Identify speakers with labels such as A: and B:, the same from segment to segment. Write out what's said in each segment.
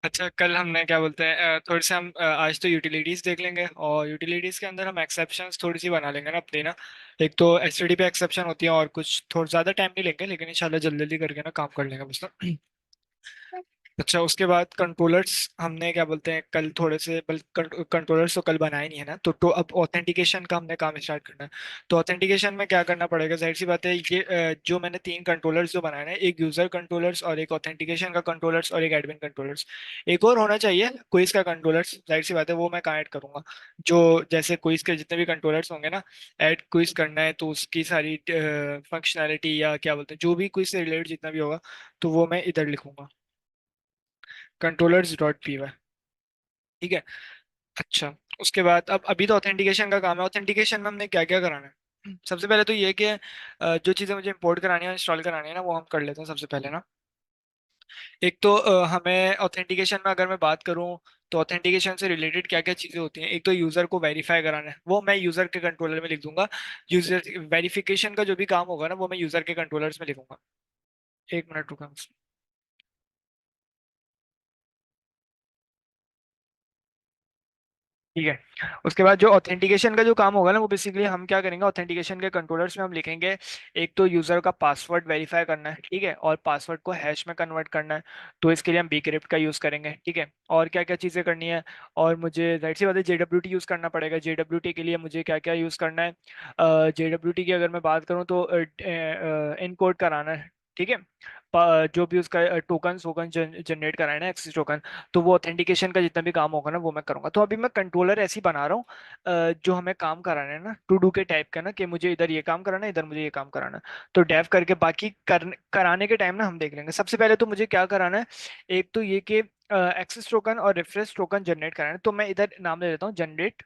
A: अच्छा, कल हमने क्या बोलते हैं थोड़ी सी हम आज तो यूटिलिटीज देख लेंगे, और यूटिलिटीज के अंदर हम एक्सेप्शंस थोड़ी सी बना लेंगे ना अपनी ना। एक तो एचटीटीपी पे एक्सेप्शन होती है, और कुछ थोड़ा ज़्यादा टाइम नहीं लेंगे, लेकिन इंशाल्लाह जल्दी जल्दी करके ना काम कर लेंगे बस ना। अच्छा, उसके बाद कंट्रोलर्स हमने क्या बोलते हैं कल थोड़े से बल कंट्रोलर्स तो कल बनाए नहीं है ना, तो अब ऑथेंटिकेशन का हमने काम स्टार्ट करना है। तो ऑथेंटिकेशन में क्या करना पड़ेगा, जाहिर सी बात है ये जो मैंने तीन कंट्रोलर्स जो बनाए हैं, एक यूजर कंट्रोलर्स और एक ऑथेंटिकेशन का कंट्रोलर्स और एक एडमिन कंट्रोलर्स। एक और होना चाहिए क्विज का कंट्रोलर्स, जाहिर सी बात है वो मैं कहाँ ऐड करूंगा। जो जैसे क्विज के जितने भी कंट्रोलर्स होंगे ना, ऐड क्विज करना है तो उसकी सारी फंक्शनैलिटी या क्या बोलते हैं जो भी क्विज से रिलेटेड जितना भी होगा, तो वो मैं इधर लिखूंगा, कंट्रोलर्स डॉट पी वाई। ठीक है। अच्छा, उसके बाद अब अभी तो ऑथेंटिकेशन का काम है। ऑथेंटिकेशन में हमने क्या क्या कराना है, सबसे पहले तो ये कि जो चीज़ें मुझे इंपोर्ट करानी है इंस्टॉल करानी है ना, वो हम कर लेते हैं सबसे पहले ना। एक तो हमें ऑथेंटिकेशन में अगर मैं बात करूं, तो ऑथेंटिकेशन से रिलेटेड क्या क्या चीज़ें होती हैं। एक तो यूज़र को वेरीफाई कराना है, वो मैं यूज़र के कंट्रोलर में लिख दूंगा। यूज़र वेरिफिकेशन का जो भी काम होगा ना, वो मैं यूज़र के कंट्रोलर्स में लिखूंगा। एक मिनट रुका। ठीक है। उसके बाद जो ऑथेंटिकेशन का जो काम होगा ना, वो बेसिकली हम क्या करेंगे, ऑथेंटिकेशन के कंट्रोलर्स में हम लिखेंगे एक तो यूजर का पासवर्ड वेरीफाई करना है, ठीक है, और पासवर्ड को हैश में कन्वर्ट करना है। तो इसके लिए हम bcrypt का यूज करेंगे, ठीक है। और क्या क्या चीजें करनी है, और मुझे जाहिर सी बात है JWT यूज करना पड़ेगा। JWT के लिए मुझे क्या क्या यूज करना है, JWT की अगर मैं बात करूँ तो इनकोड कराना है, ठीक है। जो भी उसका टोकन वोकन जनरेट कराए ना, एक्सेस टोकन, तो वो ऑथेंटिकेशन का जितना भी काम होगा ना, वो मैं करूंगा। तो अभी मैं कंट्रोलर ऐसे ही बना रहा हूँ जो हमें काम कराना है ना, टू डू के टाइप का ना, कि मुझे इधर ये काम कराना है, इधर मुझे ये काम कराना है। तो डेव करके बाकी कराने के टाइम ना हम देख लेंगे। सबसे पहले तो मुझे क्या कराना है, एक तो ये कि एक्सेस टोकन और रिफ्रेश टोकन जनरेट कराना है। तो मैं इधर नाम दे देता हूँ जनरेट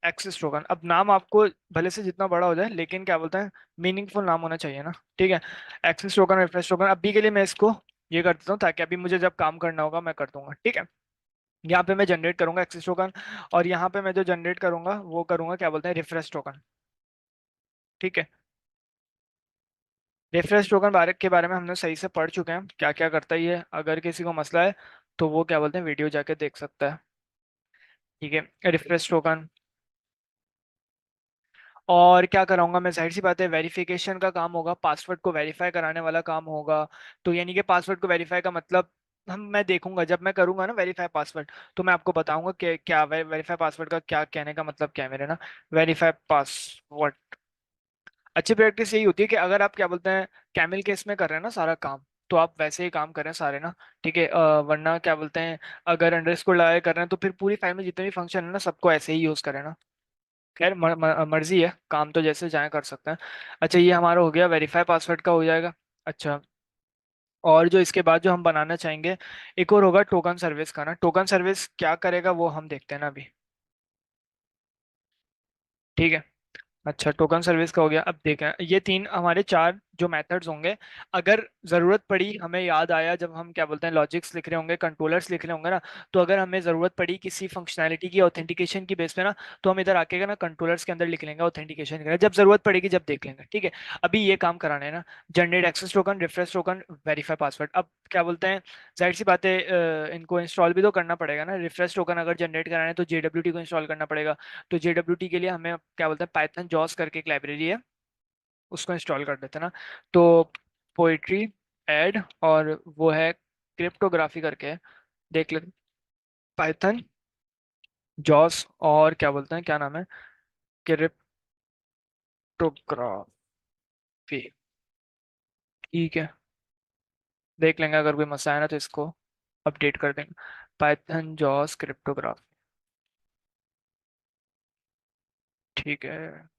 A: एक्सेस टोकन। अब नाम आपको भले से जितना बड़ा हो जाए, लेकिन क्या बोलते हैं, मीनिंगफुल नाम होना चाहिए ना, ठीक है। एक्सेस टोकन रिफ्रेश टोकन अभी के लिए मैं इसको ये कर देता हूँ, ताकि अभी मुझे जब काम करना होगा मैं कर दूंगा, ठीक है। यहाँ पे मैं जनरेट करूंगा एक्सेस टोकन, और यहाँ पे मैं जो जनरेट करूंगा वो करूंगा क्या बोलते हैं, रिफ्रेश टोकन, ठीक है। रिफ्रेश टोकन के बारे में हमने सही से पढ़ चुके हैं, क्या क्या करता है ये। अगर किसी को मसला है तो वो क्या बोलते हैं, वीडियो जाके देख सकता है, ठीक है। रिफ्रेश टोकन और क्या कराऊंगा मैं, जाहिर सी बात है वेरिफिकेशन का काम होगा, पासवर्ड को वेरीफाई कराने वाला काम होगा। तो यानी कि पासवर्ड को वेरीफाई का मतलब, हम मैं देखूंगा जब मैं करूंगा ना वेरीफाई पासवर्ड, तो मैं आपको बताऊंगा कि क्या वेरीफाई पासवर्ड का क्या कहने का मतलब क्या है मेरे ना। वेरीफाई पासवर्ड अच्छी प्रैक्टिस यही होती है कि अगर आप क्या बोलते हैं कैमिल केस में कर रहे हैं ना सारा काम, तो आप वैसे ही काम करें सारे ना, ठीक है। वरना क्या बोलते हैं, अगर अंडरस्कोर लगा के कर रहे हैं तो फिर पूरी फाइल में जितने भी फंक्शन है ना, सबको ऐसे ही यूज करें ना। खैर मर्जी है, काम तो जैसे चाहे कर सकते हैं। अच्छा, ये हमारा हो गया, वेरीफाई पासवर्ड का हो जाएगा। अच्छा, और जो इसके बाद जो हम बनाना चाहेंगे, एक और होगा टोकन सर्विस का ना। टोकन सर्विस क्या करेगा वो हम देखते हैं ना अभी, ठीक है। अच्छा, टोकन सर्विस का हो गया। अब देखें, ये तीन हमारे चार जो मेथड्स होंगे, अगर जरूरत पड़ी, हमें याद आया जब हम क्या बोलते हैं लॉजिक्स लिख रहे होंगे, कंट्रोलर्स लिख रहे होंगे ना, तो अगर हमें जरूरत पड़ी किसी फंक्शनैलिटी की ऑथेंटिकेशन की बेस पे ना, तो हम इधर आके ना कंट्रोलर्स के अंदर लिख लेंगे ऑथेंटिकेशन के लिए। जब जरूरत पड़ेगी जब देख लेंगे, ठीक है। अभी ये काम कराना है ना, generate access token, refresh token, verify password. अब क्या बोलते हैं, जाहिर सी बात है इनको इंस्टॉल भी तो करना पड़ेगा ना। रिफ्रेश टोकन अगर जनरेट कराना है तो JWT को इंस्टॉल करना पड़ेगा। तो JWT के लिए हमें क्या बोलते हैं, पाइथन जॉस करके एक लाइब्रेरी है, उसको इंस्टॉल कर देते हैं ना। तो पोइट्री ऐड, और वो है क्रिप्टोग्राफी करके है, देख लेते। पाइथन जॉस और क्या बोलते हैं, क्या नाम है, क्रिप्टोग्राफी, ठीक है। देख लेंगे, अगर कोई मसला है ना तो इसको अपडेट कर देंगे। पाइथन जॉस क्रिप्टोग्राफी, ठीक है।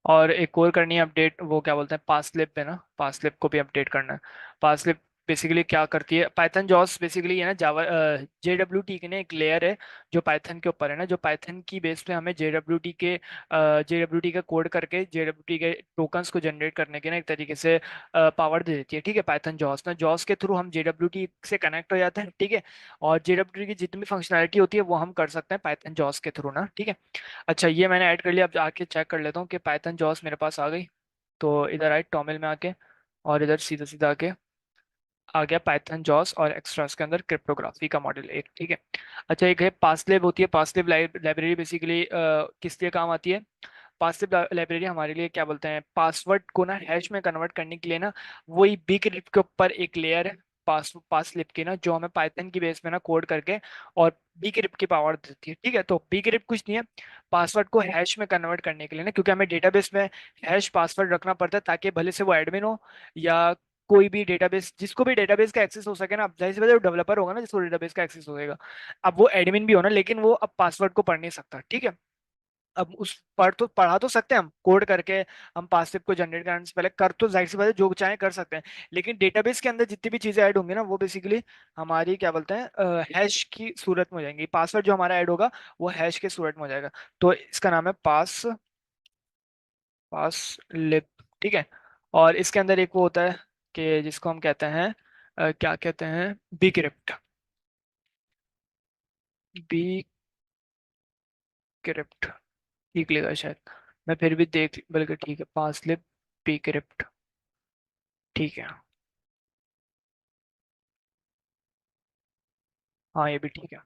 A: और एक और करनी है अपडेट, वो क्या बोलते हैं, पासलिप पे ना, पासलिप को भी अपडेट करना है। पासलिप बेसिकली क्या करती है, पाइथन जॉस बेसिकली है ना जावा JWT की ना एक लेयर है जो पाइथन के ऊपर है ना, जो पाइथन की बेस पे हमें JWT का कोड करके JWT के टोकन्स को जनरेट करने के ना एक तरीके से पावर दे देती है, ठीक है। पाइथन जॉस ना, जॉस के थ्रू हम JWT से कनेक्ट हो जाते हैं, ठीक है। और JWT की जितनी भी फंक्शनैलिटी होती है वो हम कर सकते हैं पाइथन जॉस के थ्रू ना, ठीक है। अच्छा, ये मैंने ऐड कर लिया। अब आके चेक कर लेता हूँ कि पाइथन जॉस मेरे पास आ गई। तो इधर आए टॉमिल में आके, और इधर सीधा सीधा आके आ गया पाइथन जॉस और एक्स्ट्रा के अंदर क्रिप्टोग्राफी का मॉडल एक, ठीक है। अच्छा, एक है पासलिब होती है। पासलिब लाइब्रेरी बेसिकली किस लिए काम आती है? पासलिब लाइब्रेरी हमारे लिए क्या बोलते हैं, पासवर्ड को ना हैश में कन्वर्ट करने के लिए ना, वही बीक्रिप्ट के ऊपर एक लेयर है पासलिब की ना, जो हमें पाइथन की बेस में ना कोड करके और बीक्रिप्ट की पावर देती है, ठीक है। तो बीक्रिप्ट कुछ नहीं है, पासवर्ड को हैश में कन्वर्ट करने के लिए ना, क्योंकि हमें डेटाबेस में हैश पासवर्ड रखना पड़ता है, ताकि भले से वो एडमिन हो या कोई भी डेटाबेस, जिसको भी डेटाबेस का एक्सेस हो सके ना, अब जाहिर सी बात है डेवलपर होगा ना जिसको डेटाबेस का एक्सेस होगा, अब वो एडमिन भी हो ना, लेकिन वो अब पासवर्ड को पढ़ नहीं सकता, ठीक है। अब उस पढ़ा तो सकते हैं हम कोड करके, हम पासवर्ड को जनरेट करने से पहले कर तो जाहिर सी बात है जो चाहे कर सकते हैं, लेकिन डेटाबेस के अंदर जितनी भी चीजें ऐड होंगी ना, वो बेसिकली हमारी क्या बोलते हैं हैश की सूरत में हो जाएंगी। पासवर्ड जो हमारा ऐड होगा वो हैश के सूरत में हो जाएगा। तो इसका नाम है पास लिब, ठीक है। और इसके अंदर एक वो होता है कि जिसको हम कहते हैं क्या कहते हैं, बीक्रिप्ट। बीक्रिप्ट ठीक लिखा है शायद, मैं फिर भी देख, बल्कि ठीक है, पास लिब बीक्रिप्ट, ठीक है। हाँ ये भी ठीक है।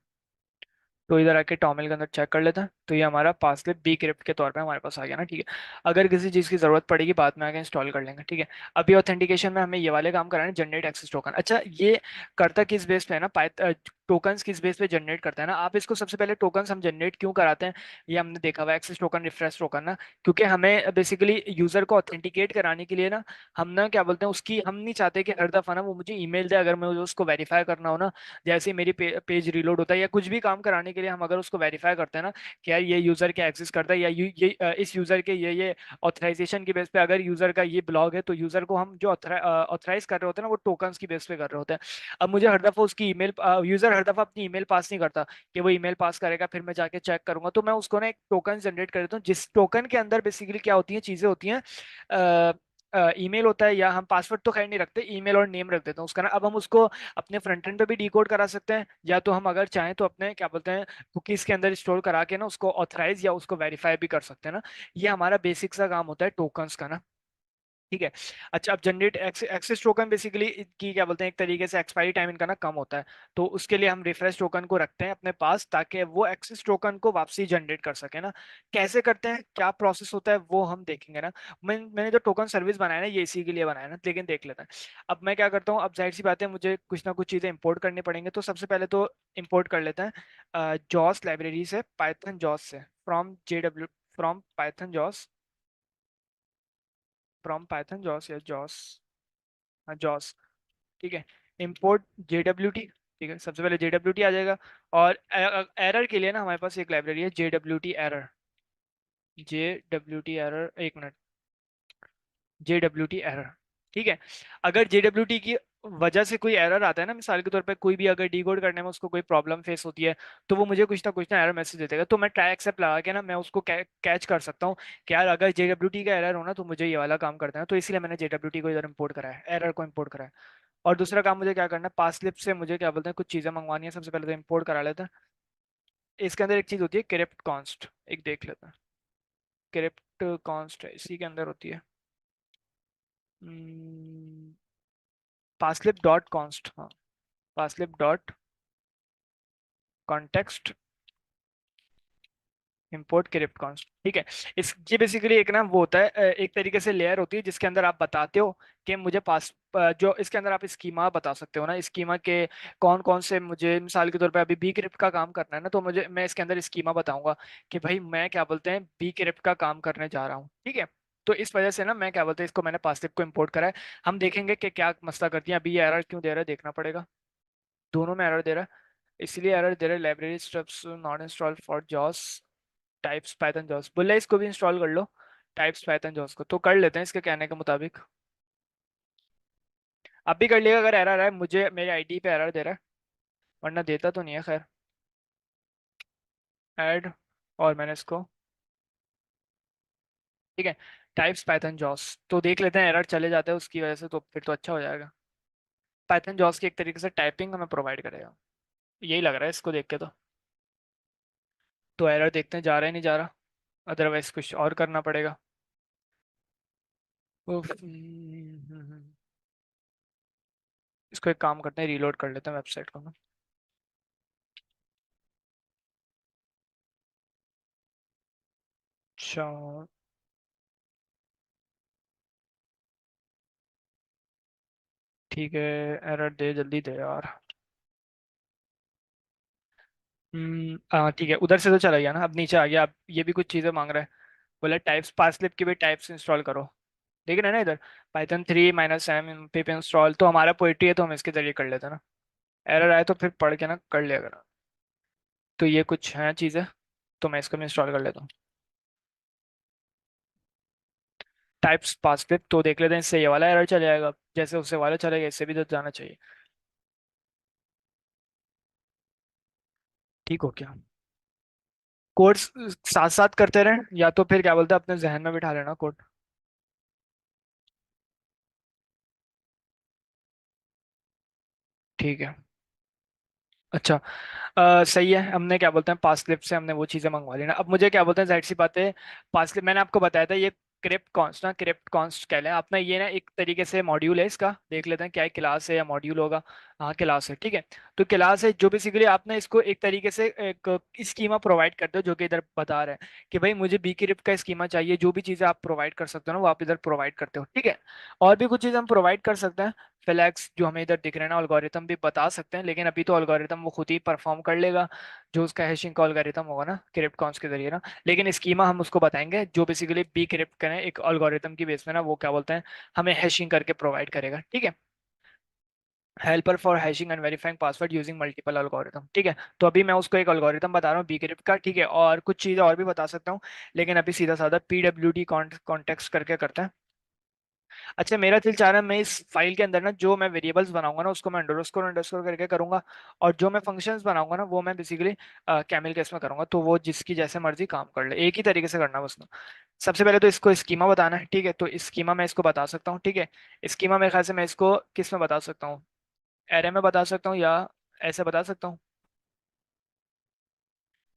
A: तो इधर आके टॉमिल के अंदर चेक कर लेते हैं, तो ये हमारा पासलिप बी क्रिप्ट के तौर पे हमारे पास आ गया ना, ठीक है। अगर किसी चीज़ की ज़रूरत पड़ेगी बाद में आके इंस्टॉल कर लेंगे, ठीक है। अभी ऑथेंटिकेशन में हमें ये वाले काम कराने, जनरेट एक्सेस टोकन। अच्छा, ये करता किस बेस पे है ना, टोकन्स किस बेस पे जनरेट करता है ना, आप इसको सबसे पहले टोकन्स हम जनरेट क्यों कराते हैं, ये हमने देखा हुआ, एक्सेस टोकन, रिफ्रेश टोकन ना, क्योंकि हमें बेसिकली यूजर को ऑथेंटिकेट कराने के लिए ना, हम ना क्या बोलते हैं उसकी, हम नहीं चाहते कि हर दफा ना वो मुझे ईमेल दे अगर मैं उसको वेरीफाई करना हो ना, जैसे ही मेरी पेज रिलोड होता है या कुछ भी काम कराने के लिए हम अगर उसको वेरीफाई करते हैं ना कि यार ये यूजर क्या एक्सेस करता है, या इस यूजर के ये ऑथराइजेशन की बेस पे अगर यूजर का ये ब्लॉग है, तो यूजर को हम जो ऑथराइज कर रहे होते हैं ना, वो टोकन्स की बेस पे कर रहे होते हैं। अब मुझे हर दफा उसकी ईमेल, यूजर हर दफा अपनी ईमेल पास नहीं करता कि वो ईमेल पास करेगा फिर मैं जाके चेक करूंगा, तो मैं उसको ना एक टोकन जनरेट कर देता हूँ, जिस टोकन के अंदर बेसिकली क्या होती है, चीजें होती हैं, ईमेल होता है, या हम पासवर्ड तो खैर नहीं रखते, ईमेल और नेम रख देता हूँ उसका ना। अब हम उसको अपने फ्रंट एंड पे भी डिकोड करा सकते हैं, या तो हम अगर चाहें तो अपने क्या बोलते हैं कुकीज के अंदर स्टोर करा के ना उसको ऑथराइज या उसको वेरीफाई भी कर सकते हैं ना। ये हमारा बेसिक सा काम होता है टोकन्स का ना, ठीक है। अच्छा, अब जनरेट एक्सेस टोकन बेसिकली की क्या बोलते हैं, एक तरीके से एक्सपायरी टाइम इनका ना कम होता है, तो उसके लिए हम रिफ्रेश टोकन को रखते हैं अपने पास, ताकि वो एक्सेस टोकन को वापसी जनरेट कर सके ना। कैसे करते हैं, क्या प्रोसेस होता है, वो हम देखेंगे ना। मैंने जो टोकन सर्विस बनाया ना, ये इसी के लिए बनाया ना, लेकिन देख लेते हैं। अब मैं क्या करता हूँ, अब जाहिर सी बात है मुझे कुछ ना कुछ चीज़ें इंपोर्ट करनी पड़ेंगे, तो सबसे पहले तो इंपोर्ट कर लेते हैं जॉस लाइब्रेरी से, पाइथन जॉस से, from JW, from Python jose, from Python jose या जॉस, जॉस, ठीक है। इंपोर्ट JWT, ठीक है, सबसे पहले JWT आ जाएगा। और एरर के लिए ना हमारे पास एक लाइब्रेरी है JWT एरर, JWT एरर, एक मिनट, JWT एरर, ठीक है। अगर JWT की वजह से कोई एरर आता है ना, मिसाल के तौर पे कोई भी अगर डिकोड करने में उसको कोई प्रॉब्लम फेस होती है, तो वो मुझे कुछ ना एरर मैसेज दे देगा, तो मैं ट्राई एक्सेप्ट लगा के ना मैं उसको कैच कर सकता हूँ कि यार अगर JWT का एरर हो ना, तो मुझे ये वाला काम करना है, तो इसलिए मैंने JWT को इधर इंपोर्ट करा है, एरर को इंपोर्ट करा है। और दूसरा काम मुझे क्या करना है, पासलिप से मुझे क्या बोलते हैं कुछ चीजें मंगवानी है, सबसे पहले तो इंपोर्ट करा लेते हैं। इसके अंदर एक चीज होती है क्रिप्ट कॉन्स्ट, एक देख लेते हैं। क्रिप्ट कॉन्स्ट है इसी के अंदर होती है, पासलिप डॉट कॉन्स्ट, हाँ, passlib dot context import crypt const, ठीक है। इस ये बेसिकली एक ना वो होता है एक तरीके से लेयर होती है जिसके अंदर आप बताते हो कि मुझे जो इसके अंदर आप स्कीमा बता सकते हो ना, स्कीमा के कौन कौन से, मुझे मिसाल के तौर पे अभी बी क्रिप्ट का काम करना है ना, तो मुझे मैं इसके अंदर स्कीमा बताऊंगा कि भाई मैं क्या बोलते हैं बी क्रिप्ट का काम करने जा रहा हूँ, ठीक है। तो इस वजह से ना मैं क्या बोलते हैं इसको मैंने पासलिप को इंपोर्ट करा है। हम देखेंगे कि क्या मसला करती है, अभी ये एरर क्यों दे रहा है देखना पड़ेगा, दोनों में एरर दे रहा है। इसलिए एरर दे रहा है, library stubs not install for jose types Python jose, बोला इसको भी इंस्टॉल कर लो, टाइप्स पाइथन जॉस को, तो कर लेते हैं इसके कहने के मुताबिक। अब भी कर लिएगा, अगर एरर है मुझे मेरे आईडी पे एरर दे रहा है, वरना देता तो नहीं है खैर। ऐड, और मैंने इसको, ठीक है, टाइप्स पाइथन जॉस, तो देख लेते हैं एरर चले जाते हैं उसकी वजह से, तो फिर तो अच्छा हो जाएगा। पाइथन जॉस की एक तरीके से टाइपिंग हमें प्रोवाइड करेगा, यही लग रहा है इसको देख के तो एरर देखते हैं जा रहा है नहीं जा रहा, अदरवाइज कुछ और करना पड़ेगा। उफ, इसको एक काम करते हैं, रीलोड कर लेते हैं वेबसाइट को ना। अच्छा। ठीक है, एरर दे, जल्दी दे यार। हाँ ठीक है, उधर से तो चला गया ना, अब नीचे आ गया। अब ये भी कुछ चीज़ें मांग रहा है। बोले टाइप्स, पासलिप की भी टाइप्स इंस्टॉल करो। देख रहे हैं ना इधर, Python 3 -m pip इंस्टॉल, तो हमारा पोइट्री है तो हम इसके जरिए कर लेते हैं ना। एरर आए तो फिर पढ़ के ना कर लिया करो। तो ये कुछ है चीज़ें, तो मैं इसको भी इंस्टॉल कर लेता हूँ। टाइप्स पासलिप तो देख लेते हैं, इससे ये वाला एरर चले जाएगा, जैसे उससे वाला चलेगा इससे भी तो जाना चाहिए। ठीक हो क्या? कोड्स साथ साथ करते रहें, या तो फिर क्या बोलते हैं अपने जहन में बिठा लेना कोड। ठीक है। अच्छा। सही है, हमने क्या बोलते हैं पास स्लिप से हमने वो चीज़ें मंगवा ली ना। अब मुझे क्या बोलते हैं, जाहिर सी बात है, पास स्लिप मैंने आपको बताया था, ये क्रिप्ट कॉन्स्ट ना, क्रिप्ट कॉन्स्ट कह लें अपना, ये ना एक तरीके से मॉड्यूल है इसका। देख लेते हैं क्या है, क्लास है या मॉड्यूल होगा। हाँ क्लास है, ठीक है। तो क्लास है जो बेसिकली आपने इसको एक तरीके से एक स्कीमा प्रोवाइड करते हो, जो कि इधर बता रहे हैं कि भाई मुझे बी क्रिप्ट का स्कीमा चाहिए। जो भी चीज़ें आप प्रोवाइड कर सकते हो ना वो आप इधर प्रोवाइड करते हो, ठीक है। और भी कुछ चीज़ हम प्रोवाइड कर सकते हैं। फ्लैक्स जो हमें इधर दिख रहे हैं ना, एल्गोरिथम भी बता सकते हैं, लेकिन अभी तो एल्गोरिथम वो खुद ही परफॉर्म कर लेगा, जो उसका हैशिंग का एल्गोरिथम होगा ना क्रिप्ट कॉन्स के जरिए ना। लेकिन स्कीमा हम उसको बताएंगे जो बेसिकली बी क्रिप्ट करें एक एल्गोरिथम की बेस में ना, वो क्या बोलते हैं हमें हैशिंग करके प्रोवाइड करेगा, ठीक है। Helper for hashing and verifying password using multiple algorithm, ठीक है। तो अभी मैं उसको एक एल्गोरिथम बता रहा हूँ बी क्रिप्ट का, ठीक है। और कुछ चीज़ें और भी बता सकता हूँ, लेकिन अभी सीधा साधा PWD कॉन्टेक्स्ट करके करते हैं। अच्छा, मेरा दिल चाह रहा है मैं इस फाइल के अंदर ना जो मैं वेरिएबल्स बनाऊंगा ना उसको मैं अंडरस्कोर अंडरस्कोर करके करूंगा। और जो मैं फंक्शंस बनाऊंगा ना वो मैं बेसिकली कैमल केस में करूंगा, तो वो जिसकी जैसे मर्जी काम कर ले, एक ही तरीके से करना बस ना। सबसे पहले तो इसको स्कीमा बताना है, ठीक है। तो स्कीमा मैं इसको बता सकता हूँ, ठीक है। स्कीमा मेरे ख्याल से मैं इसको किस में बता सकता हूँ, एरे में बता सकता हूँ या ऐसे बता सकता हूँ,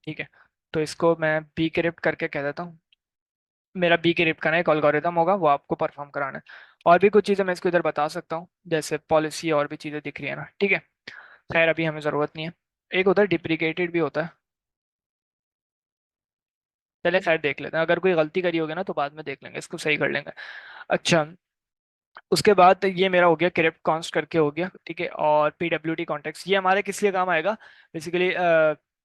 A: ठीक है। तो इसको मैं बी क्रिप्ट करके कह देता हूँ। मेरा बी क्रिप्ट का ना एक एल्गोरिथम होगा, वो आपको परफॉर्म कराना है। और भी कुछ चीज़ें मैं इसको इधर बता सकता हूँ, जैसे पॉलिसी और भी चीज़ें दिख रही है ना, ठीक है। खैर अभी हमें ज़रूरत नहीं है। एक उधर डिप्रिकेटेड भी होता है, पहले खैर देख लेते हैं, अगर कोई गलती करी होगी ना तो बाद में देख लेंगे, इसको सही कर लेंगे। अच्छा। उसके बाद ये मेरा हो गया क्रिप्ट कॉन्स्ट करके हो गया, ठीक है। और PWD कॉन्टेक्स्ट ये हमारे किस लिए काम आएगा, बेसिकली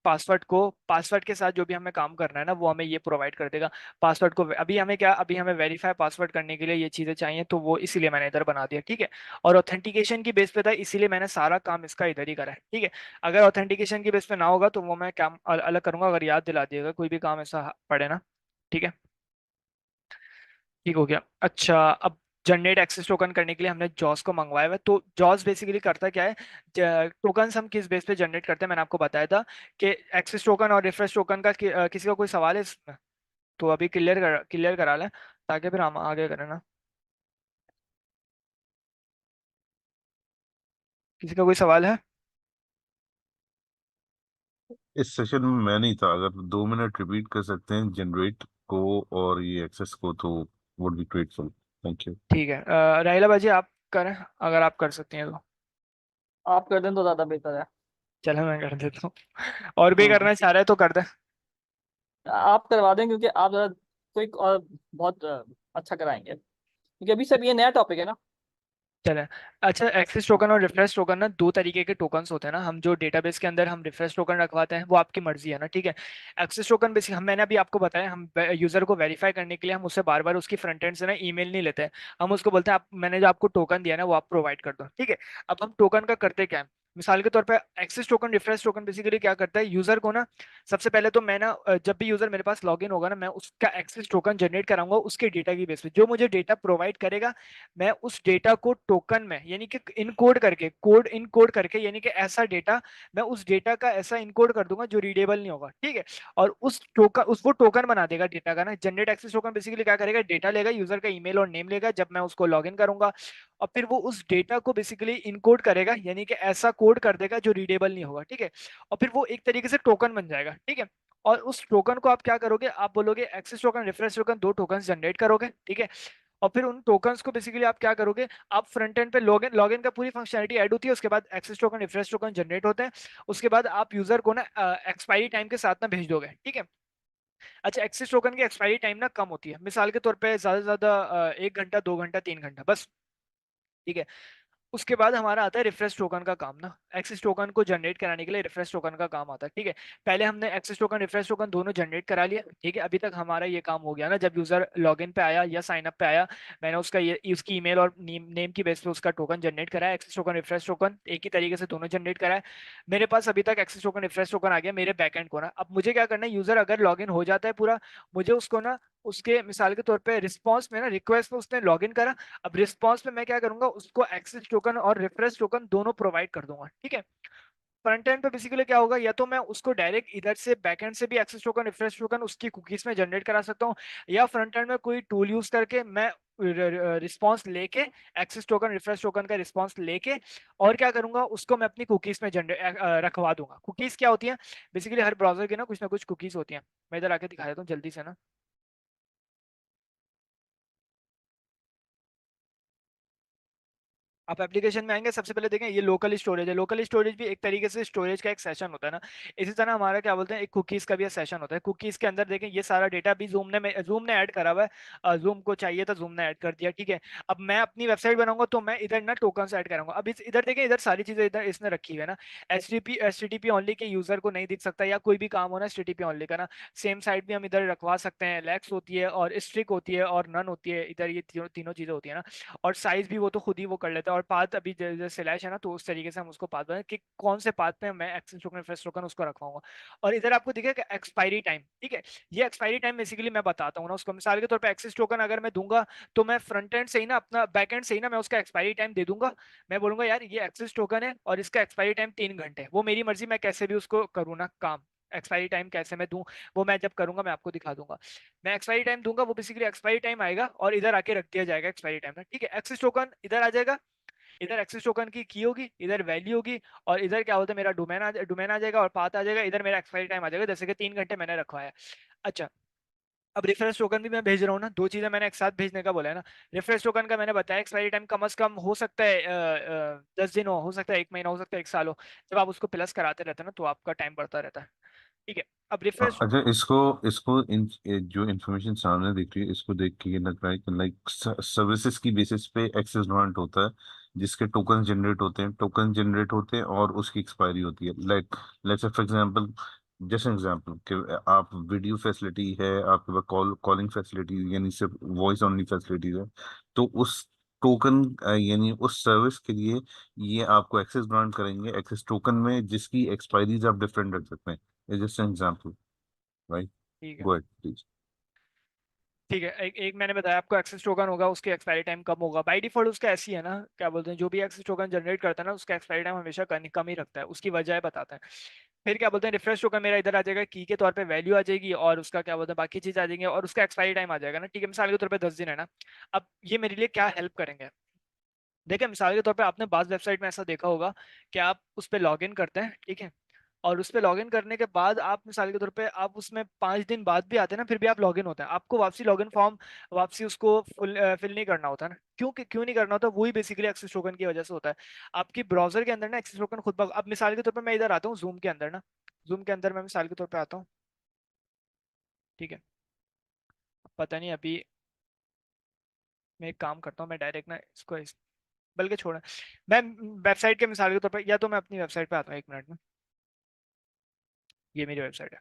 A: पासवर्ड के साथ जो भी हमें काम करना है ना वो हमें ये प्रोवाइड कर देगा। पासवर्ड को अभी हमें क्या, अभी हमें वेरीफाई पासवर्ड करने के लिए ये चीज़ें चाहिए, तो वो इसीलिए मैंने इधर बना दिया, ठीक है। और ऑथेंटिकेशन की बेस पे था, इसीलिए मैंने सारा काम इसका इधर ही करा है, ठीक है। अगर ऑथेंटिकेशन की बेस पे ना होगा तो वो मैं काम अलग करूंगा, अगर याद दिला दिएगा कोई भी काम ऐसा पड़े ना, ठीक है। ठीक हो गया। अच्छा, अब जनरेट एक्सेस टोकन करने के लिए हमने जॉस को मंगवाया हुआ है। तो जॉस बेसिकली करता क्या है, टोकन हम किस बेस पे जनरेट करते हैं मैंने आपको बताया था कि एक्सेस टोकन और रिफ्रेश टोकन का किसी का कोई सवाल है इसमें? तो अभी क्लियर करा लें, ताकि फिर हम आगे करें ना। किसी का कोई सवाल है?
B: इस सेशन में मैं नहीं था, अगर 2 मिनट रिपीट कर सकते हैं जनरेट को और ये एक्सेस को तो would be grateful. Thank you.
A: ठीक है, राहिला बाजी आप करें, अगर आप कर सकती हैं तो।
C: आप कर दें तो ज्यादा बेहतर है।
A: चलो मैं कर देता हूँ, और भी
C: हम्म।
A: करना चाह रहे हैं तो कर दें।
C: आप करवा दें क्योंकि आप जरा क्विक और बहुत अच्छा कराएंगे, क्योंकि अभी सब ये नया टॉपिक है ना।
A: चले। अच्छा, एक्सेस टोकन और रिफ्रेश टोकन ना दो तरीके के टोकन्स होते हैं ना, हम जो डेटाबेस के अंदर हम रिफ्रेश टोकन रखवाते हैं वो आपकी मर्जी है ना, ठीक है। एक्सेस टोकन बेसिक हम मैंने अभी आपको बताया, हम यूजर को वेरीफाई करने के लिए हम उससे बार बार उसकी फ्रंट एंड से ना ईमेल नहीं लेते हैं। हम उसको बोलते हैं आप, मैंने जो आपको टोकन दिया ना वो आप प्रोवाइड कर दो, ठीक है। अब हम टोकन का करते क्या है, मिसाल के तौर पे access token refresh token basically क्या करता है यूजर को ना, सबसे पहले तो मैं ना जब भी यूजर मेरे पास लॉग इन होगा ना मैं उसका एक्सेस टोकन जनरेट कराऊंगा उसके डेटा की बेस पे, जो मुझे डेटा प्रोवाइड करेगा मैं उस डेटा को टोकन में यानी कि इनकोड करके यानी कि ऐसा डेटा, मैं उस डेटा का ऐसा इनकोड कर दूंगा जो रीडेबल नहीं होगा, ठीक है। और उस टोकन उस वो टोकन बना देगा डेटा का ना। जनरेट एक्सेस टोकन बेसिकली क्या करेगा, डेटा लेगा, यूजर का ईमेल और नेम लेगा जब मैं उसको लॉगिन करूंगा, और फिर वो उस डेटा को बेसिकली इनकोड करेगा यानी कि ऐसा कोड कर देगा जो रीडेबल नहीं होगा, ठीक है। और फिर वो एक तरीके से टोकन बन जाएगा, ठीक है। और उस टोकन को आप क्या करोगे, आप बोलोगे एक्सेस टोकन रिफ्रेश टोकन दो टोकन जनरेट करोगे, ठीक है। और फिर उन टोकन्स को बेसिकली आप क्या करोगे, आप फ्रंट एंड पे लॉगिन लॉगिन का पूरी फंक्शनलिटी ऐड होती है, उसके बाद access token refresh token generate होते हैं, उसके बाद आप यूजर को ना एक्सपायरी टाइम के साथ ना भेज दोगे, ठीक है। अच्छा, एक्सेस टोकन की एक्सपायरी टाइम ना कम होती है, मिसाल के तौर पे ज्यादा से ज्यादा 1 घंटा, 2 घंटा, 3 घंटा बस, ठीक है। उसके बाद हमारा आता है रिफ्रेश टोकन का काम ना, एक्सेस टोकन को जनरेट कराने के लिए रिफ्रेश टोकन का काम आता है, ठीक है। पहले हमने एक्सेस टोकन रिफ्रेश टोकन दोनों जनरेट करा लिया, ठीक है। अभी तक हमारा ये काम हो गया ना, जब यूजर लॉगिन पे आया या साइन अप पे आया, मैंने उसका ये उसकी ईमेल और नेम की बेस पे उसका टोकन जनरेट कराया, एक्सेस टोकन रिफ्रेश टोकन एक ही तरीके से दोनों जनरेट कराया। मेरे पास अभी तक एक्सेस टोकन रिफ्रेश टोकन आ गया मेरे बैकएंड को ना। अब मुझे क्या करना है, यूजर अगर लॉगिन हो जाता है पूरा, मुझे उसको ना उसके मिसाल के तौर पे रिस्पॉन्स में ना, रिक्वेस्ट में उसने लॉगिन करा, अब रिस्पॉन्स में मैं क्या करूंगा, उसको एक्सेस टोकन और रिफ्रेश टोकन दोनों प्रोवाइड कर दूंगा, ठीक है। फ्रंट एंड पे बेसिकली क्या होगा, या तो मैं उसको डायरेक्ट इधर से बैक एंड से भी एक्सेस टोकन रिफ्रेश टोकन उसकी कुकीज में जनरेट करा सकता हूँ, या फ्रंट एंड में कोई टूल यूज करके मैं रिस्पॉन्स लेके, एक्सेस टोकन रिफ्रेश टोकन का रिस्पॉन्स लेके और क्या करूंगा, उसको मैं अपनी कुकीज में जनरेट रखवा दूंगा। कुकीज क्या होती है, बेसिकली हर ब्राउजर की ना कुछ कुकीज होती हैं। मैं इधर आके दिखा देता हूँ जल्दी से ना। आप एप्लीकेशन में आएंगे, सबसे पहले देखें ये लोकल स्टोरेज है। लोकल स्टोरेज भी एक तरीके से स्टोरेज का एक सेशन होता है ना, इसी तरह हमारा क्या बोलते हैं, एक कुकीज का भी सेशन होता है। कुकीज के अंदर देखें ये सारा डेटा भी जूम ने ऐड करा हुआ है, जूम को चाहिए तो जूम ने ऐड कर दिया, ठीक है। अब मैं अपनी वेबसाइट बनाऊंगा तो मैं इधर ना टोकन ऐड कराऊंगा। अब इधर देखें, इधर सारी चीजें इधर इसने रखी हुई है ना। एच टी पी ओनली के यूजर को नहीं दिख सकता, या कोई भी काम हो ना एच टी पी ओनली का ना, सेम साइट भी हम इधर रखवा सकते हैं। लैक्स होती है और स्ट्रिक होती है और नन होती है, इधर ये तीनों चीजें होती है ना। और साइज भी वो तो खुद ही वो कर लेता है। और पाथ अभी जैसे स्लैश है ना, तो उस तरीके से हम उसको पाथ बनाए कि कौन से पाथ पे मैं एक्सेस टोकन रिफ्रेश टोकन उसको रखवाऊंगा। और इधर आपको दिखेगा एक्सपायरी टाइम, ठीक है। ये एक्सपायरी टाइम बेसिकली मैं बताता हूँ ना उसको, मिसाल के तौर पर एक्सेस टोकन अगर मैं दूंगा, तो मैं फ्रंट एंड से ही ना, अपना बैक एंड से ही ना, मैं उसका एक्सपायरी टाइम दे दूंगा। मैं बोलूंगा यार ये एक्सेस टोकन है और इसका एक्सपायरी टाइम 3 घंटे है। वो मेरी मर्जी, मैं कैसे भी उसको करूँ ना काम, एक्सपायरी टाइम कैसे मैं दूं, वो मैं जब करूंगा मैं आपको दिखा दूंगा। मैं एक्सपायरी टाइम दूंगा, वो बेसिकली एक्सपायरी टाइम आएगा और इधर आके रख दिया जाएगा एक्सपायरी टाइम में, ठीक है। एक्सेस टोकन इधर आ जाएगा, इधर एक्सेस टोकन की होगी, इधर वैल्यू होगी, और इधर क्या बोलते हैं, मेरा डोमेन आ जाएगा और पाथ आ जाएगा, इधर मेरा एक्सपायरी टाइम आ जाएगा, जैसे कि 3 घंटे मैंने रखवाया। अच्छा, अब रिफरेंस टोकन भी मैं भेज रहा हूँ ना, दो चीजें मैंने एक साथ भेजने का बोला है ना। रिफरेंस टोकन का मैंने बताया एक्सपायरी टाइम कम से कम हो सकता है 10 दिन हो सकता है 1 महीना, हो सकता है 1 साल हो। जब आप उसको प्लस कराते रहते हैं ना, तो आपका टाइम बढ़ता रहता है, ठीक है। अब रिफ्रेश।
B: अच्छा, इसको इसको जो इन्फॉर्मेशन सामने दिख रही है, इसको देख के ये लग रहा है कि लाइक सर्विसेज की बेसिस पे एक्सेस ग्रांट होता है, जिसके टोकन जनरेट होते हैं और उसकी एक्सपायरी होती है। Like let's say for example, जैसे एग्जांपल कि आप वीडियो फैसिलिटी है, आपके पास कॉलिंग फैसिलिटी यानी सिर्फ वॉइस ओनली फैसिलिटीज है, तो उस टोकन यानी उस सर्विस के लिए ये आपको एक्सेस ग्रांट करेंगे एक्सेस टोकन में, जिसकी एक्सपायरीज आप डिफरेंट रख सकते हैं। Just an example, right?
A: ठीक है,
B: गो अहेड प्लीज।
A: ठीक है। एक मैंने बताया आपको एक्सेस टोकन होगा, उसकी एक्सपायरी टाइम कम होगा, बाय डिफॉल्ट उसका ऐसी है ना, क्या बोलते हैं, जो भी एक्सेस टोकन जनरेट करता है ना, उसका एक्सपायरी टाइम हमेशा कम ही रखता है, उसकी वजह बताता है। फिर क्या बोलते हैं, रिफ्रेश टोकन मेरा इधर आ जाएगा, की के तौर पे वैल्यू आ जाएगी, और उसका क्या बोलते हैं बाकी चीज आ जाएंगे, और उसका एक्सपायरी टाइम आ जाएगा ना, ठीक है। मिसाल के तौर पे 10 दिन है ना। अब ये मेरे लिए क्या हेल्प करेंगे, देखिए मिसाल के तौर पे आपने बास वेबसाइट में ऐसा देखा होगा कि आप उस पर लॉग इन करते हैं, ठीक है। और उस पर लॉग इन करने के बाद आप मिसाल के तौर पे आप उसमें 5 दिन बाद भी आते हैं ना, फिर भी आप लॉग इन होते हैं, आपको वापसी लॉग इन फॉर्म वापसी उसको फिल नहीं करना होता ना। क्यों नहीं करना होता, वही बेसिकली एक्सेस टोकन की वजह से होता है। आपकी ब्राउजर के अंदर ना एक्सेस टोकन अब मिसाल के तौर पे मैं इधर आता हूँ जूम के अंदर ना, जूम के अंदर मैं मिसाल के तौर पे आता हूँ, ठीक है। पता नहीं अभी मैं एक काम करता हूँ, मैं डायरेक्ट ना इसको बल्कि छोड़ा, मैं वेबसाइट के मिसाल के तौर पर, या तो मैं अपनी वेबसाइट पे आता हूँ 1 मिनट में। ये मेरी वेबसाइट है,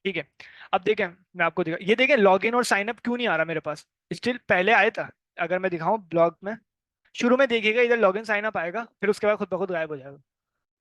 A: ठीक है। अब देखें, मैं आपको दिखा, ये देखें लॉगिन और साइन अप क्यों नहीं आ रहा मेरे पास, स्टिल पहले आया था। अगर मैं दिखाऊं ब्लॉग में, शुरू में देखिएगा इधर लॉगिन साइन अप आएगा, फिर उसके बाद खुद ब खुद गायब हो जाएगा।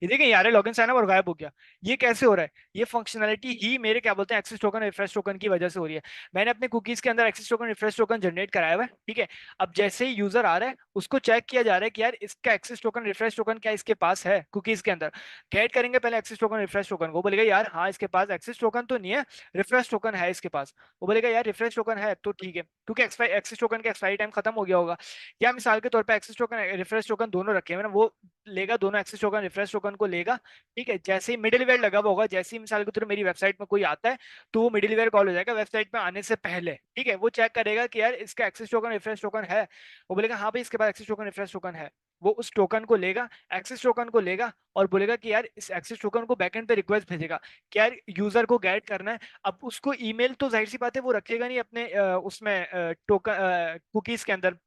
A: ये देखिए यार लॉगिन साइन अप और गायब हो गया। ये कैसे हो रहा है, ये फंक्शनैलिटी ही मेरे क्या बोलते हैं एक्सेस टोकन रिफ्रेश टोकन की वजह से हो रही है। मैंने अपने कुकीज के अंदर access token refresh token generate कराया हुआ है, ठीक है। अब जैसे ही यूजर आ रहा है, उसको चेक किया जा रहा है कि यार इसका एक्सेस टोकन रिफ्रेश टोकन क्या इसके पास है कुकीज के अंदर। गेट करेंगे पहले एक्सेस टोकन रिफ्रेश टोकन को, बोलेगा यार हाँ इसके पास एक्सेस टोकन तो नहीं है, रिफ्रेश टोकन है इसके पास। वो बोलेगा यार रिफ्रेश टोकन है तो ठीक है, क्योंकि एक्सेस टोकन का एक्सपायरी टाइम खत्म हो गया होगा। या मिसाल के तौर पर एक्सेस टोकन रिफ्रेश टोकन दोनों रखे हुए हैं ना, वो लेगा दोनों access token refresh token token को लेगा। ठीक है, जैसे ही मिडिलवेयर लगा हुआ होगा, जैसे ही मिसाल के तौर पर मेरी वेबसाइट में कोई आता है तो वो मिडिलवेयर कॉल हो जाएगा वेबसाइट में आने से पहले। ठीक है, वो चेक करेगा कि यार इसका एक्सेस टोकन रिफ्रेश टोकन है, वो बोलेगा हाँ भाई इसके पास एक्सेस टोकन रिफ्रेश टोकन है। वो उस टोकन को लेगा, एक्सेस टोकन को लेगा और बोलेगा कि यार इस एक्सेस टोकन को बैकएंड पे रिक्वेस्ट भेजेगा कि यार यूजर को गेट करना है। अब उसको ईमेल तो जाहिर सी बात है वो रखेगा नहीं अपने उसमें टोकन कुकीज के अंदर,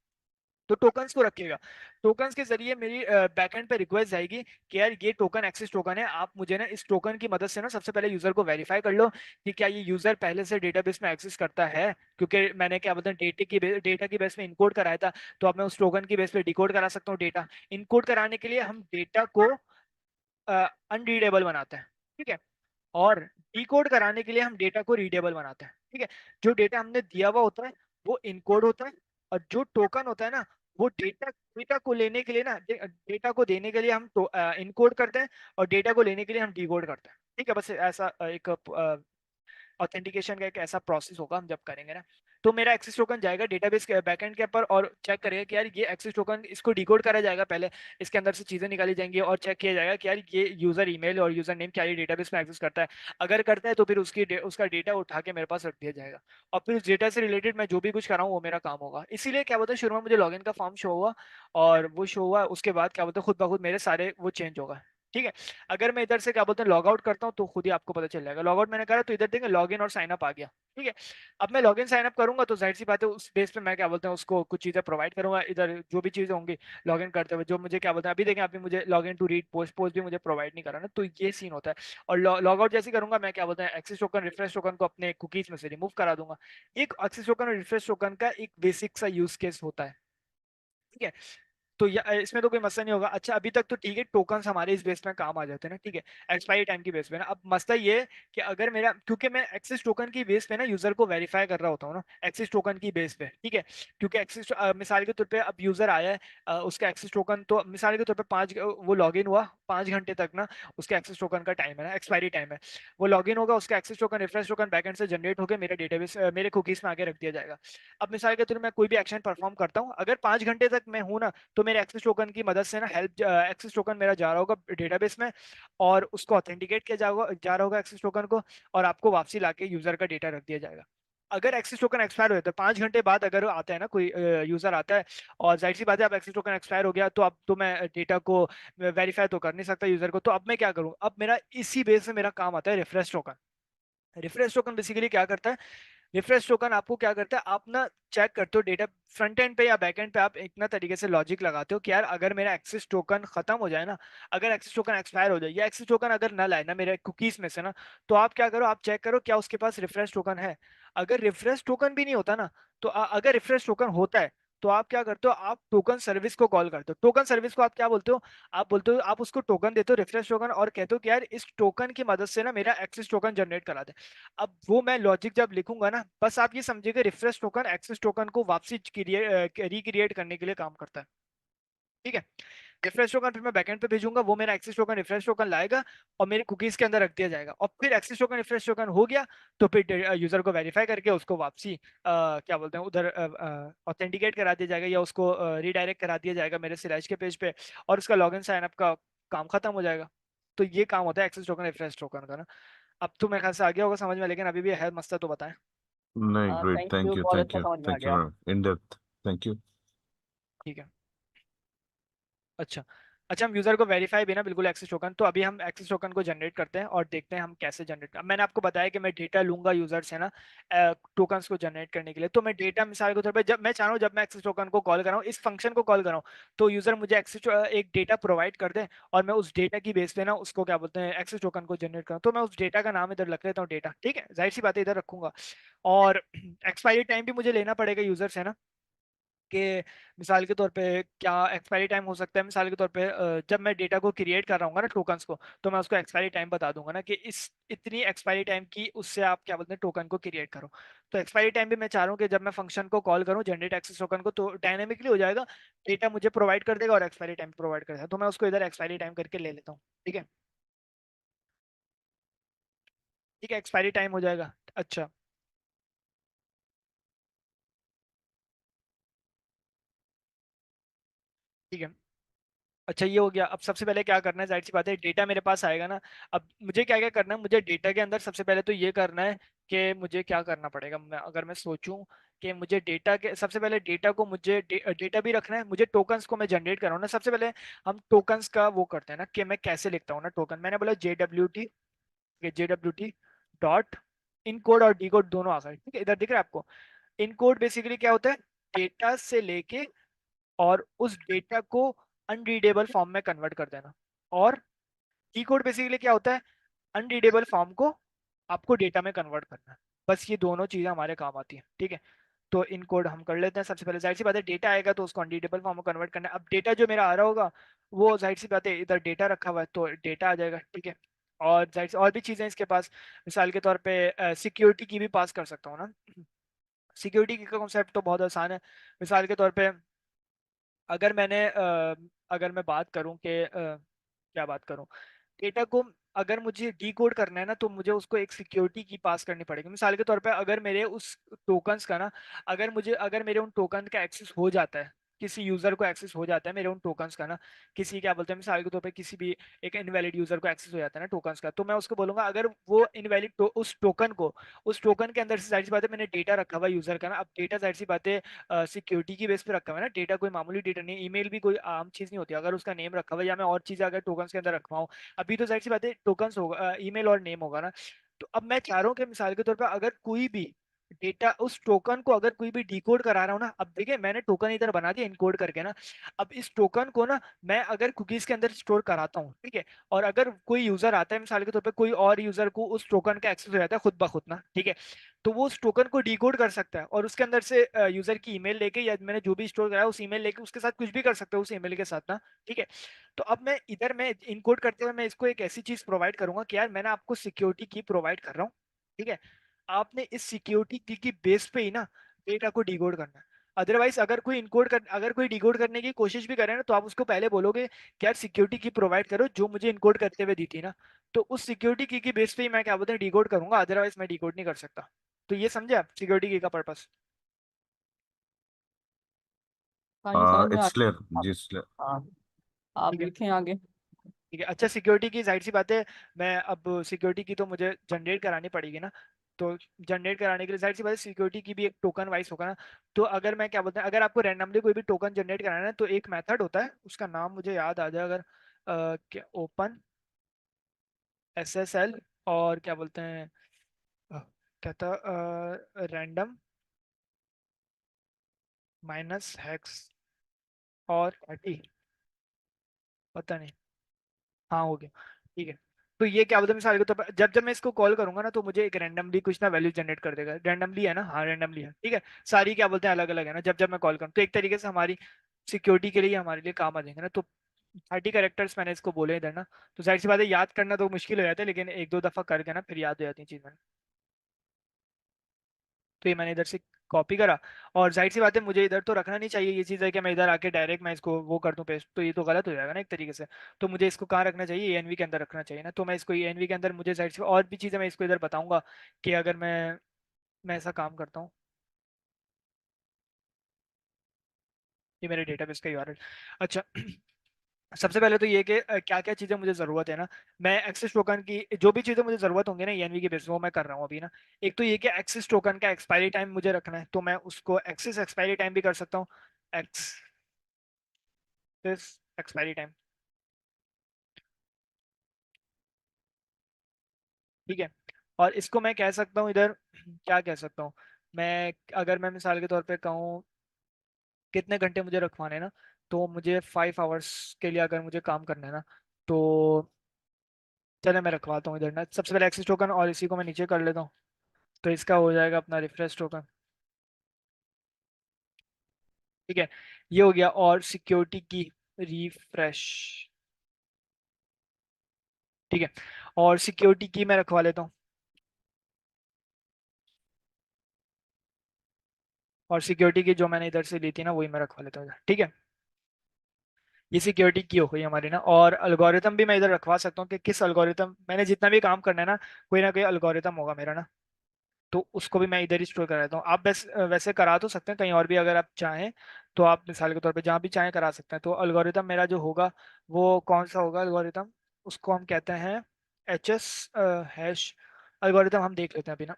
A: तो टोकन्स को रखेगा। टोकन्स के जरिए मेरी बैकएंड पे रिक्वेस्ट जाएगी कि यार ये टोकन एक्सेस टोकन है, आप मुझे ना इस टोकन की मदद से ना सबसे पहले यूजर को वेरीफाई कर लो कि क्या ये यूजर पहले से डेटाबेस में एक्सेस करता है, क्योंकि मैंने क्या बोलते हैं डेटा की बेस में इनकोड कराया था, तो अब मैं उस टोकन की बेस पे डिकोड करा सकता हूँ डेटा। इनकोड कराने के लिए हम डेटा को अनरीडेबल बनाते हैं। ठीक है, और डिकोड कराने के लिए हम डेटा को रीडेबल बनाते हैं। ठीक है, जो डेटा हमने दिया हुआ होता है वो इनकोड होता है, और जो टोकन होता है ना वो डेटा डेटा को लेने के लिए ना डेटा को देने के लिए हम इनकोड करते हैं, और डेटा को लेने के लिए हम डिकोड करते हैं। ठीक है, बस ऐसा एक ऑथेंटिकेशन का एक ऐसा प्रोसेस होगा हम जब करेंगे ना। तो मेरा एक्सेस टोकन जाएगा डेटाबेस के बैकएंड के ऊपर और चेक करेगा कि यार ये एक्सेस टोकन, इसको डिकोड करा जाएगा पहले, इसके अंदर से चीजें निकाली जाएंगी और चेक किया जाएगा कि यार ये यूजर ईमेल और यूजर नेम क्या ये डेटाबेस में एक्सेस करता है। अगर करता है तो फिर उसका डेटा उठा के मेरे पास रख दिया जाएगा, और फिर उस डेटा से रिलेटेड मैं जो भी कुछ कर रहा हूँ वो मेरा काम होगा। इसीलिए क्या बोलते हैं शुरू में मुझे लॉगिन का फॉर्म शो हुआ, और वो शो हुआ उसके बाद क्या बोलते हैं खुद ब खुद मेरे सारे वो चेंज होगा। ठीक है, अगर मैं इधर से क्या बोलते हैं लॉग आउट करता हूँ तो खुद ही आपको पता चल जाएगा। लॉग आउट मैंने करा तो इधर देखेंगे लॉग इन और साइन अप आ गया। ठीक है, अब मैं लॉग इन साइन अप करूंगा तो जाहिर सी बात है उस बेस पे मैं क्या बोलते हैं उसको कुछ चीजें प्रोवाइड करूंगा, इधर जो भी चीजें होंगी लॉग इन करते हुए जो मुझे क्या बोलते हैं, अभी देखें अभी मुझे log in to read post, post भी मुझे प्रोवाइड नहीं करा ना, तो ये सीन होता है। और लॉग आउट जैसे करूंगा मैं क्या बोलते हैं एक्सेस टोकन रिफ्रेश टोकन को अपने कुकीज में से रिमूव करा दूंगा। एक एक्सेस टोकन और रिफ्रेश टोकन का एक बेसिक सा यूज केस होता है। ठीक है, तो इसमें तो कोई मसला नहीं होगा। अच्छा अभी तक तो ठीक है, टोकन्स हमारे इस बेस में काम आ जाते हैं ना। ठीक है, एक्सपायरी टाइम की बेस पे ना। अब मसला ये है कि अगर मेरा, क्योंकि मैं एक्सेस टोकन की बेस पे ना यूजर को वेरीफाई कर रहा होता हूँ ना एक्सेस टोकन की बेस पे। ठीक है, क्योंकि एक्सेस मिसाल के तौर पे अब यूजर आया है, उसका एक्सेस टोकन तो मिसाल के तौर पे वो लॉग इन हुआ 5 घंटे तक ना, उसका एक्सेस टोकन का टाइम है ना, एक्सपायरी टाइम है। वो लॉग इन होगा, उसका access token refresh token backend से जनरेट होकर मेरे डेटाबेस मेरे कुकीज में आगे रख दिया जाएगा। अब मिसाल के तौर पे मैं कोई भी एक्शन परफॉर्म करता हूँ, अगर 5 घंटे तक मैं हूँ ना, तो मेरे एक्सेस टोकन की मदद से ना हेल्प एक्सेस टोकन मेरा जा रहा होगा डेटाबेस में, और उसको ऑथेंटिकेट किया जाएगा जा रहा होगा एक्सेस टोकन को, और आपको वापसी लाके यूजर का डेटा रख दिया जाएगा। अगर एक्सेस टोकन एक्सपायर हो जाता है 5 घंटे बाद, अगर आता है ना कोई यूजर आता है, और जाहिर सी बात है अब एक्सेस टोकन एक्सपायर हो गया, तो अब तो मैं डेटा को वेरीफाई तो कर नहीं सकता यूजर को, तो अब मैं क्या करूं, अब मेरा इसी बेस से मेरा काम आता है refresh token. Refresh token basically क्या करता है, रिफ्रेश टोकन आपको क्या करता है, आप ना चेक करते हो डेटा फ्रंट एंड पे या बैक एंड पे, आप एक ना तरीके से लॉजिक लगाते हो कि यार अगर मेरा एक्सेस टोकन खत्म हो जाए ना, अगर एक्सेस टोकन एक्सपायर हो जाए या एक्सेस टोकन अगर ना लाए ना मेरे कुकीज में से ना, तो आप क्या करो, आप चेक करो क्या उसके पास रिफ्रेश टोकन है। अगर रिफ्रेश टोकन भी नहीं होता ना, तो अगर रिफ्रेश टोकन होता है तो आप क्या करते हो, आप टोकन सर्विस को कॉल करते हो। टोकन सर्विस को आप क्या बोलते हो, आप बोलते हो, आप उसको टोकन देते हो रिफ्रेश टोकन, और कहते हो कि यार इस टोकन की मदद से ना मेरा एक्सेस टोकन जनरेट करा दे। अब वो मैं लॉजिक जब लिखूंगा ना, बस आप ये समझिएगा रिफ्रेश टोकन एक्सेस टोकन को वापसी रिक्रिएट करने के लिए काम करता है। ठीक है, रिफ्रेश टोकन फिर मैं बैकएंड पे भेजूंगा, वो मेरा एक्सेस टोकन रिफ्रेश टोकन लाएगा और मेरे कुकीज के अंदर रख दिया जाएगा, और फिर एक्सेस टोकन रिफ्रेश टोकन हो गया तो फिर यूजर को वेरीफाई करके उसको वापसी क्या बोलते हैं उधर ऑथेंटिकेट करा दिया जाएगा, या उसको रिडायरेक्ट करा दिया जाएगा मेरे सिराज के पेज पे, और उसका लॉगिन साइन अप का काम खत्म हो जाएगा। तो ये काम होता है एक्सेस टोकन रिफ्रेश टोकन का ना। अब तो मेरे ख्याल से आ गया होगा समझ में, लेकिन अभी भी है मस्त है तो बताएं।
B: नहीं,
C: हाँ
B: great,
C: thank
B: thank
C: you,
B: you,
C: बहुत
B: थैंक
C: अच्छा
B: यू,
C: समझ में आ
B: थैंक यू,
C: गया।
B: हाँ, इन डेप्थ, थैंक यू।
A: ठीक है, अच्छा अच्छा, हम यूजर को वेरीफाई भी ना बिल्कुल एक्सेस टोकन, तो अभी हम एक्सेस टोकन को जनरेट करते हैं और देखते हैं हम कैसे जनरेट कर। मैंने आपको बताया कि मैं डेटा लूंगा यूजर से ना टोकन्स को जनरेट करने के लिए, तो मैं डेटा मिसाल के तौर पे जब मैं चाह रहा हूँ, जब मैं एक्सेस टोकन को कॉल कर रहा हूँ, इस फंक्शन को कॉल कर रहा हूँ, तो यूजर मुझे एक्सेस एक डेटा प्रोवाइड कर दे, और मैं उस डेटा की बेस पे ना उसको क्या बोलते हैं एक्सेस टोकन को जनरेट करूँ, तो मैं उस डेटा का नाम इधर रख लेता हूँ डेटा। ठीक है, जाहिर सी बात है इधर रखूंगा, और एक्सपायरी टाइम भी मुझे लेना पड़ेगा यूजर से ना, कि मिसाल के तौर पे क्या एक्सपायरी टाइम हो सकता है। मिसाल के तौर पे जब मैं डेटा को क्रिएट कर रहा हूँ ना टोकन्स को, तो मैं उसको एक्सपायरी टाइम बता दूंगा ना कि इस इतनी एक्सपायरी टाइम की उससे आप क्या बोलते हैं टोकन को क्रिएट करो। तो एक्सपायरी टाइम भी मैं चाह रहा हूँ कि जब मैं फंक्शन को कॉल करूँ जनरेट एक्सेस टोकन को, तो डायनेमिकली हो जाएगा, डेटा मुझे प्रोवाइड कर देगा और एक्सपायरी टाइम प्रोवाइड कर देगा, तो मैं उसको इधर एक्सपायरी टाइम करके ले लेता हूँ। ठीक है, ठीक है, एक्सपायरी टाइम हो जाएगा। अच्छा, ठीक है, अच्छा ये हो गया। अब सबसे पहले क्या करना है, जाहिर सी बात है डेटा मेरे पास आएगा ना। अब मुझे क्या क्या करना है, मुझे डेटा के अंदर सबसे पहले तो ये करना है कि मुझे क्या करना पड़ेगा। अगर मैं सोचूं कि मुझे डेटा के, सबसे पहले डेटा को मुझे डेटा भी रखना है, मुझे टोकन्स को मैं जनरेट कर रहा हूँ ना। सबसे पहले हम टोकन्स का वो करते हैं ना कि मैं कैसे लिखता हूँ ना टोकन। मैंने बोला JWT, JWT dot in code और डी कोड दोनों आ गए, ठीक है। इधर दिख रहा है आपको। इन कोड बेसिकली क्या होता है, डेटा से लेके और उस डेटा को अनरीडेबल फॉर्म में कन्वर्ट कर देना। और की कोड बेसिकली क्या होता है, अनरीडेबल फॉर्म को आपको डेटा में कन्वर्ट करना है। बस ये दोनों चीजें हमारे काम आती हैं, ठीक है। तो इन कोड हम कर लेते हैं। सबसे पहले जाहिर सी बात है डेटा आएगा तो उसको अनरीडेबल फॉर्म में कन्वर्ट करना है। अब डेटा जो मेरा आ रहा होगा वो जाहिर सी बात है इधर डेटा रखा हुआ है तो डेटा आ जाएगा, ठीक है। और जाहिर सी और भी चीजें इसके पास, मिसाल के तौर पे सिक्योरिटी की भी पास कर सकता हूँ ना। सिक्योरिटी की कॉन्सेप्ट तो बहुत आसान है। मिसाल के तौर पे अगर अगर मैं बात करूं कि क्या बात करूं, डेटा को अगर मुझे डी कोड करना है ना तो मुझे उसको एक सिक्योरिटी की पास करनी पड़ेगी। मिसाल के तौर पे अगर मेरे उस टोकन्स का ना, अगर मेरे उन टोकन का एक्सेस हो जाता है, किसी यूजर को एक्सेस हो जाता है मेरे उन टोकन्स का ना, किसी क्या बोलते हैं मिसाल के तौर पे किसी भी एक इनवैलिड यूजर को एक्सेस हो जाता है ना टोकन्स का, तो मैं उसको बोलूंगा अगर वो इनवैलिड उस टोकन को, उस टोकन के अंदर से जाहिर सी बात है मैंने डेटा रखा हुआ यूजर का ना। अब डेटा जाहिर सी बात है सिक्योरिटी की बेस पे रखा हुआ है ना, डेटा कोई मामूली डेटा नहीं, ईमेल भी कोई आम चीज नहीं होती। अगर उसका नेम रखा हुआ है या मैं और चीजें अगर टोकन्स के अंदर रखवाऊं, अभी तो जाहिर सी बात है टोकन्स होगा, ईमेल और नेम होगा ना। तो अब मैं चाह रहा हूँ कि मिसाल के तौर पर अगर कोई भी डेटा उस टोकन को अगर कोई भी डिकोड करा रहा हूँ ना, अब देखिए मैंने टोकन इधर बना दिया इनकोड करके ना। अब इस टोकन को ना मैं अगर कुकीज के अंदर स्टोर कराता हूँ, ठीक है, और अगर कोई यूजर आता है मिसाल के तौर पे कोई और यूजर को उस टोकन का एक्सेस हो जाता है खुद ब खुद ना, ठीक है, तो वो उस टोकन को डिकोड कर सकता है और उसके अंदर से यूजर की ईमेल लेके या मैंने जो भी स्टोर कराया उस ईमेल लेके उसके साथ कुछ भी कर सकता है उस ईमेल के साथ ना, ठीक है। तो अब मैं इनकोड करते हुए मैं इसको एक ऐसी चीज प्रोवाइड करूंगा कि यार मैंने आपको सिक्योरिटी की प्रोवाइड कर रहा हूँ, ठीक है, आपने इस सिक्योरिटी की बेस पे ही ना डेटा को डिकोड करना है। अदरवाइज अगर कोई डिकोड करने की कोशिश भी करे ना तो आप उसको पहले बोलोगे कि यार सिक्योरिटी की प्रोवाइड करो जो मुझे इनकोड करते हुए दी थी ना, तो उस सिक्योरिटी की बेस पे ही मैं क्या बोलते हैं डिकोड करूंगा, अदरवाइज मैं डिकोड नहीं कर सकता। तो ये समझे आप सिक्योरिटी की का पर्पस।
C: हाँ ये समझ में आ
B: इट्स क्लियर
C: गया आप।
B: जी, it's clear।
C: हाँ आप
A: ठीक है,
C: लिखें आगे।
A: ठीक है। अच्छा सिक्योरिटी की जाहिर सी बात है, मैं अब सिक्योरिटी की तो मुझे जनरेट करानी पड़ेगी ना। तो जनरेट कराने के लिए जाहिर सी बात है सिक्योरिटी की भी एक टोकन वाइज होगा ना। तो अगर मैं क्या बोलते हैं अगर आपको रैंडमली कोई भी टोकन जनरेट कराना है तो एक मेथड होता है, उसका नाम मुझे याद आ जाए अगर क्या ओपन SSL और क्या बोलते हैं अ, क्या था रैंडम माइनस हैक्स और 30, पता नहीं, हाँ हो गया, ठीक है। तो ये क्या बोलते हैं मिसाल के तौर पर जब जब मैं इसको कॉल करूंगा ना तो मुझे एक रैंडमली कुछ ना वैल्यू जनरेट कर देगा। रैंडमली है ना, हाँ रैंडमली है, ठीक है। सारी क्या बोलते हैं अलग अलग है ना, जब जब मैं कॉल करूँ तो एक तरीके से हमारी सिक्योरिटी के लिए हमारे लिए काम आ जाएंगे ना। तो 30 कैरेक्टर्स मैंने इसको बोले इधर ना, तो जाहिर सी बात है याद करना तो मुश्किल हो जाता है लेकिन एक दो दफा करके ना फिर याद हो जाती है चीज़। तो ये मैंने इधर से कॉपी करा। और जाहिर सी बात है मुझे इधर तो रखना नहीं चाहिए ये चीज़ है कि मैं इधर आके डायरेक्ट मैं इसको वो कर दूं पेस्ट, तो ये तो गलत हो जाएगा ना एक तरीके से। तो मुझे इसको कहाँ रखना चाहिए, ENV के अंदर रखना चाहिए ना। तो मैं इसको ENV के अंदर, मुझे जाहिर सी और भी चीज़ें मैं इसको इधर बताऊंगा कि अगर मैं ऐसा काम करता हूँ। ये मेरे डेटाबेस का URL। अच्छा सबसे पहले तो ये कि क्या क्या चीज़ें मुझे ज़रूरत है ना। मैं एक्सेस टोकन की जो भी चीज़ें मुझे ज़रूरत होंगी ना ENV के बेस पे वो मैं कर रहा हूँ अभी ना। एक तो ये कि एक्सेस टोकन का एक्सपायरी टाइम मुझे रखना है तो मैं उसको एक्सेस एक्सपायरी टाइम भी कर सकता हूँ। एक्सेस एक्सपायरी टाइम, ठीक है। और इसको मैं कह सकता हूँ इधर क्या कह सकता हूँ मैं, अगर मैं मिसाल के तौर पे कहूँ कितने घंटे मुझे रखवाने हैं ना, तो मुझे 5 आवर्स के लिए अगर मुझे काम करना है ना, तो चले मैं रखवाता हूँ इधर ना। सबसे पहले एक्सेस टोकन और इसी को मैं नीचे कर लेता हूँ। तो इसका हो जाएगा अपना रिफ्रेश टोकन, ठीक है। ये हो गया। और सिक्योरिटी की रिफ्रेश, ठीक है। और सिक्योरिटी की मैं रखवा लेता हूँ। और सिक्योरिटी की जो मैंने इधर से ली थी ना वही मैं रखवा लेता हूँ इधर, ठीक है। ये सिक्योरिटी की हो गई हमारी ना। और अल्गोरिथम भी मैं इधर रखवा सकता हूँ कि किस अल्गोरिथम मैंने जितना भी काम करना है ना, कोई ना कोई अल्गोरिथम होगा मेरा ना। तो उसको भी मैं इधर ही स्टोर करा देता हूँ। आप वैसे करा तो सकते हैं कहीं और भी अगर आप चाहें, तो आप मिसाल के तौर पे जहाँ भी चाहें करा सकते हैं। तो अलगोरिदम मेरा जो होगा वो कौन सा होगा अलगोरिदम, उसको हम कहते हैं एच एस हैश अलगोरिदम। हम देख लेते हैं अभी ना,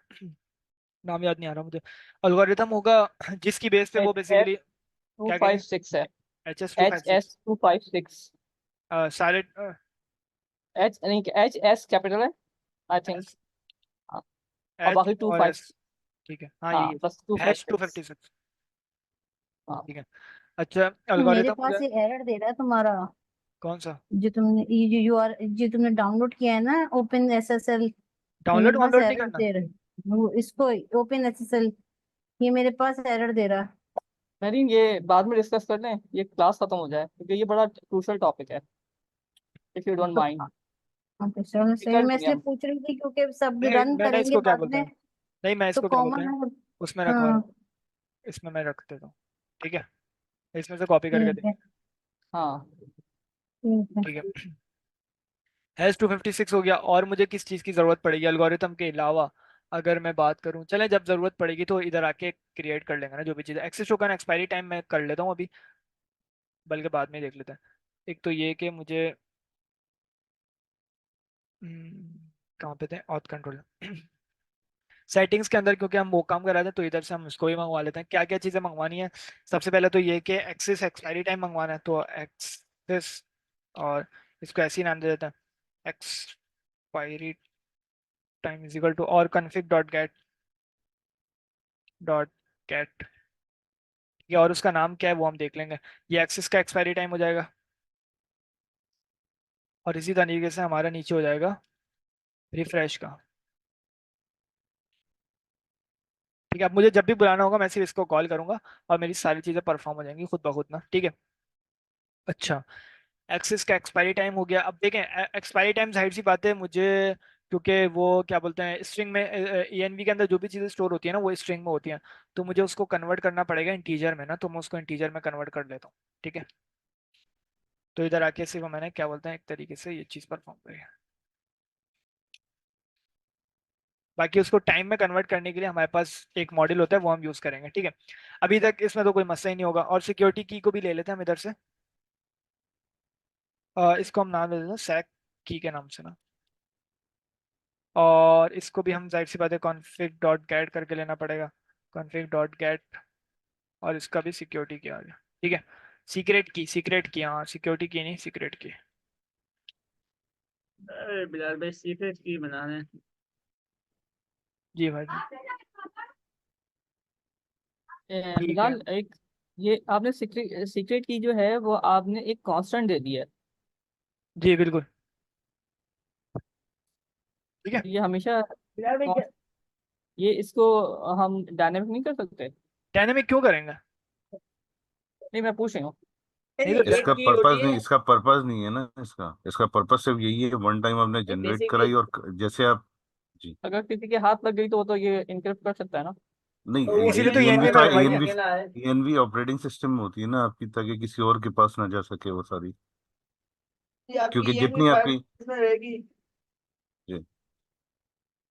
A: नाम याद नहीं आ रहा मुझे। अलगोरिदम होगा जिसकी बेस पे
C: एच
A: वो
C: एस
A: बेसिकली
C: टू
A: क्या
C: फाइव
A: करेंगे।
C: सिक्स है।
A: H S two five
C: H
A: six
C: S 256।
A: सारे
C: एच नहीं, एच एस कैपिटल है आई थिंक।
A: एस
C: और
A: एच
C: बाकी टू
A: और
C: फाइव
A: एस, ठीक है हाँ यही
C: हाँ
A: है,
C: बस two five
A: hash two
C: six
A: fifty six
C: हाँ।
A: ठीक है। अच्छा
D: मेरे
A: अलगोरिदम हो
D: पास
A: गया।
D: ये एरर दे रहा है तुम्हारा,
A: कौन सा
D: ये जो यूआर जो तुमने डाउनलोड किया है ना, ओपन एसएसएल, ये
A: डाउनलोड
D: मेरे पास
A: वाउनलोड नहीं
D: एरर
A: करना।
D: दे रहा है। वो इसको ओपन एसएसएल, ये मेरे पास एरर दे रहा है।
C: नहीं ये बाद में डिस्कस कर लें, ये क्लास खत्म हो जाए क्योंकि ये बड़ा क्रूशल टॉपिक है, इफ यू डोंट
D: तो
C: माइंड।
D: हाँ, तो चलो सही,
C: कर
D: मैं
C: देंगे
D: इसलिए
C: हम।
D: पूछ रही थी क्योंकि सब
A: नहीं
D: रन
A: मैंने
D: करेंगे
A: इसको क्या
D: बाद
A: बोलते
D: में,
A: हैं, नहीं मैं
D: तो
A: इसको क्या बोलते
D: कॉमन
A: हैं,
D: है।
A: उसमें रखवा
D: हाँ
A: रहा हूँ, इसमें मैं रख देता हूँ, ठीक है, इसमें से कॉपी करके
D: ठीक
A: दे,
D: है,
C: हाँ
D: ठीक है।
A: ठीक है। हैश 256 हो गया। और मुझे किस चीज़ की ज़रूरत पड़ेगी एल्गोरिथम के अलावा, अगर मैं बात करूं, चलें जब ज़रूरत पड़ेगी तो इधर आके क्रिएट कर लेंगे ना जो भी चीज़। एक्सेस टोकन एक्सपायरी टाइम मैं कर लेता हूँ अभी, बल्कि बाद में ही देख लेते हैं। एक तो ये कि मुझे कहाँ पे थे ऑथ कंट्रोल सेटिंग्स के अंदर, क्योंकि हम वो काम कर रहे थे तो इधर से हम इसको ही मंगवा लेते हैं। क्या क्या चीज़ें मंगवानी है, सबसे पहले तो ये कि एक्सेस एक्सपायरी टाइम मंगवाना है, तो एक्सेस, और इसको ऐसे ही नाम दे देते हैं, expiry time is equal to और config डॉट गेट, या और उसका नाम क्या है वो हम देख लेंगे। ये एक्सेस का एक्सपायरी टाइम हो जाएगा, और इसी तरीके से हमारा नीचे हो जाएगा रिफ्रेश का। ठीक है, अब मुझे जब भी बुलाना होगा मैं सिर्फ इसको कॉल करूंगा और मेरी सारी चीज़ें परफॉर्म हो जाएंगी खुद ब खुद ना, ठीक है। अच्छा एक्सेस का एक्सपायरी टाइम हो गया। अब देखें एक्सपायरी टाइम जाहिर सी बात है मुझे, क्योंकि वो क्या बोलते हैं स्ट्रिंग में, ENV के अंदर जो भी चीज़ें स्टोर होती है ना वो स्ट्रिंग में होती हैं, तो मुझे उसको कन्वर्ट करना पड़ेगा इंटीजर में ना, तो मैं उसको इंटीजर में कन्वर्ट कर लेता हूँ, ठीक है। तो इधर आके सिर्फ मैंने क्या बोलते हैं एक तरीके से ये चीज़ परफॉर्म करी है। बाकी उसको टाइम में कन्वर्ट करने के लिए हमारे पास एक मॉडल होता है वो हम यूज़ करेंगे, ठीक है। अभी तक इसमें तो कोई मसला ही नहीं होगा। और सिक्योरिटी की को भी ले लेते हैं हम इधर से, इसको हम नाम दे देते हैं सैक की के नाम से ना, और इसको भी हम जाहिर सी बात है कॉन्फ़िग डॉट गेट करके लेना पड़ेगा, कॉन्फ़िग डॉट गेट, और इसका भी सिक्योरिटी की आ गया, ठीक है। सीक्रेट की हाँ, सिक्योरिटी की नहीं सीक्रेट की।
C: अरे बिलाल भाई सीक्रेट की बना रहे हैं।
A: जी भाई जी। ठीक है
C: बिलाल एक, ये आपने सीक्रेट सीक्रेट की जो है वो आपने एक कांस्टेंट दे दी है।
A: जी बिल्कुल, ठीक है।
C: ये हमेशा ये इसको हम डायनेमिक नहीं कर सकते?
A: डायनेमिक क्यों करेंगे,
C: नहीं मैं पूछ रही हूँ।
A: नहीं तो
B: इसका पर्पस नहीं, इसका पर्पस नहीं है ना, इसका इसका पर्पस सिर्फ यही है, वन टाइम आपने जनरेट
C: बेसिकली
B: कराई और जैसे आप। जी।
C: अगर किसी के हाथ लग गई तो वो तो ये इनक्रिप्ट कर सकता है ना।
B: नहीं,
A: इसीलिए तो
B: एएनवी
A: ENV
B: तो
A: में लगवाई है।
B: एएनवी ऑपरेटिंग सिस्टम में होती है ना आपकी, ताकि किसी और के पास ना जा सके वो सारी, क्योंकि जितनी आपकी। जी।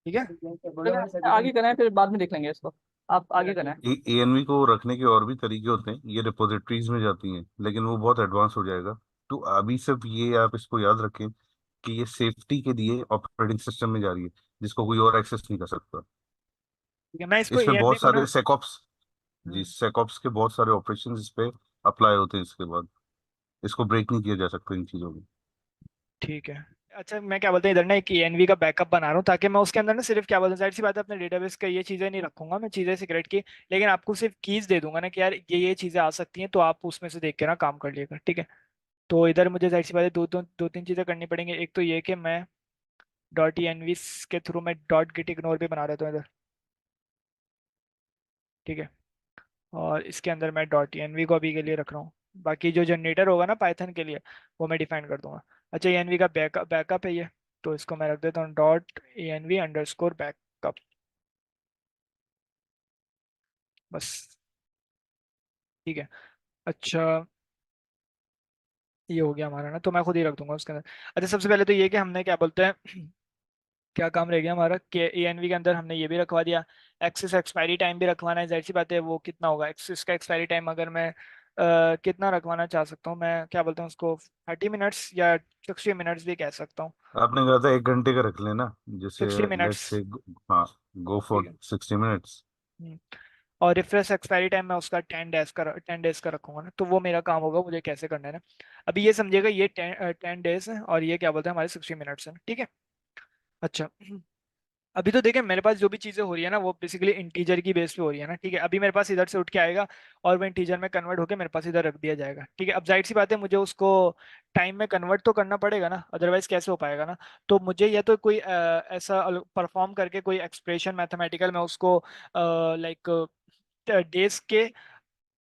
A: ठीक है
C: चलिए, आगे करें फिर बाद में देख लेंगे इसको। आप आगे करें।
B: एएनवी को रखने के और भी तरीके होते हैं, ये रिपोजिटरीज में जाती हैं, लेकिन वो बहुत एडवांस हो जाएगा। तो अभी सिर्फ ये आप इसको याद रखें कि ये सेफ्टी के लिए ऑपरेटिंग सिस्टम में जा रही है, जिसको कोई और एक्सेस नहीं कर सकता।
A: ठीक है, मैं इसको
B: इसमें
A: ENV
B: बहुत
A: को ना,
B: सारे सेकॉप्स, जी
A: हम्म,
B: सेकॉप्स के बहुत सारे ऑपरेशन इस पे अप्लाई होते हैं इसके बाद। इसको ब्रेक नहीं किया जा सकता इन चीजों को।
A: ठीक है। अच्छा मैं क्या बोलते हैं इधर ना एक ENV का बैकअप बना रहा हूँ, ताकि मैं उसके अंदर ना सिर्फ क्या बोलते हैं, जाहिर सी बात है अपने डेटाबेस का ये चीज़ें नहीं रखूंगा मैं, चीज़ें सीक्रेट की, लेकिन आपको सिर्फ कीज दे दूंगा ना कि यार ये चीज़ें आ सकती हैं, तो आप उसमें से देख के ना काम कर लिएगा, ठीक है। तो इधर मुझे जाहिर सी बात है दो तीन चीज़ें करनी पड़ेंगी। एक तो ये कि मैं डॉट ENV के थ्रू मैं डॉट गिट इग्नोर भी बना रहा था इधर, ठीक है। और इसके अंदर मैं डॉट ENV को अभी के लिए रख रहा हूँ, बाकी जो जनरेटर होगा ना पाइथन के लिए वो मैं डिफाइन कर दूंगा। अच्छा ENV का बैकअप है ये, तो इसको मैं रख देता हूँ डॉट ENV अंडरस्कोर बैकअप, बस, ठीक है। अच्छा ये हो गया हमारा ना, तो मैं खुद ही रख दूंगा उसके अंदर। अच्छा सबसे पहले तो ये कि हमने क्या बोलते हैं क्या काम रह गया हमारा के ENV के अंदर हमने ये भी रखवा दिया। एक्सेस एक्सपायरी टाइम भी रखवाना है, जाहिर सी बात है। वो कितना होगा एक्सेस का एक्सपायरी टाइम, अगर मैं कितना रखवाना चाह सकता हूँ, मैं क्या बोलता हूँ उसको, 30 मिनट्स या 60 मिनट्स भी कह सकता हूँ।
B: आपने कहा था 1 घंटे का रख लेना, जैसे
A: 60 मिनट्स।
B: Let's say. हाँ, गो
A: ठीक
B: फॉर
A: है।
B: 60 मिनट्स।
A: हम्म। और रिफ्रेश एक्सपायरी टाइम मैं उसका 10 डेज का रखूंगा ना, तो वो मेरा काम होगा, मुझे कैसे करना है ना। अभी ये समझिएगा, ये 10 डेज है और ये क्या बोलते हैं हमारे 60 मिनट्स है, ठीक है। अच्छा। अभी तो देखें, मेरे पास जो भी चीजें हो रही है ना वो बेसिकली इंटीजर की बेस पे हो रही है ना, ठीक है। अभी मेरे पास इधर से उठ के आएगा और वो इंटीजर में कन्वर्ट होकर मेरे पास इधर रख दिया जाएगा, ठीक है। अब जाहिर सी बात है, मुझे उसको टाइम में कन्वर्ट तो करना पड़ेगा ना, अदरवाइज कैसे हो पाएगा ना। तो मुझे या तो कोई ऐसा परफॉर्म करके कोई एक्सप्रेशन मैथमेटिकल में उसको लाइक डेज के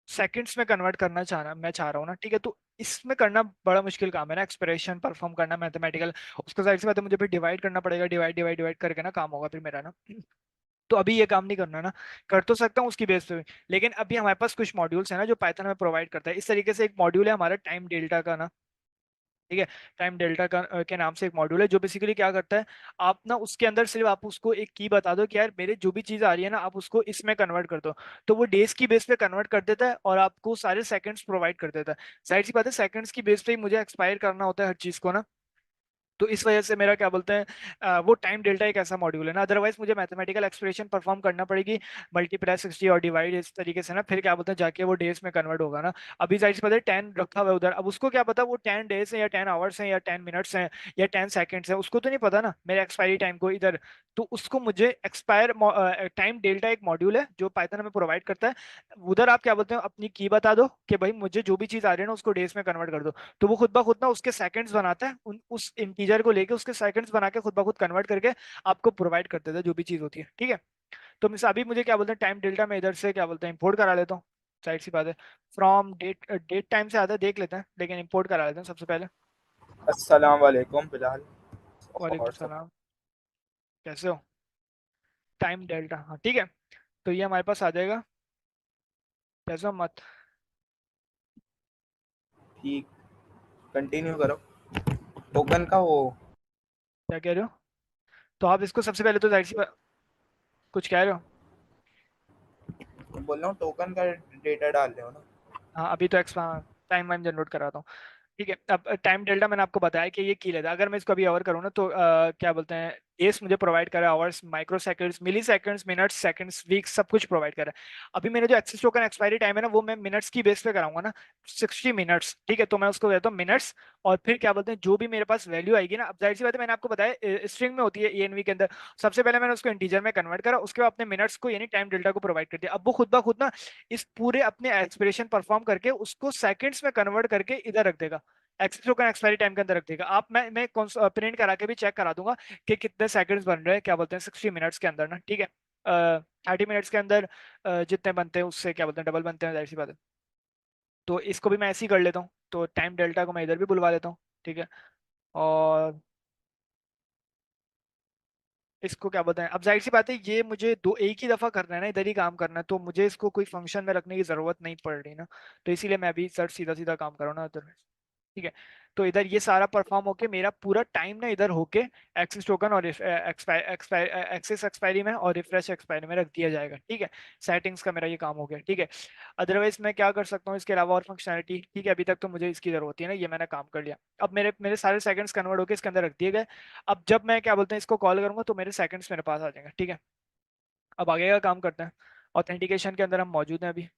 A: सेकंड्स में कन्वर्ट करना मैं चाह रहा हूँ ना, ठीक है। तो इसमें करना बड़ा मुश्किल काम है ना, एक्सप्रेशन परफॉर्म करना मैथमेटिकल। उसको जाहिर सी बात है मुझे फिर डिवाइड करना पड़ेगा, डिवाइड डिवाइड डिवाइड करके ना काम होगा फिर मेरा ना। तो अभी ये काम नहीं करना ना, कर तो सकता हूँ उसकी बेस पे भी। लेकिन अभी हमारे पास कुछ मॉड्यूल्स है ना जो पाइथन में प्रोवाइड करता है। इस तरीके से एक मॉड्यूल है हमारा टाइम डेल्टा का ना, ठीक है। टाइम डेल्टा का के नाम से एक मॉड्यूल है जो बेसिकली क्या करता है, आप ना उसके अंदर सिर्फ आप उसको एक की बता दो कि यार मेरे जो भी चीज आ रही है ना आप उसको इसमें कन्वर्ट कर दो, तो वो डेज की बेस पे कन्वर्ट कर देता है और आपको सारे सेकंड्स प्रोवाइड कर देता है। जाहिर सी बात है सेकंड्स की बेस पे ही मुझे एक्सपायर करना होता है हर चीज को ना। तो इस वजह से मेरा क्या बोलते हैं, वो टाइम डेल्टा एक ऐसा मॉड्यूल है ना, अदरवाइज मुझे मैथमेटिकल एक्सप्रेशन परफॉर्म करना पड़ेगी, मल्टीप्लाई 60 और डिवाइड इस तरीके से ना, फिर क्या बोलते हैं जाके वो डेज में कन्वर्ट होगा ना। अभी जाहिर सी बात है 10 रखा हुआ है उधर, अब उसको क्या पता वो 10 डेज है या 10 आवर्स है या 10 मिनट्स है या 10 सेकेंड्स है, उसको तो नहीं पता ना मेरे एक्सपायरी टाइम को इधर। तो उसको मुझे एक्सपायर टाइम डेल्टा एक मॉड्यूल है जो पाइथन हमें प्रोवाइड करता है। उधर आप क्या बोलते हैं अपनी की बता दो कि भाई मुझे जो भी चीज आ रही है ना उसको डेज में कन्वर्ट कर दो, तो वो खुद ब खुद ना उसके सेकंड्स बनाता है, उस इंटीजर को लेके उसके सेकंड्स बना के खुद ब खुद कन्वर्ट करके आपको प्रोवाइड कर देता है जो भी चीज होती है, ठीक है। तो मिस अभी मुझे क्या बोलते हैं टाइम डेल्टा में इधर से क्या बोलते हैं इंपोर्ट करा लेता हूँ। साइड सी बात है, फ्रॉम डेट डेट टाइम से आता है देख लेते हैं, लेकिन इंपोर्ट करा लेते हैं सबसे पहले।
E: अस्सलाम वालेकुम बिलाल।
A: वालेकुम
E: और सब
A: सलाम। कैसे हो? टाइम डेल्टा, हाँ ठीक है। तो ये हमारे पास आ जाएगा, कैसे हो मत।
E: ठीक, कंटिन्यू करो। टोकन का वो
A: क्या कह रहे हो? तो आप इसको सबसे पहले तो जाहिर सी कुछ कह रहे हो?
E: बोल रहा हूँ, टोकन का डेटा डाल रहे हो ना।
A: हाँ अभी तो टाइम वाइम जनरेट करा था। ठीक है, अब टाइम डेल्टा मैंने आपको बताया कि ये की लेता है। अगर मैं इसको अभी ओवर करूँ ना तो क्या बोलते हैं एस मुझे प्रोवाइड करा है आवर्स, माइक्रो सेकंड्स, मिली सेकंड्स, मिनट्स, सेकंड्स, वीक्स, सब कुछ प्रोवाइड करा है। अभी मेरे जो एक्सेस टोकन एक्सपायरी टाइम है ना वो मैं मिनट्स की बेस पे कराऊंगा ना, 60 मिनट्स, ठीक है। तो मैं उसको देता हूँ मिनट्स, और फिर क्या बोलते हैं जो भी मेरे पास वैल्यू आएगी ना, अब जाहिर सी बात है मैंने आपको बताया स्ट्रिंग में होती है ENV के अंदर। सबसे पहले मैंने उसको इंटीजर में कन्वर्ट करा, उसके बाद अपने मिनट्स को यानी टाइम डेल्टा को प्रोवाइड कर दिया। अब वो खुद ब खुद ना इस पूरे अपने एक्सप्रेशन परफॉर्म करके उसको सेकंड्स में कन्वर्ट करके इधर रख देगा, एक्सेस टोकन एक्सपायरी टाइम के अंदर रख देगा। आप मैं प्रिंट करा के भी चेक करा दूंगा कि कितने सेकंड्स बन रहे हैं क्या बोलते हैं 60 मिनट्स के अंदर ना, ठीक है। 30 मिनट्स के अंदर जितने बनते हैं उससे क्या बोलते हैं डबल बनते हैं, जाहिर सी बात है। तो इसको भी मैं ऐसे ही कर लेता हूँ, तो टाइम डेल्टा को मैं इधर भी बुलवा लेता हूँ, ठीक है। और इसको क्या बोलते हैं, अब जाहिर सी बात है ये मुझे दो एक ही दफा करना है ना, इधर ही काम करना है, तो मुझे इसको कोई फंक्शन में रखने की जरूरत नहीं पड़ रही ना। तो इसीलिए मैं अभी सर सीधा सीधा काम कर रहा हूँ ना उधर, ठीक है। तो इधर ये सारा परफॉर्म होके मेरा पूरा टाइम ना इधर होके एक्सेस टोकन और एक्सेस एक्सपायरी में और रिफ्रेश एक्सपायरी में रख दिया जाएगा, ठीक है। सेटिंग्स का मेरा ये काम हो गया, ठीक है। अदरवाइज मैं क्या कर सकता हूँ इसके अलावा और फंक्शनलिटी, ठीक है। अभी तक तो मुझे इसकी जरूरत है ना, ये मैंने काम कर लिया। अब मेरे मेरे सारे सेकंड्स कन्वर्ट होके इसके अंदर रख दिए गए। अब जब मैं क्या बोलते हैं इसको कॉल करूंगा तो मेरे सेकंड्स मेरे पास आ जाएंगे, ठीक है। अब आगे का काम करते हैं, ऑथेंटिकेशन के अंदर हम मौजूद हैं अभी,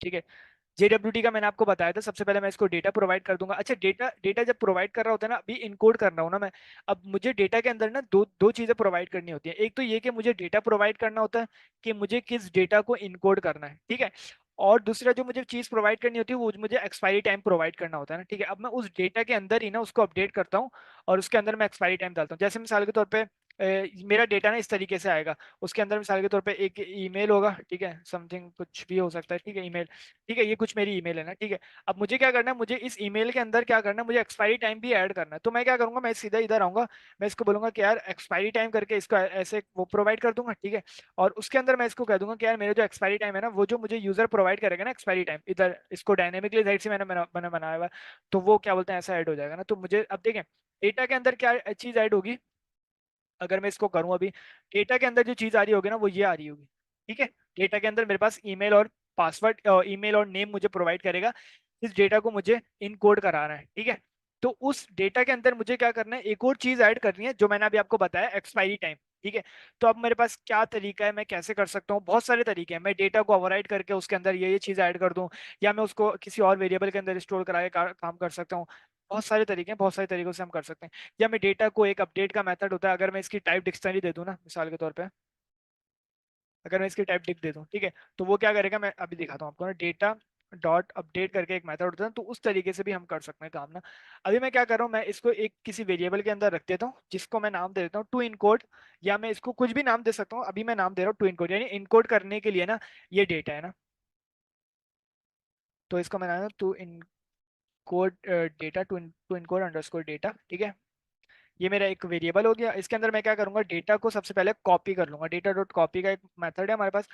A: ठीक है। JWT का मैंने आपको बताया था, सबसे पहले मैं इसको डेटा प्रोवाइड कर दूंगा। अच्छा, डेटा डेटा जब प्रोवाइड कर रहा होता है ना, अभी इनकोड कर रहा हूँ ना मैं। अब मुझे डेटा के अंदर ना दो दो चीजें प्रोवाइड करनी होती है, एक तो ये कि मुझे डेटा प्रोवाइड करना होता है कि मुझे किस डेटा को इनकोड करना है, ठीक है। और दूसरा जो मुझे चीज प्रोवाइड करनी होती है वो मुझे एक्सपायरी टाइम प्रोवाइड करना होता है ना, ठीक है। अब मैं उस डेटा के अंदर ही ना उसको अपडेट करता हूँ और उसके अंदर मैं एक्सपायरी टाइम डालता हूँ। जैसे मिसाल के तौर पे मेरा डेटा ना इस तरीके से आएगा, उसके अंदर मिसाल के तौर पे एक ईमेल होगा, ठीक है, समथिंग कुछ भी हो सकता है, ठीक है, ईमेल, ठीक है। ये कुछ मेरी ईमेल है ना, ठीक है। अब मुझे क्या करना है, मुझे इस ईमेल के अंदर क्या करना है, मुझे एक्सपायरी टाइम भी ऐड करना है। तो मैं क्या करूंगा, मैं सीधा इधर आऊंगा, मैं इसको बोलूंगा कि यार एक्सपायरी टाइम करके इसको ऐसे वो प्रोवाइड कर दूंगा, ठीक है। और उसके अंदर मैं इसको कह दूंगा कि यार मेरा जो एक्सपायरी टाइम है ना वो जो मुझे यूजर प्रोवाइड करेगा ना एक्सपायरी टाइम, इधर इसको डायनेमिकली साइड से मैंने बनाया हुआ है, तो वो क्या बोलते हैं ऐसा ऐड हो जाएगा ना। तो मुझे अब देखें डेटा के अंदर क्या चीज ऐड होगी, अगर मैं इसको करूं अभी, डेटा के अंदर जो चीज आ रही होगी ना वो ये आ रही होगी, ठीक है। डेटा के अंदर मेरे पास ईमेल और पासवर्ड, ईमेल और नेम मुझे प्रोवाइड करेगा, इस डेटा को मुझे इनकोड कराना है, ठीक है। तो उस डेटा के अंदर मुझे क्या करना है, एक और चीज ऐड करनी है जो मैंने अभी आपको बताया, एक्सपायरी टाइम, ठीक है। तो अब मेरे पास क्या तरीका है, मैं कैसे कर सकता हूँ, बहुत सारे तरीके हैं। मैं डेटा को ओवरराइड करके उसके अंदर ये चीज ऐड कर दूं, या मैं उसको किसी और वेरिएबल के अंदर स्टोर करा के काम कर सकता हूँ। बहुत सारे तरीके हैं, बहुत सारे तरीकों से हम कर सकते हैं। या मैं डेटा को, एक अपडेट का मेथड होता है, अगर मैं इसकी टाइप डिक्शनरी दे दूं ना मिसाल के तौर पे, अगर मैं इसकी टाइप डिक दे दूं, ठीक है, तो वो क्या करेगा, मैं अभी दिखाता हूँ आपको ना, डेटा डॉट अपडेट करके एक मेथड होता है, तो उस तरीके से भी हम कर सकते हैं काम ना। अभी मैं क्या कर रहा हूँ, मैं इसको एक किसी वेरिएबल के अंदर रख देता हूँ, जिसको मैं नाम दे देता हूँ टू इनकोड, या मैं इसको कुछ भी नाम दे सकता हूँ। अभी मैं नाम दे रहा हूँ टू इनकोड, यानी इनकोड करने के लिए ना ये डेटा है ना, तो इसको मैं नाम to encode data, to encode underscore data, ठीक है। ये मेरा एक वेरिएबल हो गया। इसके अंदर मैं क्या करूंगा, डेटा को सबसे पहले कॉपी कर लूंगा, डेटा डॉट कॉपी का एक मेथड है हमारे पास।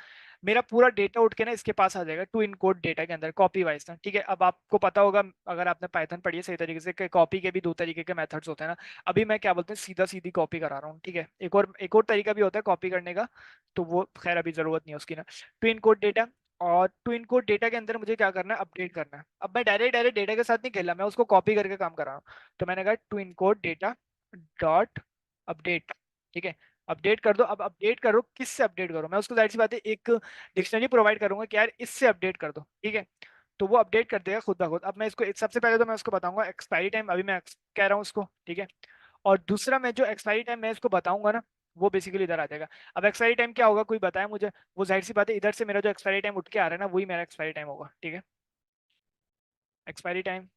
A: मेरा पूरा डेटा उठ के ना इसके पास आ जाएगा टू इनकोड डेटा के अंदर, कॉपी वाइज ना, ठीक है। अब आपको पता होगा, अगर आपने पाइथन पढ़ी है सही तरीके से, कि कॉपी के भी दो तरीके के मेथड्स होते हैं ना। अभी मैं क्या बोलते हैं, सीधा सीधी कॉपी करा रहा हूँ, ठीक है। एक और तरीका भी होता है कॉपी करने का, तो वो खैर अभी जरूरत नहीं है उसकी ना। टू इनकोड डेटा, और टू इनकोड डेटा के अंदर मुझे क्या करना है, अपडेट करना है। अब मैं डायरेक्ट डायरेक्ट डेटा के साथ नहीं खेला, मैं उसको कॉपी करके काम कर रहा हूँ। तो मैंने कहा to encode data dot update, ठीक है। अपडेट कर दो। अब अपडेट करो, किससे अपडेट करो, मैं उसको जाहिर सी बात है एक डिक्शनरी प्रोवाइड करूंगा कि यार इससे अपडेट कर दो, ठीक है। तो वो अपडेट कर देगा खुद ब खुद। अब मैं इसको सबसे पहले तो मैं उसको बताऊंगा एक्सपायरी टाइम, अभी मैं कह रहा हूँ उसको, ठीक है। और दूसरा मैं जो एक्सपायरी टाइम मैं इसको बताऊंगा ना, वो बेसिकली इधर आ जाएगा। अब एक्सपायरी टाइम क्या होगा, कोई बताया मुझे, वो जाहिर सी बात है इधर से मेरा जो एक्सपायरी टाइम उठ के आ रहा है ना, वही मेरा एक्सपायरी टाइम होगा, ठीक है। एक्सपायरी टाइम,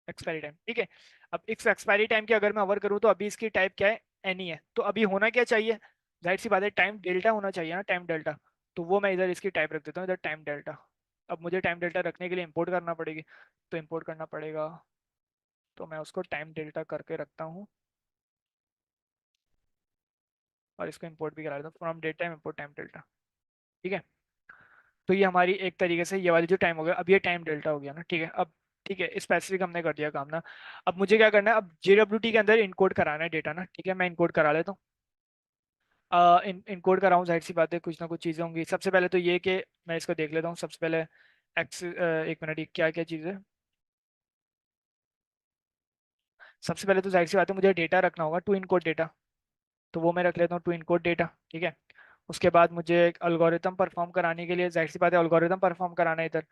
A: एक्सपायरी टाइम, ठीक है। अब इस एक्सपायरी टाइम की अगर मैं अवर करूँ, तो अभी इसकी टाइप क्या है, एनी है। तो अभी होना क्या चाहिए, जाहिर सी बात है टाइम डेल्टा होना चाहिए ना, टाइम डेल्टा। तो वो मैं इधर इसकी टाइप रख देता हूँ, इधर टाइम डेल्टा। अब मुझे टाइम डेल्टा रखने के लिए इंपोर्ट करना पड़ेगी, तो इंपोर्ट करना पड़ेगा, तो मैं उसको टाइम डेल्टा करके रखता हूँ, और इसको इंपोर्ट भी करा देता हूँ, from date time import time delta, ठीक है। तो ये हमारी एक तरीके से ये वाली जो टाइम हो गया, अब ये टाइम डेल्टा हो गया ना, ठीक है। अब ठीक है, स्पेसिफिक हमने कर दिया काम ना। अब मुझे क्या करना है, अब JWT के अंदर इनकोड कराना है डेटा ना, ठीक है। मैं इनकोड करा लेता हूँ। इनकोड कराऊँ, जाहिर सी बात है कुछ ना कुछ चीज़ें होंगी। सबसे पहले तो ये कि मैं इसको देख लेता हूँ सबसे पहले। एक मिनट, ये क्या क्या चीज़ है। सबसे पहले तो जाहिर सी बात है मुझे डेटा रखना होगा, टू इनकोड डेटा। तो वो मैं रख लेता हूँ टू इनकोड डेटा, ठीक है। उसके बाद मुझे एक एल्गोरिथम परफॉर्म कराने के लिए, जाहिर सी बात है एल्गोरिथम परफॉर्म कराना है इधर।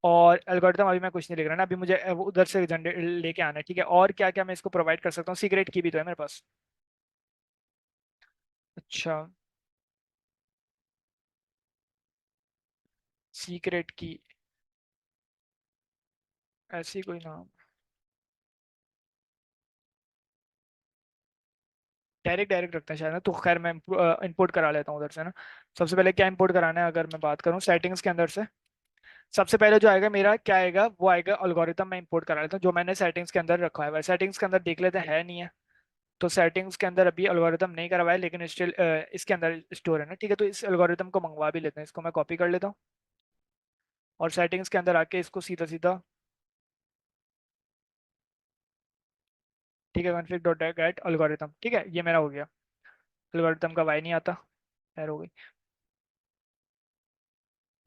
A: और एल्गोरिथम अभी मैं कुछ नहीं लिख रहा ना, अभी मुझे वो उधर से जनरेट लेके आना है, ठीक है। और क्या क्या मैं इसको प्रोवाइड कर सकता हूँ, सीक्रेट की भी तो है मेरे पास। अच्छा, सीक्रेट की, ऐसी कोई नाम, डायरेक्ट डायरेक्ट रखते हैं शायद ना, तो खैर मैं इंपोर्ट करा लेता हूँ उधर से ना। सबसे पहले क्या इंपोर्ट कराना है, अगर मैं बात करूँ सेटिंग्स के अंदर से, सबसे पहले जो आएगा मेरा क्या आएगा, वो आएगा एल्गोरिथम। मैं इंपोर्ट करा लेता हूँ जो मैंने सेटिंग्स के अंदर रखा है। सेटिंग्स के अंदर देख लेते हैं है नहीं है, तो सेटिंग्स के अंदर अभी एल्गोरिथम नहीं करवाया, लेकिन स्टिल इसके अंदर स्टोर है ना, ठीक है। तो इस एल्गोरिथम को मंगवा भी लेते हैं, इसको मैं कॉपी कर लेता हूँ, और सेटिंग्स के अंदर आके इसको सीधा सीधा, ठीक है, कॉन्फिग डॉट गेट एल्गोरिथम, ठीक है, ये मेरा हो गया। एल्गोरिथम का वाई नहीं आता, खैर हो गई,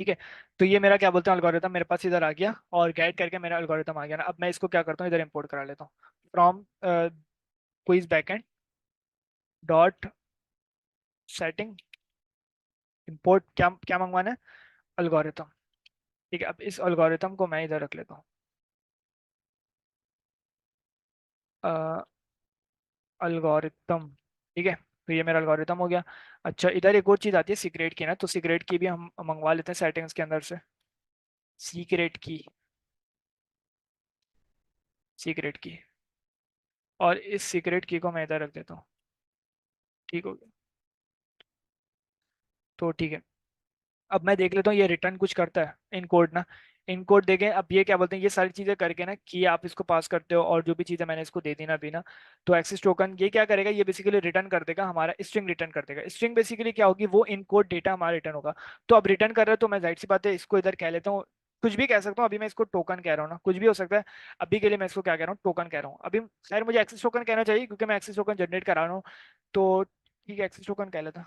A: ठीक है। तो ये मेरा क्या बोलते हैं, एल्गोरिथम मेरे पास इधर आ गया, और गेट करके मेरा एल्गोरिथम आ गया ना। अब मैं इसको क्या करता हूँ, इधर इंपोर्ट करा लेता हूँ, from quiz backend dot setting import, क्या क्या मंगवाना है, एल्गोरिथम, ठीक है। अब इस एल्गोरिथम को मैं इधर रख लेता हूँ, एल्गोरिथम, ठीक है। तो ये मेरा एल्गोरिथम हो गया। अच्छा, इधर एक और चीज़ आती है सीक्रेट की ना, तो सीक्रेट की भी हम मंगवा लेते हैं सेटिंग्स के अंदर से, सीक्रेट की, सीक्रेट की, और इस सीक्रेट की को मैं इधर रख देता हूँ, ठीक हो गया। तो ठीक है, अब मैं देख लेता हूँ ये रिटर्न कुछ करता है, इन कोड ना। इन कोड देखें, अब ये क्या बोलते हैं, ये सारी चीजें करके ना कि आप इसको पास करते हो, और जो भी चीजें मैंने इसको दे दी ना अभी ना, तो एक्सेस टोकन ये क्या करेगा, ये बेसिकली रिटर्न कर देगा, हमारा स्ट्रिंग रिटर्न कर देगा। स्ट्रिंग बेसिकली क्या होगी, वो इन कोड डेटा हमारा रिटर्न होगा। तो अब रिटर्न कर रहे हो, तो मैं जाहिर सी बात है इसको इधर कह लेता हूँ कुछ भी कह सकता हूँ, अभी मैं इसको टोकन कह रहा हूँ ना, कुछ भी हो सकता है। अभी के लिए मैं इसको क्या कह रहा हूँ, टोकन कह रहा हूँ। अभी खैर मुझे एक्सेस टोकन कहना चाहिए क्योंकि मैं एक्सेस टोकन जनरेट करा रहा हूँ, तो ठीक है एक्सेस टोकन कह लेता,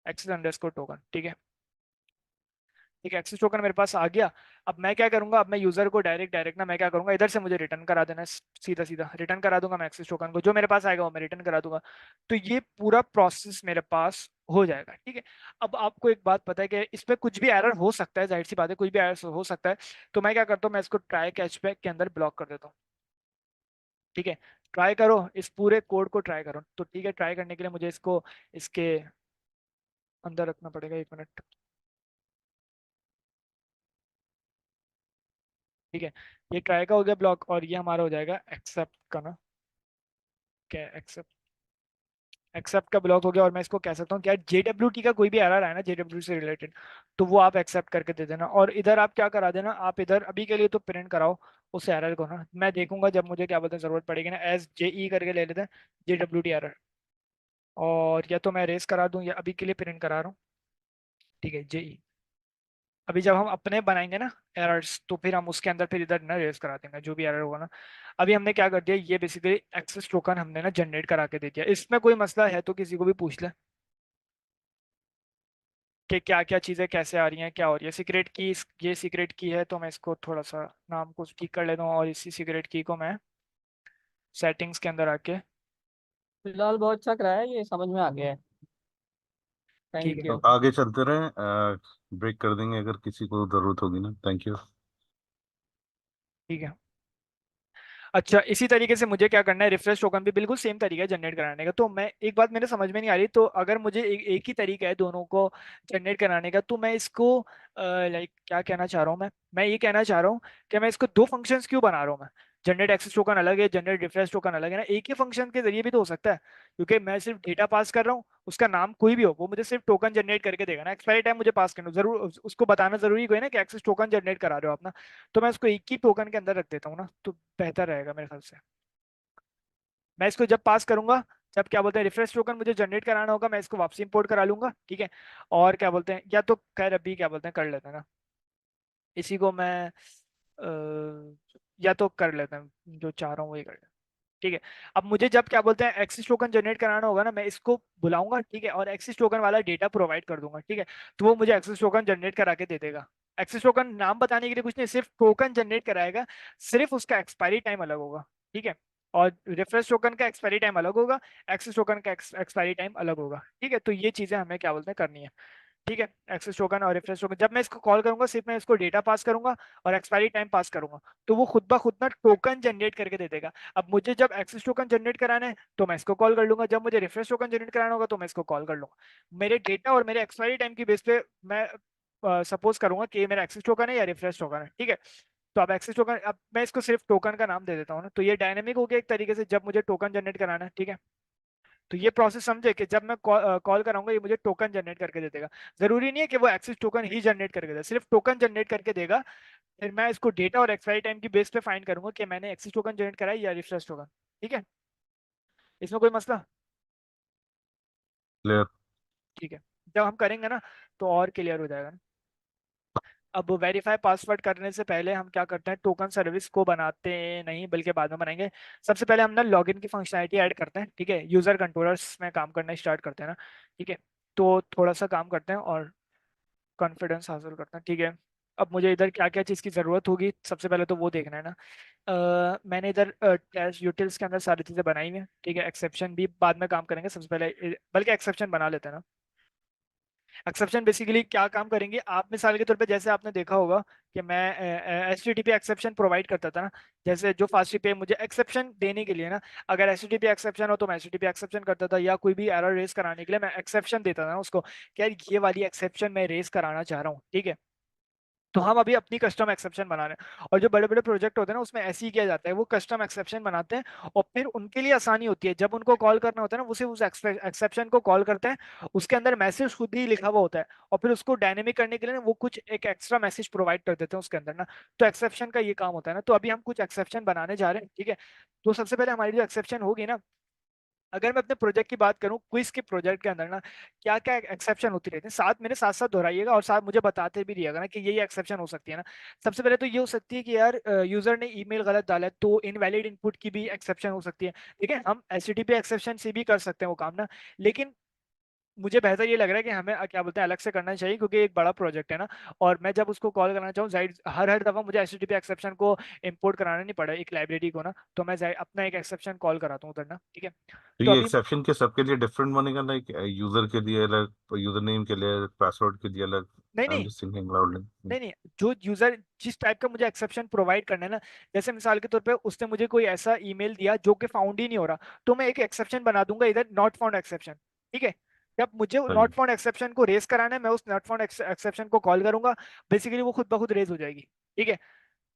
A: एक्सेस अंडरस्कोर टोकन, ठीक है। ठीक है, एक्सेस टोकन मेरे पास आ गया। अब मैं क्या करूंगा, अब मैं यूजर को डायरेक्ट ना मैं क्या करूंगा, इधर से मुझे रिटर्न करा देना है, सीधा सीधा रिटर्न करा दूंगा मैं एक्सेस टोकन को, जो मेरे पास आएगा वो मैं रिटर्न करा दूंगा। तो ये पूरा प्रोसेस मेरे पास हो जाएगा, ठीक है। अब आपको एक बात पता है कि इस पे कुछ भी एरर हो सकता है, जाहिर सी बात है कुछ भी एरर हो सकता है। तो मैं क्या करता हूँ, मैं इसको ट्राई कैचबैक के अंदर ब्लॉक कर देता हूँ, ठीक है। ट्राई करो, इस पूरे कोड को ट्राई करो, तो ठीक है। ट्राई करने के लिए मुझे इसको इसके अंदर रखना पड़ेगा, 1 मिनट, ठीक है। ये ट्राई का हो गया ब्लॉक, और ये हमारा हो जाएगा एक्सेप्ट का ना, क्या एक्सेप्ट, एक्सेप्ट का ब्लॉक हो गया। और मैं इसको कह सकता हूँ क्या, JWT का कोई भी एरर आया ना JWT से रिलेटेड, तो वो आप एक्सेप्ट करके दे देना। और इधर आप क्या करा देना, आप इधर अभी के लिए तो प्रिंट कराओ उस एरर को ना, मैं देखूंगा जब मुझे क्या बोलते हैं जरूरत पड़ेगी ना, SJE करके ले लेते हैं, JWT एरर। और या तो मैं रेस करा दूं, या अभी के लिए प्रिंट करा रहा हूँ, ठीक है JE। अभी जब हम अपने बनाएंगे ना एरर्स, तो फिर हम उसके अंदर फिर इधर ना रेस करा देंगे जो भी एरर होगा ना। अभी हमने क्या कर दिया, ये बेसिकली एक्सेस टोकन हमने ना जनरेट करा के दे दिया। इसमें कोई मसला है तो किसी को भी पूछ ले कि क्या क्या चीज़ें कैसे आ रही हैं, क्या हो रही है। सीक्रेट की, ये सीक्रेट की है, तो मैं इसको थोड़ा सा नाम को ठीक कर लेता हूँ, और इसी सीक्रेट की को मैं सेटिंग्स के अंदर आके,
C: फिलहाल बहुत अच्छा कराया है, ये समझ में आ गया है।
A: ठीक
C: थैंक
A: है
C: यू।
B: आगे चलते रहे, ब्रेक कर देंगे अगर किसी को जरूरत होगी ना। Thank you.
A: ठीक है। अच्छा, इसी तरीके से मुझे क्या करना है, रिफ्रेश टोकन भी बिल्कुल सेम तरीका है जनरेट कराने का। तो मैं एक बात मेरे समझ में नहीं आ रही, तो अगर मुझे एक ही तरीका है दोनों को जनरेट कराने का, तो मैं इसको लाइक क्या कहना चाह रहा हूँ, मैं ये कहना चाह रहा हूँ कि मैं इसको दो फंक्शंस क्यों बना रहा हूँ मैं। जनरेट एक्सेस टोकन अलग है, जनरेट रिफ्रेश टोकन अलग है ना, एक ही फंक्शन के जरिए भी तो हो सकता है। क्योंकि मैं सिर्फ डेटा पास कर रहा हूँ, उसका नाम कोई भी हो, वो मुझे सिर्फ टोकन जनरेट करके देगा ना, एक्सपायरी टाइम मुझे पास करना जरूर, उसको बताना जरूरी कोई ना कि एक्सेस टोकन जनरेट करा रहे हो आप ना। तो मैं उसको एक ही टोकन के अंदर रख देता हूँ ना, तो बेहतर रहेगा मेरे ख्याल से। मैं इसको जब पास करूंगा, जब क्या बोलते हैं रिफ्रेश टोकन मुझे जनरेट कराना होगा, मैं इसको वापसी इंपोर्ट करा लूंगा, ठीक है। और क्या बोलते हैं, या तो खैर अभी क्या बोलते हैं कर लेते हैं ना, इसी को मैं या तो कर लेते हैं, जो चाह रहा हूँ वही कर लेते हैं, ठीक है। अब मुझे जब क्या बोलते हैं एक्सिस टोकन जनरेट कराना होगा ना, मैं इसको बुलाऊंगा, ठीक है, और एक्सिस टोकन वाला डेटा प्रोवाइड कर दूंगा, ठीक है। तो वो मुझे एक्सिस टोकन जनरेट करा के दे देगा। एक्सिस टोकन नाम बताने के लिए कुछ नहीं, सिर्फ टोकन जनरेट कराएगा, सिर्फ उसका एक्सपायरी टाइम अलग होगा, ठीक है। और रिफ्रेश टोकन का एक्सपायरी टाइम अलग होगा, एक्सिस टोकन का एक्सपायरी टाइम अलग होगा, ठीक है। तो ये चीजें हमें क्या बोलते हैं करनी है, ठीक है। एक्सेस टोकन और रिफ्रेश टोकन जब मैं इसको कॉल करूंगा, सिर्फ मैं इसको डेटा पास करूंगा और एक्सपायरी टाइम पास करूंगा, तो वो खुद ब खुद ना टोकन जनरेट करके दे देगा। अब मुझे जब एक्सेस टोकन जनरेट कराना है तो मैं इसको कॉल कर लूंगा, जब मुझे रिफ्रेश टोकन जनरेट कराना होगा तो मैं इसको कॉल कर लूंगा। मेरे डेटा और मेरे एक्सपायरी टाइम की बेस पे मैं सपोज करूंगा कि ये मेरा एक्सेस टोकन है या रिफ्रेश टोकन है, ठीक है। तो अब एक्सेस टोकन, अब मैं इसको सिर्फ टोकन का नाम दे देता हूँ ना, तो ये डायनेमिक हो गया एक तरीके से, जब मुझे टोकन जनरेट कराना है, ठीक है। तो ये प्रोसेस समझे कि जब मैं कॉल कराऊंगा ये मुझे टोकन जनरेट करके दे देगा। जरूरी नहीं है कि वो एक्सिस टोकन ही जनरेट करके दे, सिर्फ टोकन जनरेट करके देगा। फिर मैं इसको डेटा और एक्सपायरी टाइम की बेस पे फाइंड करूंगा कि मैंने एक्सिस टोकन जनरेट कराई या रिफ्रेश टोकन, ठीक है। इसमें कोई मसला,
B: क्लियर।
A: ठीक है। जब हम करेंगे ना तो और क्लियर हो जाएगा ना। अब वेरीफाई पासवर्ड करने से पहले हम क्या करते हैं, टोकन सर्विस को बनाते हैं नहीं, बल्कि बाद में बनाएंगे। सबसे पहले हम ना लॉगिन की फंक्शनैलिटी ऐड करते हैं, ठीक है, यूजर कंट्रोलर्स में काम करना स्टार्ट करते हैं ना, ठीक है। तो थोड़ा सा काम करते हैं और कॉन्फिडेंस हासिल करते हैं, ठीक है। अब मुझे इधर क्या क्या चीज़ की ज़रूरत होगी, सबसे पहले तो वो देखना है ना। मैंने इधर कैश यूटिल्स के अंदर सारी चीज़ें बनाई हुई हैं, ठीक है। एक्सेप्शन भी बाद में काम करेंगे, सबसे पहले बल्कि एक्सेप्शन बना लेते हैं ना। एक्सेप्शन बेसिकली क्या काम करेंगे, आप मिसाल के तौर पे जैसे आपने देखा होगा कि मैं HTTP एक्सेप्शन प्रोवाइड करता था ना, जैसे जो फास्ट पे मुझे एक्सेप्शन देने के लिए ना, अगर HTTP एक्सेप्शन हो तो मैं HTTP एक्सेप्शन करता था, या कोई भी एरर रेस कराने के लिए मैं एक्सेप्शन देता था ना उसको, कि यार ये वाली एक्सेप्शन मैं रेस कराना चाह रहा हूँ, ठीक है। तो हम अभी अपनी कस्टम एक्सेप्शन बना रहे हैं, और जो बड़े बड़े प्रोजेक्ट होते हैं ना उसमें ऐसे ही किया जाता है, वो कस्टम एक्सेप्शन बनाते हैं, और फिर उनके लिए आसानी होती है, जब उनको कॉल करना होता है ना, वो सिर्फ उस एक्सेप्शन को कॉल करते हैं, उसके अंदर मैसेज खुद ही लिखा हुआ होता है, और फिर उसको डायनेमिक करने के लिए ना वो कुछ एक एक्स्ट्रा मैसेज प्रोवाइड कर देते हैं उसके अंदर ना। तो एक्सेप्शन का ये काम होता है ना, तो अभी हम कुछ एक्सेप्शन बनाने जा रहे हैं, ठीक है। तो सबसे पहले हमारी जो एक्सेप्शन होगी ना, अगर मैं अपने प्रोजेक्ट की बात करूं, क्विज के प्रोजेक्ट के अंदर ना क्या क्या एक्सेप्शन होती रहती है, साथ साथ दोहराइएगा और साथ मुझे बताते भी रहिएगा ना कि ये एक्सेप्शन हो सकती है ना। सबसे पहले तो ये हो सकती है कि यार यूजर ने ईमेल गलत डाला है, तो इनवैलिड इनपुट की भी एक्सेप्शन हो सकती है। ठीक है, हम एचटीटीपी एक्सेप्शन से भी कर सकते हैं वो काम ना, लेकिन मुझे बेहतर ये लग रहा है कि हमें क्या बोलते हैं अलग से करना चाहिए, क्योंकि एक बड़ा प्रोजेक्ट है ना। और मैं जब उसको कॉल करना चाहूँ, जाहिर हर हर दफा मुझे एचटीटीपी एक्सेप्शन को इंपोर्ट कराना नहीं पड़ा एक लाइब्रेरी को ना, तो मैं अपना एक एक्सेप्शन कॉल कराता हूँ उधर ना। ठीक है,
B: तो
A: तो
B: ये
A: अभी
B: एक्सेप्शन के सबके लिए डिफरेंट बनेगा, लाइक यूजर के लिए अलग, यूजर नेम के लिए अलग, पासवर्ड के लिए अलग?
A: नहीं
B: आई एम
A: नहीं
B: जस्ट थिंकिंग लाउडली।
A: नहीं नहीं, जो यूजर जिस टाइप का मुझे एक्सेप्शन प्रोवाइड करना है ना, जैसे मिसाल के तौर पे उसने मुझे कोई ऐसा ईमेल दिया जो कि फाउंड ही नहीं हो रहा, तो मैं एक एक्सेप्शन बना दूंगा इधर, नॉट फाउंड एक्सेप्शन। ठीक है, जब मुझे
B: सही।
A: नॉट फाउंड एक्सेप्शन को रेस कराना है, मैं उस नॉट फाउंड एक्सेप्शन को कॉल करूंगा, बेसिकली वो खुद ब खुद रेज हो जाएगी। ठीक है,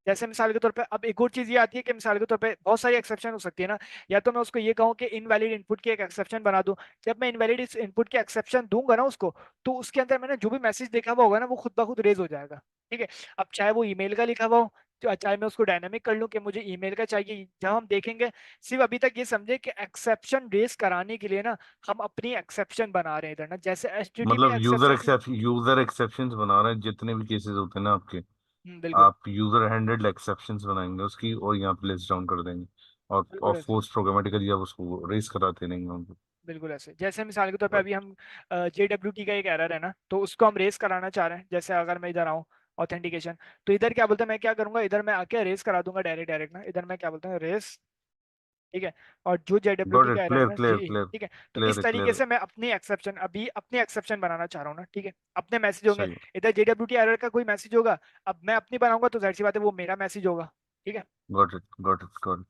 A: जैसे मिसाल के तौर पे अब एक और चीज ये आती है कि मिसाल के तौर पे बहुत सारी एक्सेप्शन हो सकती है ना, या तो मैं उसको ये कहूँ कि इनवैलिड इनपुट की एक एक्सेप्शन बना दूं। जब मैं इनवैलिड इस इनपुट की एक्सेप्शन दूंगा ना उसको, तो उसके अंदर मैंने जो भी मैसेज देखा हुआ होगा ना वो खुद ब खुद रेज हो जाएगा। ठीक है, अब चाहे वो ईमेल का लिखा हुआ हो, चाहे मैं उसको डायनामिक कर लूं कि मुझे ईमेल का चाहिए, जब हम देखेंगे सिर्फ अभी तक ये समझे कि एक्सेप्शन रेज कराने के लिए ना हम अपनी एक्सेप्शन बना रहे हैं इधर ना, जैसे एचटीटीपी
B: मतलब
A: एक्सेप्शन।
B: यूजर एक्सेप्शंस बना रहे हैं, जितने भी केसेस होते हैं ना आपके,
A: बिल्कुल
B: आप यूजर हैंडेड एक्सेप्शंस बनाएंगे उसकी और यहाँ पे लिस्ट डाउन कर देंगे, और
A: बिल्कुल
B: ऑफ
A: ऐसे,
B: कोर्स प्रोग्रामेटिकली आप उसको रेस कराते रहेंगे उनको।
A: बिल्कुल ऐसे जैसे मिसाल के तौर पे अभी हम JWT का एक एरर है ना, तो उसको हम रेस कराना चाह रहे हैं। जैसे अगर मैं इधर आऊँ ऑथेंटिकेशन, तो इधर क्या बोलते हैं, मैं क्या करूंगा, इधर मैं आके रेस करा दूंगा डायरेक्ट डायरेक्ट ना, इधर मैं क्या बोलता हूँ रेस। ठीक है, और जो
B: गॉट
A: JWT का
B: इट,
A: एरर है
B: क्लियर
A: ना
B: क्लियर
A: जी।
B: क्लियर।
A: ठीक है, तो
B: क्लियर
A: इस
B: है,
A: तरीके
B: क्लियर है।
A: से मैं अपनी एक्सेप्शन अभी अपनी एक्सेप्शन बनाना चाह रहा हूँ ना। ठीक है, अपने मैसेज होंगे,
B: सही।
A: इधर JWT एरर का कोई मैसेज होगा, अब मैं अपनी बनाऊंगा तो जाहिर सी बात है वो मेरा मैसेज होगा। ठीक है,
B: got it, got it, got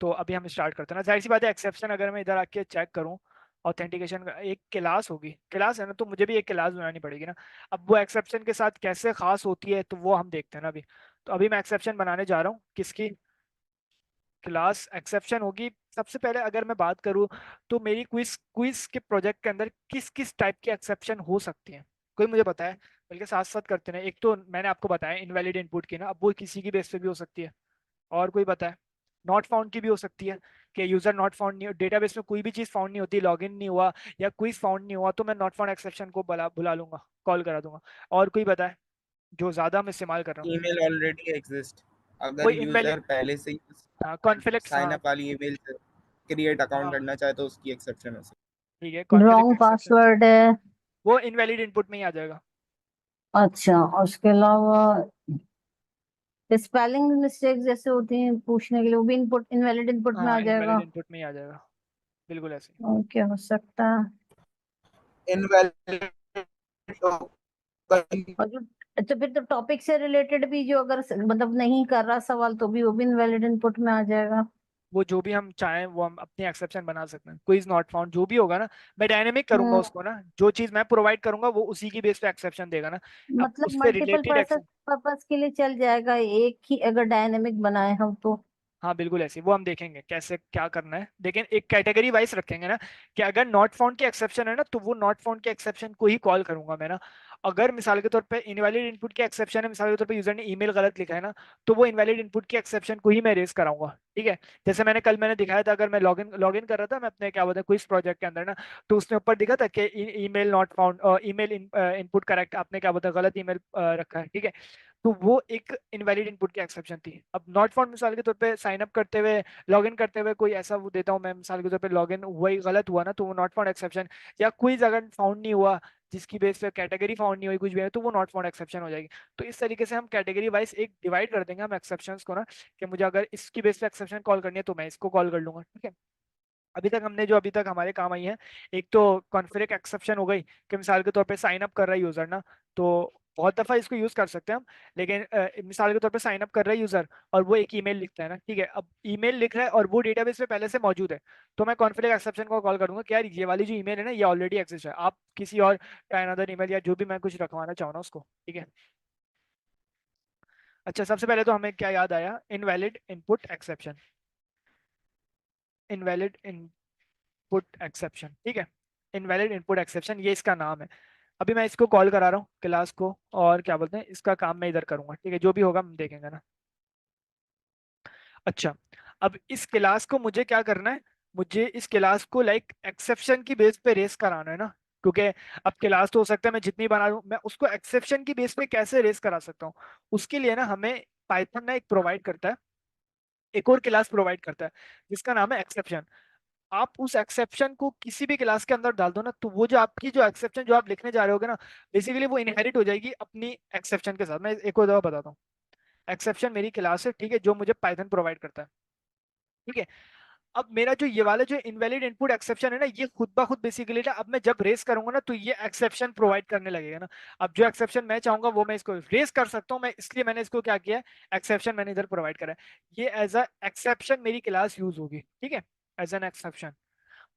A: तो अभी हम स्टार्ट करते हैं ना। जाहिर सी बात है एक्सेप्शन अगर मैं इधर आके चेक करूं, ऑथेंटिकेशन का एक क्लास होगी, क्लास है ना, तो मुझे भी एक क्लास बनानी पड़ेगी ना। अब वो एक्सेप्शन के साथ कैसे खास होती है तो वो हम देखते हैं ना अभी। तो अभी मैं एक्सेप्शन बनाने जा रहा हूँ, किसकी क्लास एक्सेप्शन होगी। सबसे पहले अगर मैं बात करूँ तो मेरी क्विज क्विज के प्रोजेक्ट के अंदर किस किस टाइप की एक्सेप्शन हो सकती है, कोई मुझे बताए। बल्कि साथ साथ करते हैं, एक तो मैंने आपको बताया इनवैलिड इनपुट की ना, अब वो किसी की बेस पे भी हो सकती है। और कोई बताए, नॉट फाउंड की भी हो सकती है कि यूजर नॉट फाउंड नहीं, डेटाबेस में कोई भी चीज फाउंड नहीं होती, लॉगिन नहीं हुआ या क्विज फाउंड नहीं हुआ, तो मैं नॉट फाउंड एक्सेप्शन को बुला लूंगा, कॉल करा दूंगा। और कोई बताए जो ज्यादा मैं इस्तेमाल कर रहा हूँ।
E: ईमेल ऑलरेडी एग्जिस्ट, अगर
A: कोई इनवैलिड,
E: यूजर पहले से ही
A: हाँ कॉन्फ्लिक्ट्स,
E: साइन
A: हाँ
E: अप वाली ईमेल से क्रिएट अकाउंट
A: हाँ
E: करना चाहे तो उसकी एक्सेप्शन हो सकती
A: ठीक है, कॉन्फ्लिक्ट
D: रॉन्ग
A: एक्सेप्शन
D: पासवर्ड है।
A: वो इनवैलिड इनपुट में ही आ जाएगा।
D: अच्छा, और उसके अलावा स्पेलिंग मिस्टेक जैसे होती हैं पूछने के लिए, वो भी इनपुट इनवैलिड इनपुट में आ
A: हाँ इनवैलिड
D: जाएगा।
A: इनपुट में ही आ जाएगा, बिल्कुल ऐसे ही।
D: और क्या हो सकता है?
E: है। इनवैलिड टोकन
D: और जो, अच्छा फिर तो टॉपिक से रिलेटेड भी जो अगर मतलब नहीं कर रहा सवाल, तो भी वो भी इनवैलिड इनपुट में आ जाएगा।
A: वो जो भी हम चाहें वो हम अपनी एक्सेप्शन बना सकते हैं, क्विज नॉट फाउंड जो भी होगा ना, मैं डायनेमिक करूंगा
D: हम्म।
A: उसको ना, जो चीज मैं प्रोवाइड करूंगा वो उसी की बेस पे एक्सेप्शन देगा ना। अब
D: मतलब
A: उससे
D: मल्टीपल
A: रिलेटेड एक्सेप्शन,
D: पर्पस के लिए चल जाएगा, एक ही अगर डायनेमिक बनाए हम तो।
A: हाँ बिल्कुल ऐसे वो हम देखेंगे कैसे क्या करना है, लेकिन एक कैटेगरी वाइज रखेंगे ना, कि अगर नॉट फाउंड की एक्सेप्शन है ना, तो वो नॉट फाउंड के एक्सेप्शन को ही कॉल करूंगा मैं ना। अगर मिसाल के तौर पे इनवैलिड इनपुट की एक्सेप्शन है, मिसाल के तौर पे यूजर ने ईमेल गलत लिखा है ना, तो वो इनवैलिड इनपुट की एक्सेप्शन को ही मैं रेज कराऊंगा। ठीक है, जैसे मैंने दिखाया था, अगर मैं लॉगिन कर रहा था मैं अपने क्या बोलते हैं क्विज प्रोजेक्ट के अंदर ना, तो उसने ऊपर दिखा था कि email not found, email input correct, आपने क्या बोलते हैं गलत ईमेल रखा है। ठीक है, तो वो एक इनवैलिड इनपुट की एक्सेप्शन थी। अब नॉट फाउंड मिसाल के तौर पे साइन अप करते हुए, लॉगिन करते हुए कोई ऐसा वो देता हूँ मैं, मिसाल के तौर पे लॉगिन हुआ ही गलत हुआ ना, तो वो नॉट फाउंड एक्सेप्शन। या क्विज अगर फाउंड नहीं हुआ, जिसकी बेस पे कैटेगरी फाउंड नहीं हुई कुछ भी है, तो वो नॉट फाउंड एक्सेप्शन हो जाएगी। तो इस तरीके से हम कैटेगरी वाइज एक डिवाइड कर देंगे हम एक्सेप्शंस को ना, कि मुझे अगर इसकी बेस पे एक्सेप्शन कॉल करनी है तो मैं इसको कॉल कर लूंगा। ठीक है, अभी तक हमने जो अभी तक हमारे काम आई है, एक तो कॉन्फ़िग एक्सेप्शन हो गई, कि मिसाल के तौर पे साइन अप कर रहा है यूजर ना, तो बहुत दफा इसको यूज कर सकते हैं हम, लेकिन मिसाल के तौर पे साइन अप कर रहा है यूजर और वो एक ईमेल लिखता है ना। ठीक है, अब ईमेल लिख रहा है और वो डेटाबेस में पहले से मौजूद है, तो मैं कॉन्फ़िग एक्सेप्शन को कॉल करूंगा कि यार ये वाली जो ईमेल है ना ये ऑलरेडी एग्जिस्ट है, आप किसी और अनदर ईमेल या जो भी मैं कुछ रखवाना चाहूँ ना उसको। ठीक है, अच्छा सबसे पहले तो हमें क्या याद आया, invalid input exception, invalid input exception. ठीक है, इनवैलिड इनपुट एक्सेप्शन ये इसका नाम है। अभी मैं इसको कॉल करा रहा हूँ क्लास को, और क्या बोलते हैं इसका काम मैं इधर करूंगा। ठीक है, जो भी होगा हम देखेंगे ना। अच्छा, अब इस क्लास को मुझे क्या करना है, मुझे इस क्लास को लाइक एक्सेप्शन की बेस पे रेस कराना है ना, क्योंकि अब क्लास तो हो सकता है मैं जितनी बना लूं, मैं उसको एक्सेप्शन की बेस पे कैसे रेस करा सकता हूँ। उसके लिए ना हमें पाइथन ना एक प्रोवाइड करता है, एक और क्लास प्रोवाइड करता है जिसका नाम है एक्सेप्शन। आप उस एक्सेप्शन को किसी भी क्लास के अंदर डाल दो ना, तो वो जो आपकी जो एक्सेप्शन जो आप लिखने जा रहे होगे ना, बेसिकली वो इनहेरिट हो जाएगी अपनी एक्सेप्शन के साथ। मैं एक और दफा बताता हूँ। एक्सेप्शन मेरी क्लास है, ठीक है, जो मुझे पाइथन प्रोवाइड करता है, ठीक है। अब मेरा जो ये वाला जो इनवैलिड इनपुट एक्सेप्शन है ना, ये खुद ब खुद बेसिकली ना, अब मैं जब रेस करूंगा ना, तो ये एक्सेप्शन प्रोवाइड करने लगेगा ना। अब जो एक्सेप्शन मैं चाहूंगा वो मैं इसको रेस कर सकता हूँ, मैं इसलिए मैंने इसको क्या किया, एक्सेप्शन मैंने इधर प्रोवाइड करा है। ये एज अ एक्सेप्शन मेरी क्लास यूज होगी, ठीक है, एज एन एक्सेप्शन।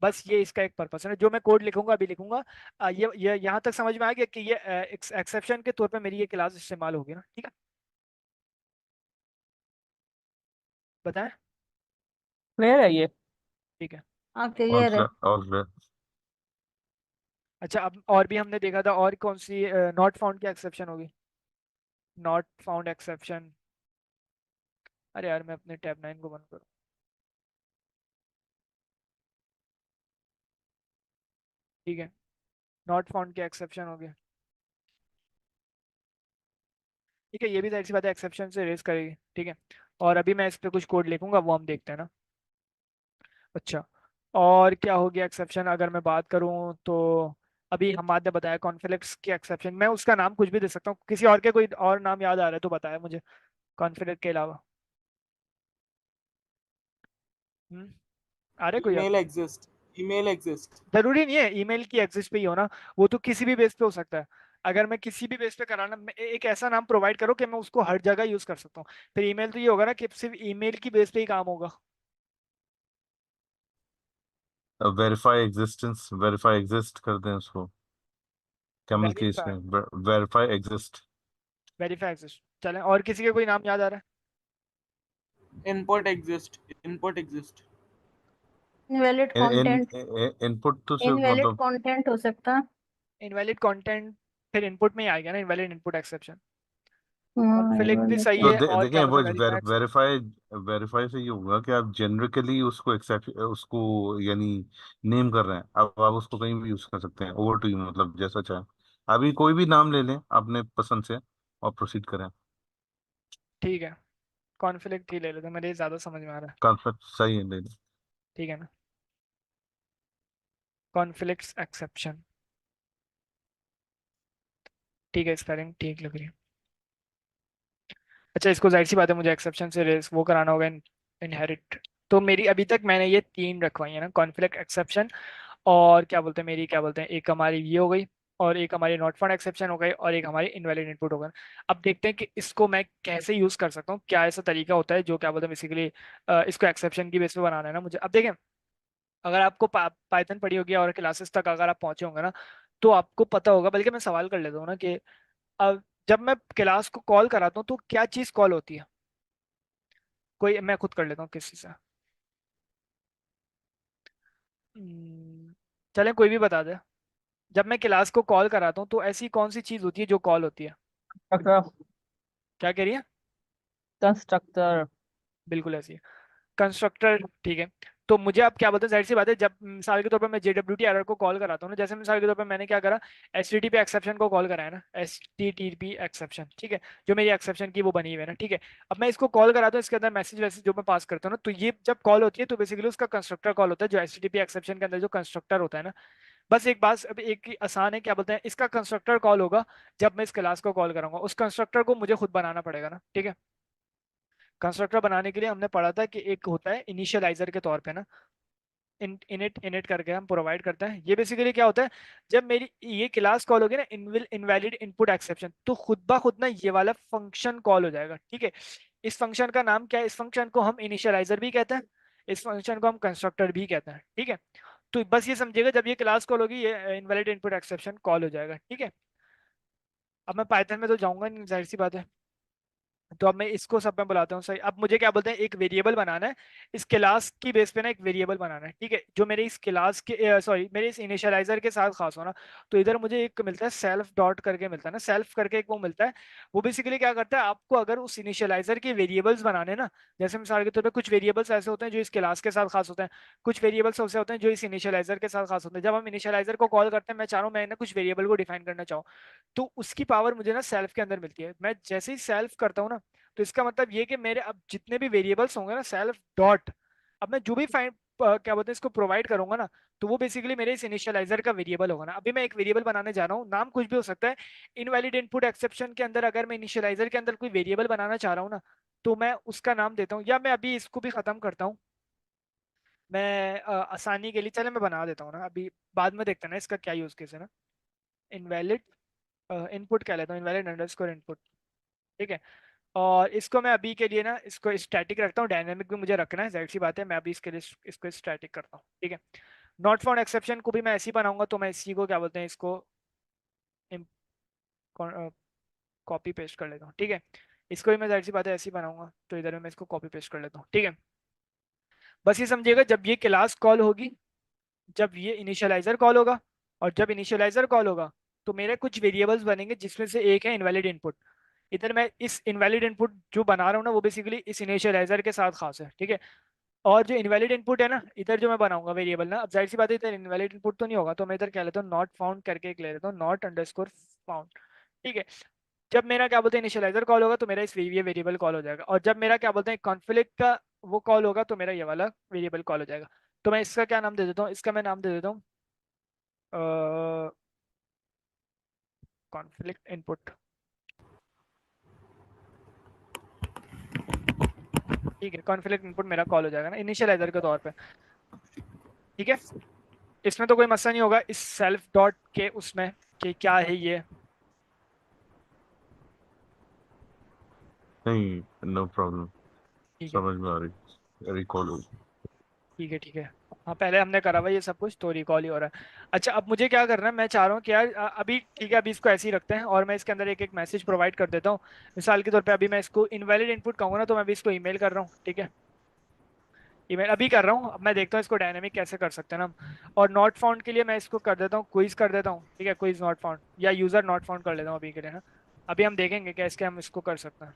A: बस ये इसका एक पर्पस है, जो मैं कोड लिखूंगा अभी लिखूंगा। ये यहाँ तक समझ में आ गया कि ये एक्सेप्शन के तौर पे मेरी ये क्लास इस्तेमाल होगी ना, ठीक है। बताएं।
C: क्लियर है ये?
A: ठीक है।
D: हाँ
B: और
D: क्लियर है।
B: और
A: अच्छा, अब और भी हमने देखा था, और कौन सी नॉट फाउंड की एक्सेप्शन होगी, नॉट फाउंड एक्सेप्शन। अरे यार मैं अपने टैब 9 को बंद करूँ। ठीक है, नॉट फाउंड के एक्सेप्शन हो गया। ठीक है, ये भी जाहिर सी बात है एक्सेप्शन से रेस करेगी, ठीक है। और अभी मैं इस पे कुछ कोड लिखूंगा, वो हम देखते हैं ना। अच्छा, और क्या हो गया एक्सेप्शन अगर मैं बात करूं तो, अभी हमाद ने बताया कॉन्फ्लिक्ट्स की एक्सेप्शन, मैं उसका नाम कुछ भी दे सकता हूँ, किसी और के कोई और नाम याद आ रहा है तो बताया मुझे, कॉन्फ्लिक्ट के अलावा। आ रहे कोई याद?
E: Email exist, email exist.
A: जरूरी नहीं है ईमेल की एग्जिस्ट पे ही होना, वो तो किसी भी बेस पे हो सकता है। अगर मैं किसी भी बेस पे कराना, एक ऐसा नाम प्रोवाइड करो कि मैं उसको हर जगह यूज कर सकता हूँ, फिर ईमेल तो ये होगा ना कि सिर्फ ईमेल की बेस पे ही काम होगा।
B: वेरीफाई एग्जिस्टेंस, वेरीफाई एग्जिस्ट कर दें उसको कैमल केस
A: वेरीफाई,
B: में। Verify exist.
A: वेरीफाई एग्जिस्ट चलें, और किसी के कोई नाम याद आ रहा
E: input exist, input exist.
D: Invalid
B: इन
D: कंटेंट,
B: इनपुट तो सिर्फ
D: इनवैलिड
B: मतलब
D: कंटेंट हो सकता है।
A: है? इनवैलिड कंटेंट फिर इनपुट में ही आएगा ना, इनवैलिड इनपुट एक्सेप्शन।
D: हाँ
A: कॉन्फ्लिक्ट भी
D: invalid
A: सही
B: तो
A: है, और क्या
B: देखें
A: बोलते
B: वो
A: हैं, वेरीफाई एक्सेप्शन।
B: वेरीफाई, वेरीफाई से ये होगा कि आप जनरिकली उसको एक्सेप्ट उसको यानी नेम कर रहे हैं। अब आप उसको कहीं भी यूज कर सकते हैं, ओवर टू यू, मतलब जैसा चाहे अभी कोई भी नाम ले लें अपने पसंद से और प्रोसीड करें।
A: ठीक है, कॉन्फ्लिक्ट ही ले लेते हैं, मेरे ज्यादा समझ में आ रहा है।
B: कॉन्सेप्ट सही है, ले लें।
A: ठीक है ना, कॉन्फ्लिक्ट्स एक्सेप्शन, ठीक है, स्पेलिंग ठीक लग रही है। अच्छा, इसको जाहिर सी बात है मुझे एक्सेप्शन से रेस वो कराना होगा, इनहेरिट। तो मेरी अभी तक मैंने ये तीन रखवाई है ना, कॉन्फ्लिक्ट एक्सेप्शन, और क्या बोलते हैं मेरी, क्या बोलते हैं, एक हमारी ये हो गई, और एक हमारी नॉट फाउंड एक्सेप्शन हो गई, और एक हमारी इनवैलिड इनपुट हो गई। अब देखते हैं कि इसको मैं कैसे यूज कर सकता हूँ, क्या ऐसा तरीका होता है जो क्या बोलते हैं बेसिकली इसको एक्सेप्शन की बेस पे बनाना है ना मुझे। अब देखें, अगर आपको पाइथन पढ़ी होगी और क्लासेस तक अगर आप पहुंचे होंगे ना, तो आपको पता होगा, बल्कि मैं सवाल कर लेता हूँ ना कि अब जब मैं क्लास को कॉल कराता हूँ तो क्या चीज कॉल होती है। कोई, मैं खुद कर लेता हूँ किसी से। चलें कोई भी बता दे। जब मैं क्लास को कॉल कराता हूँ तो ऐसी कौन सी चीज होती है जो कॉल होती है? क्या कह रही है?
C: कंस्ट्रक्टर।
A: बिल्कुल ऐसी है, कंस्ट्रक्टर, ठीक है। तो मुझे अब क्या बोलते हैं, जाहिर सी बात है, जब मिसाल के तौर पर मैं JWT एरर को कॉल कराता हूँ ना, जैसे मिसाल के तौर पर मैंने क्या करा, HTTP एक्सेप्शन को कॉल कराया ना, HTTP एक्सेप्शन, ठीक है, जो मेरी एक्सेप्शन की वो बनी हुई है ना, ठीक है। अब मैं इसको कॉल कराता हूँ, इसके अंदर मैसेज वैसेज जो मैं पास करता हूँ ना, तो ये जब कॉल होती है तो बेसिकली उसका कंस्ट्रक्टर कॉल होता है, जो HTTP एक्सेप्शन के अंदर जो कंस्ट्रक्टर होता है ना। बस एक बात, अब एक ही आसान है, क्या बोलते हैं, इसका कंस्ट्रक्टर कॉल होगा जब मैं इस क्लास को कॉल करूंगा, उस कंस्ट्रक्टर को मुझे खुद बनाना पड़ेगा ना, ठीक है। कंस्ट्रक्टर बनाने के लिए हमने पढ़ा था कि एक होता है इनिशियलाइजर के तौर पे ना, इनिट इनिट करके हम प्रोवाइड करते हैं। ये बेसिकली क्या होता है, जब मेरी ये क्लास कॉल होगी ना, इनवैलिड इनपुट एक्सेप्शन, तो खुद ब खुद ना ये वाला फंक्शन कॉल हो जाएगा, ठीक है। इस फंक्शन का नाम क्या है, इस फंक्शन को हम इनिशियलाइजर भी कहते हैं, इस फंक्शन को हम कंस्ट्रक्टर भी कहते हैं, ठीक है। तो बस ये समझिएगा, जब ये क्लास कॉल होगी ये इनवैलिड इनपुट एक्सेप्शन कॉल हो जाएगा, ठीक है। अब मैं पाइथन में तो जाऊंगा नहीं, जाहिर सी बात है। तो अब मैं इसको सब में बुलाता हूँ। सही, अब मुझे क्या बोलते हैं, एक वेरिएबल बनाना है, इस क्लास की बेस पे ना एक वेरिएबल बनाना है, ठीक है, जो मेरे इस क्लास के सॉरी मेरे इस इनिशियलाइजर के साथ खास होना। तो इधर मुझे एक मिलता है सेल्फ डॉट करके मिलता है ना, सेल्फ करके एक वो मिलता है। वो बेसिकली क्या करता है, आपको अगर उस इनिशियलाइजर के वेरिएबल्स बनाने ना, जैसे मिसाल के तौर पे कुछ वेरिएबल्स ऐसे होते हैं जो इस क्लास के साथ खास होते हैं, कुछ वेरिएबल्स ऐसे होते हैं जो इस इनिशियलाइजर के साथ खास होते हैं। जब हम इनिशियलाइजर को कॉल करते हैं, मैं चाह रहा हूँ मैं ना कुछ वेरिएबल को डिफाइन करना चाहूँ, तो उसकी पावर मुझे ना सेल्फ के अंदर मिलती है। मैं जैसे ही सेल्फ करता हूँ ना, तो इसका मतलब ये कि मेरे अब जितने भी वेरिएबल्स होंगे ना, सेल्फ डॉट, अब मैं जो भी फाइंड क्या बोलते हैं इसको प्रोवाइड करूंगा ना, तो वो बेसिकली मेरे इस इनिशियलाइजर का वेरिएबल होगा ना। अभी मैं एक वेरिएबल बनाने जा रहा हूँ, नाम कुछ भी हो सकता है। इनवैलिड इनपुट एक्सेप्शन के अंदर अगर मैं इनिशियलाइजर के अंदर कोई वेरिएबल बनाना चाह रहा हूँ ना, तो मैं उसका नाम देता हूँ, या मैं अभी इसको भी खत्म करता हूँ। मैं आसानी के लिए चले मैं बना देता हूँ ना, अभी बाद में देखते हैं ना इसका क्या यूज केस है ना। इनवैलिड इनपुट कह लेता हूँ, इनवैलिड अंडरस्कोर इनपुट, ठीक है। और इसको मैं अभी के लिए ना इसको स्टैटिक रखता हूँ, डायनेमिक भी मुझे रखना है, जाहिर सी बात है, मैं अभी इसके लिए इसको स्टैटिक करता हूँ, ठीक है। नॉट फाउंड एक्सेप्शन को भी मैं ऐसे ही बनाऊंगा, तो मैं इसी को क्या बोलते हैं इसको कॉपी पेस्ट कर लेता हूँ, ठीक है। इसको भी मैं जाहिर सी बात है ऐसे ही बनाऊंगा, तो इधर में मैं इसको कॉपी पेस्ट कर लेता हूँ, ठीक है। बस ये समझिएगा, जब ये क्लास कॉल होगी, जब ये इनिशियलाइजर कॉल होगा, और जब इनिशियलाइजर कॉल होगा, तो मेरे कुछ वेरिएबल्स बनेंगे जिसमें से एक है इनवैलिड इनपुट। इधर मैं इस इनवैलिड इनपुट जो बना रहा हूँ ना, वो बेसिकली इस इनिशियलाइजर के साथ खास है, ठीक है। और जो इनवैलिड इनपुट है ना, इधर जो मैं बनाऊंगा वेरिएबल ना, अब जाहिर सी बात है इधर इनवैलिड इनपुट तो नहीं होगा, तो मैं इधर क्या लेता हूँ, नॉट फाउंड करके एक ले लेता हूँ, नॉट अंडरस्कोर फाउंड, ठीक है। जब मेरा क्या बोलते हैं इनिशियलाइजर कॉल होगा, तो मेरा इस ये वेरिएबल कॉल हो जाएगा, और जब मेरा क्या बोलते हैं कॉन्फ्लिक्ट का वो कॉल होगा, तो मेरा ये वाला वेरिएबल कॉल हो जाएगा। तो मैं इसका क्या नाम दे देता हूँ, इसका मैं नाम दे देता हूँ कॉन्फ्लिक्ट इनपुट, ठीक है। कॉन्फ्लिक्ट इनपुट मेरा कॉल हो जाएगा ना इनिशियलाइजर के तौर पे, ठीक है। इसमें तो कोई मसला नहीं होगा इस सेल्फ डॉट के उसमें कि क्या है ये।
B: नहीं, नो प्रॉब्लम,
A: ठीक है,
B: समझ में आ रही, रिकॉल हो।
A: ठीक है, ठीक है। हाँ, पहले हमने करा हुआ ये सब कुछ, तो रिकॉल ही हो रहा है। अच्छा, अब मुझे क्या करना है, मैं चाह रहा हूँ कि यार अभी ठीक है, अभी इसको ऐसे ही रखते हैं, और मैं इसके अंदर एक एक मैसेज प्रोवाइड कर देता हूँ। मिसाल के तौर पे अभी मैं इसको इनवैलिड इनपुट कहूंगा ना, तो मैं अभी इसको ईमेल कर रहा हूँ, ठीक है। ईमेल अभी कर रहा हूँ, अब मैं देखता हूँ इसको डायनेमिक कैसे कर सकते हैं ना हम। और नॉट फाउंड के लिए मैं इसको कर देता हूँ, क्विज कर देता हूँ, ठीक है, क्विज नॉट फाउंड, या यूजर नॉट फाउंड कर लेता हूँ अभी के लिए ना। अभी हम देखेंगे कैसे हम इसको कर सकते हैं।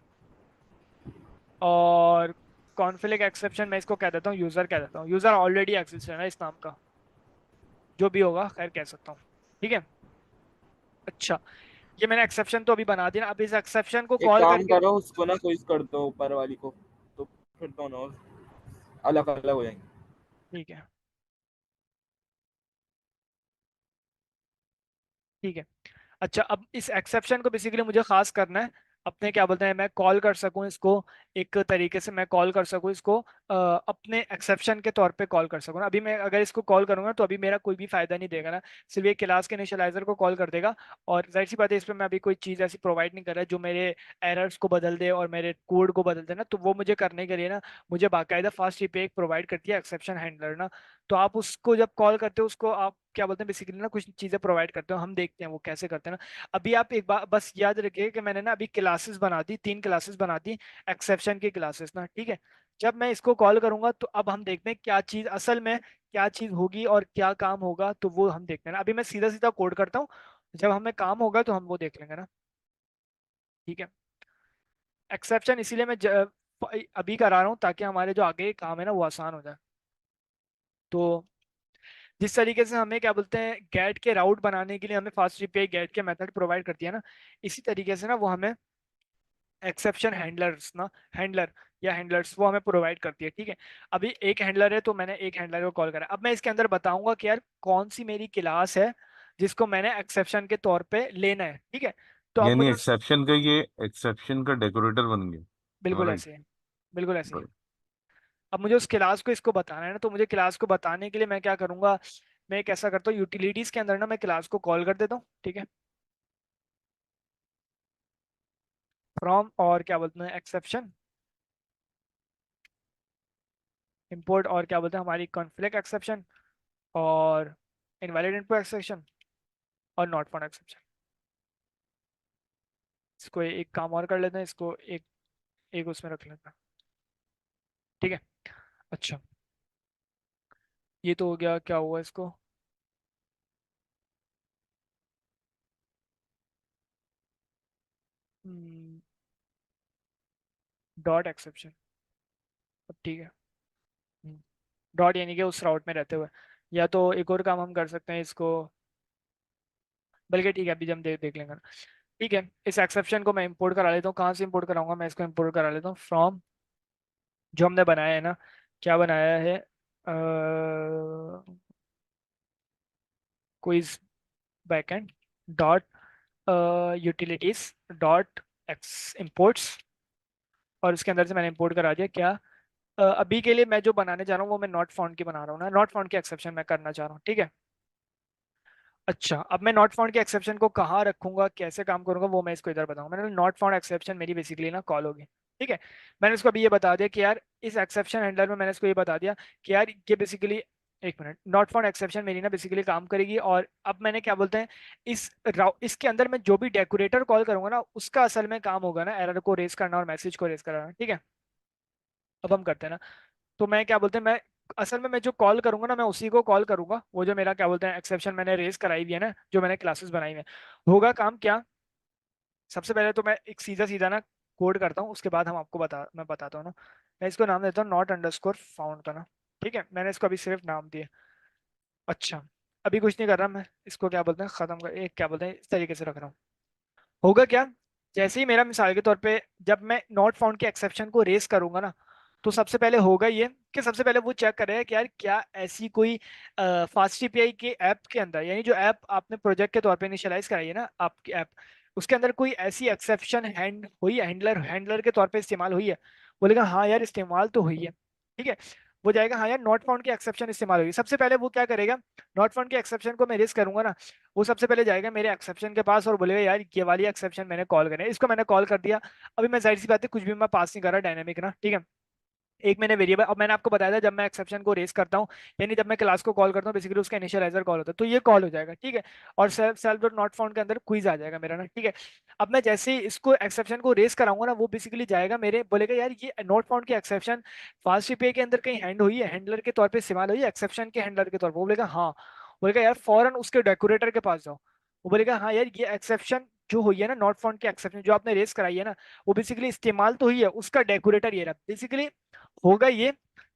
A: और कॉन्फ्लिक्ट एक्सेप्शन मैं इसको कह देता हूँ यूजर, कह देता हूँ यूजर ऑलरेडी एग्जिस्ट है ना इस नाम का, जो भी होगा खैर कह सकता हूँ, ठीक है। अच्छा, ये मैंने एक्सेप्शन तो अभी बना दिया, अब इस एक्सेप्शन को
E: एक
A: कॉल
E: काम
A: करके,
E: करो, उसको ना क्विज कर दो ऊपर वाली को, तो फिर दोनों अलग अलग हो जाएंगे।
A: ठीक है, ठीक है। अच्छा, अब इस एक्सेप्शन को बेसिकली मुझे खास करना है अपने क्या बोलते हैं, मैं कॉल कर सकूं इसको, एक तरीके से मैं कॉल कर सकूं इसको अपने एक्सेप्शन के तौर पे कॉल कर सकूं ना। अभी मैं अगर इसको कॉल करूंगा तो अभी मेरा कोई भी फायदा नहीं देगा ना, सिर्फ ये क्लास के इनिशियलाइजर को कॉल कर देगा। और जाहिर सी बात है, इस पर मैं अभी कोई चीज़ ऐसी प्रोवाइड नहीं कर रहा है जो मेरे एरर्स को बदल दे और मेरे कोड को बदल दे ना। तो वो मुझे करने के लिए ना, मुझे बाकायदा फास्ट एक प्रोवाइड करती है एक्सेप्शन हैंडलर ना। तो आप उसको जब कॉल करते हो, उसको आप क्या बोलते हैं बेसिकली ना, कुछ चीज़ें प्रोवाइड करते हो, हम देखते हैं वो कैसे करते हैं ना। अभी आप एक बार बस याद रखिए कि मैंने ना अभी क्लासेस बना दी, 3 क्लासेस बना दी, एक्सेप्शन की क्लासेस ना, ठीक है। जब मैं इसको कॉल करूंगा, तो अब हम देखते हैं क्या चीज असल में क्या चीज होगी और क्या काम होगा, तो वो हम देखते हैं ना। अभी मैं सीधा सीधा कोड करता हूँ, जब हमें काम होगा तो हम वो देख लेंगे ना, ठीक है। एक्सेप्शन इसीलिए मैं अभी करा रहा हूँ ताकि हमारे जो आगे काम है ना वो आसान हो जाए। तो जिस तरीके से हमें क्या बोलते हैं गेट के राउट बनाने के लिए हमें फास्ट एपीआई गेट के मेथड प्रोवाइड करती है ना, इसी तरीके से ना वो हमें एक्सेप्शन हैंडलर्स ना, हैंडलर या हैंडलर्स वो हमें प्रोवाइड करती है, ठीक है। अभी एक हैंडलर है, तो मैंने एक हैंडलर को कॉल करा। अब मैं इसके अंदर बताऊंगा कि यार कौन सी मेरी क्लास है जिसको मैंने एक्सेप्शन के तौर पे लेना है, ठीक है। तो अब
B: यानी
A: मुझे
B: एक्सेप्शन का, ये एक्सेप्शन का डेकोरेटर बन गया,
A: बिल्कुल
B: राइट?
A: ऐसे ही, बिल्कुल ऐसे ही। अब मुझे उस क्लास को इसको बताना है ना, तो मुझे क्लास को बताने के लिए मैं क्या करूंगा, मैं एक ऐसा करता हूँ यूटिलिटीज के अंदर ना, मैं क्लास को कॉल कर देता हूँ, ठीक है, फ्रॉम और क्या बोलते हैं एक्सेप्शन इंपोर्ट, और क्या बोलते हैं हमारी कॉन्फ्लिक्ट एक्सेप्शन, और इनवैलिड इनपुट एक्सेप्शन, और नॉट फाउंड एक्सेप्शन। इसको एक काम और कर लेते हैं, इसको एक एक उसमें रख लेते हैं, ठीक है। अच्छा, ये तो हो गया, क्या हुआ इसको, डॉट एक्सेप्शन, अब ठीक है। डॉट यानी कि उस राउट में रहते हुए, या तो एक और काम हम कर सकते हैं इसको, बल्कि ठीक है अभी हम देख देख लेंगे ना। ठीक है, इस एक्सेप्शन को मैं इंपोर्ट करा लेता हूँ। कहाँ से इंपोर्ट कराऊंगा, मैं इसको इंपोर्ट करा लेता हूँ फ्रॉम, जो हमने बनाया है ना, क्या बनाया है, quiz backend dot utilities dot x imports, और इसके अंदर से मैंने इंपोर्ट करा दिया क्या। अभी के लिए मैं जो बनाने जा रहा हूँ वो मैं नॉट फाउंड की बना रहा हूँ ना, नॉट फाउंड की एक्सेप्शन मैं करना चाह रहा हूँ, ठीक है। अच्छा, अब मैं नॉट फाउंड के एक्सेप्शन को कहाँ रखूंगा, कैसे काम करूंगा, वो मैं इसको इधर बताऊंगा। मैंने नॉट फाउंड एक्सेप्शन मेरी बेसिकली ना कॉल होगी, ठीक है। मैंने इसको अभी ये बता दिया कि यार इस एक्सेप्शन हैंडलर में मैंने इसको ये बता दिया कि यार ये बेसिकली, एक मिनट, नॉट फाउंड एक्सेप्शन मेरी ना बेसिकली काम करेगी। और अब मैंने क्या बोलते हैं, इसके अंदर मैं जो भी डेकोरेटर कॉल करूंगा ना, उसका असल में काम होगा ना एरर को रेज करना और मैसेज को रेज करना, ठीक है। अब हम करते हैं ना, तो मैं क्या बोलते हैं, मैं असल में मैं जो कॉल करूंगा ना, मैं उसी को कॉल करूंगा, वो जो मेरा क्या बोलते हैं एक्सेप्शन मैंने रेज कराई हुई है ना, जो मैंने क्लासेस बनाई हुई है। होगा काम क्या, सबसे पहले तो मैं एक सीधा सीधा ना कोड करता हूँ, उसके बाद हम आपको मैं बताता हूँ ना। मैं इसको नाम देता हूँ नॉट अंडरस्कोर फाउंड का ना, ठीक है। मैंने इसको अभी सिर्फ नाम दिया। अच्छा, अभी कुछ नहीं कर रहा मैं, इसको क्या बोलते हैं खत्म कर, एक क्या बोलते हैं इस तरीके से रख रहा हूँ। होगा क्या, जैसे ही मेरा मिसाल के तौर पे जब मैं नॉट फाउंड के एक्सेप्शन को रेस करूंगा ना, तो सबसे पहले होगा ये कि सबसे पहले वो चेक करेगा कि यार क्या ऐसी कोई फास्ट एपीआई के ऐप के अंदर, यानी जो ऐप आपने प्रोजेक्ट के तौर पे इनिशियलाइज कराई है ना आपकी ऐप, उसके अंदर कोई ऐसी एक्सेप्शन हुई है, हैंडलर हैंडलर के तौर पे इस्तेमाल हुई है। बोलेगा हाँ यार इस्तेमाल तो हुई है, ठीक है। वो जाएगा हाँ यार नॉट फाउंड की एक्सेप्शन इस्तेमाल हुई। सबसे पहले वो क्या करेगा, नॉट फाउंड के एक्सेप्शन को मैं रेस करूंगा ना, वो सबसे पहले जाएगा मेरे एक्सेप्शन के पास और बोलेगा यार ये वाली एक्सेप्शन मैंने कॉल करी है, इसको मैंने कॉल कर दिया। अभी मैं जाहिर सी बात है कुछ भी मैं पास नहीं कर रहा डायनेमिक ना, ठीक है। एक मैंने वेरिएबल, अब मैंने आपको बताया था जब मैं एक्सेप्शन को रेस करता हूँ, यानी जब मैं क्लास को कॉल करता हूँ, बेसिकली उसका इनिशियलाइजर कॉल होता है, तो ये कॉल हो जाएगा, ठीक है। और self self dot not found के अंदर क्विज आ जाएगा मेरा ना, ठीक है। अब मैं जैसे ही इसको एक्सेप्शन को रेस कराऊंगा ना, वो बेसिकली जाएगा मेरे, बोलेगा यार ये नॉट फाउंड की एक्सेप्शन फास्ट एपीआई के अंदर कहीं हैंड हुई है, हैंडलर के तौर पे इस्तेमाल हुई है, एक्सेप्शन के हैंडलर के तौर पर। वो बोलेगा हाँ, बोलेगा यार फौरन उसके डेकोरेटर के पास जाओ। वो बोलेगा हाँ यार ये एक्सेप्शन जो हुई है ना, नॉट फाउंड की एक्सेप्शन जो आपने रेस कराई है ना, वो बेसिकली इस्तेमाल तो हुई है, उसका डेकोरेटर ये रहा बेसिकली। होगा ये,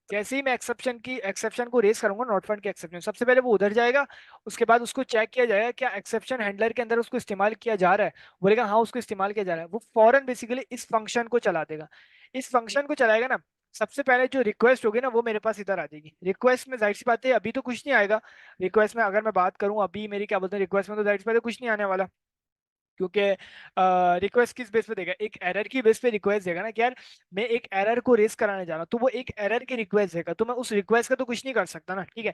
A: जैसे ही मैं एक्सेप्शन को रेस करूंगा नॉट फाउंड के एक्सेप्शन, सबसे पहले वो उधर जाएगा, उसके बाद उसको चेक किया जाएगा क्या एक्सेप्शन हैंडलर के अंदर उसको इस्तेमाल किया जा रहा है। बोलेगा हाँ उसको इस्तेमाल किया जा रहा है, वो फौरन बेसिकली इस फंक्शन को चला देगा। इस फंक्शन को चलाएगा ना, सबसे पहले जो रिक्वेस्ट होगी ना वो मेरे पास इधर आ जाएगी। रिक्वेस्ट में जाहिर सी बात है अभी तो कुछ नहीं आएगा। रिक्वेस्ट में अगर मैं बात करूं अभी मेरी क्या बोलते हैं रिक्वेस्ट में, तो जाहिर सी बात है कुछ नहीं आने वाला, क्योंकि रिक्वेस्ट किस बेस पे देगा, एक एरर की बेस पे रिक्वेस्ट देगा ना कि यार मैं एक एरर को रेस कराने जा रहा हूँ, तो वो एक एरर की रिक्वेस्ट देगा, तो मैं उस रिक्वेस्ट का तो कुछ नहीं कर सकता ना, ठीक है।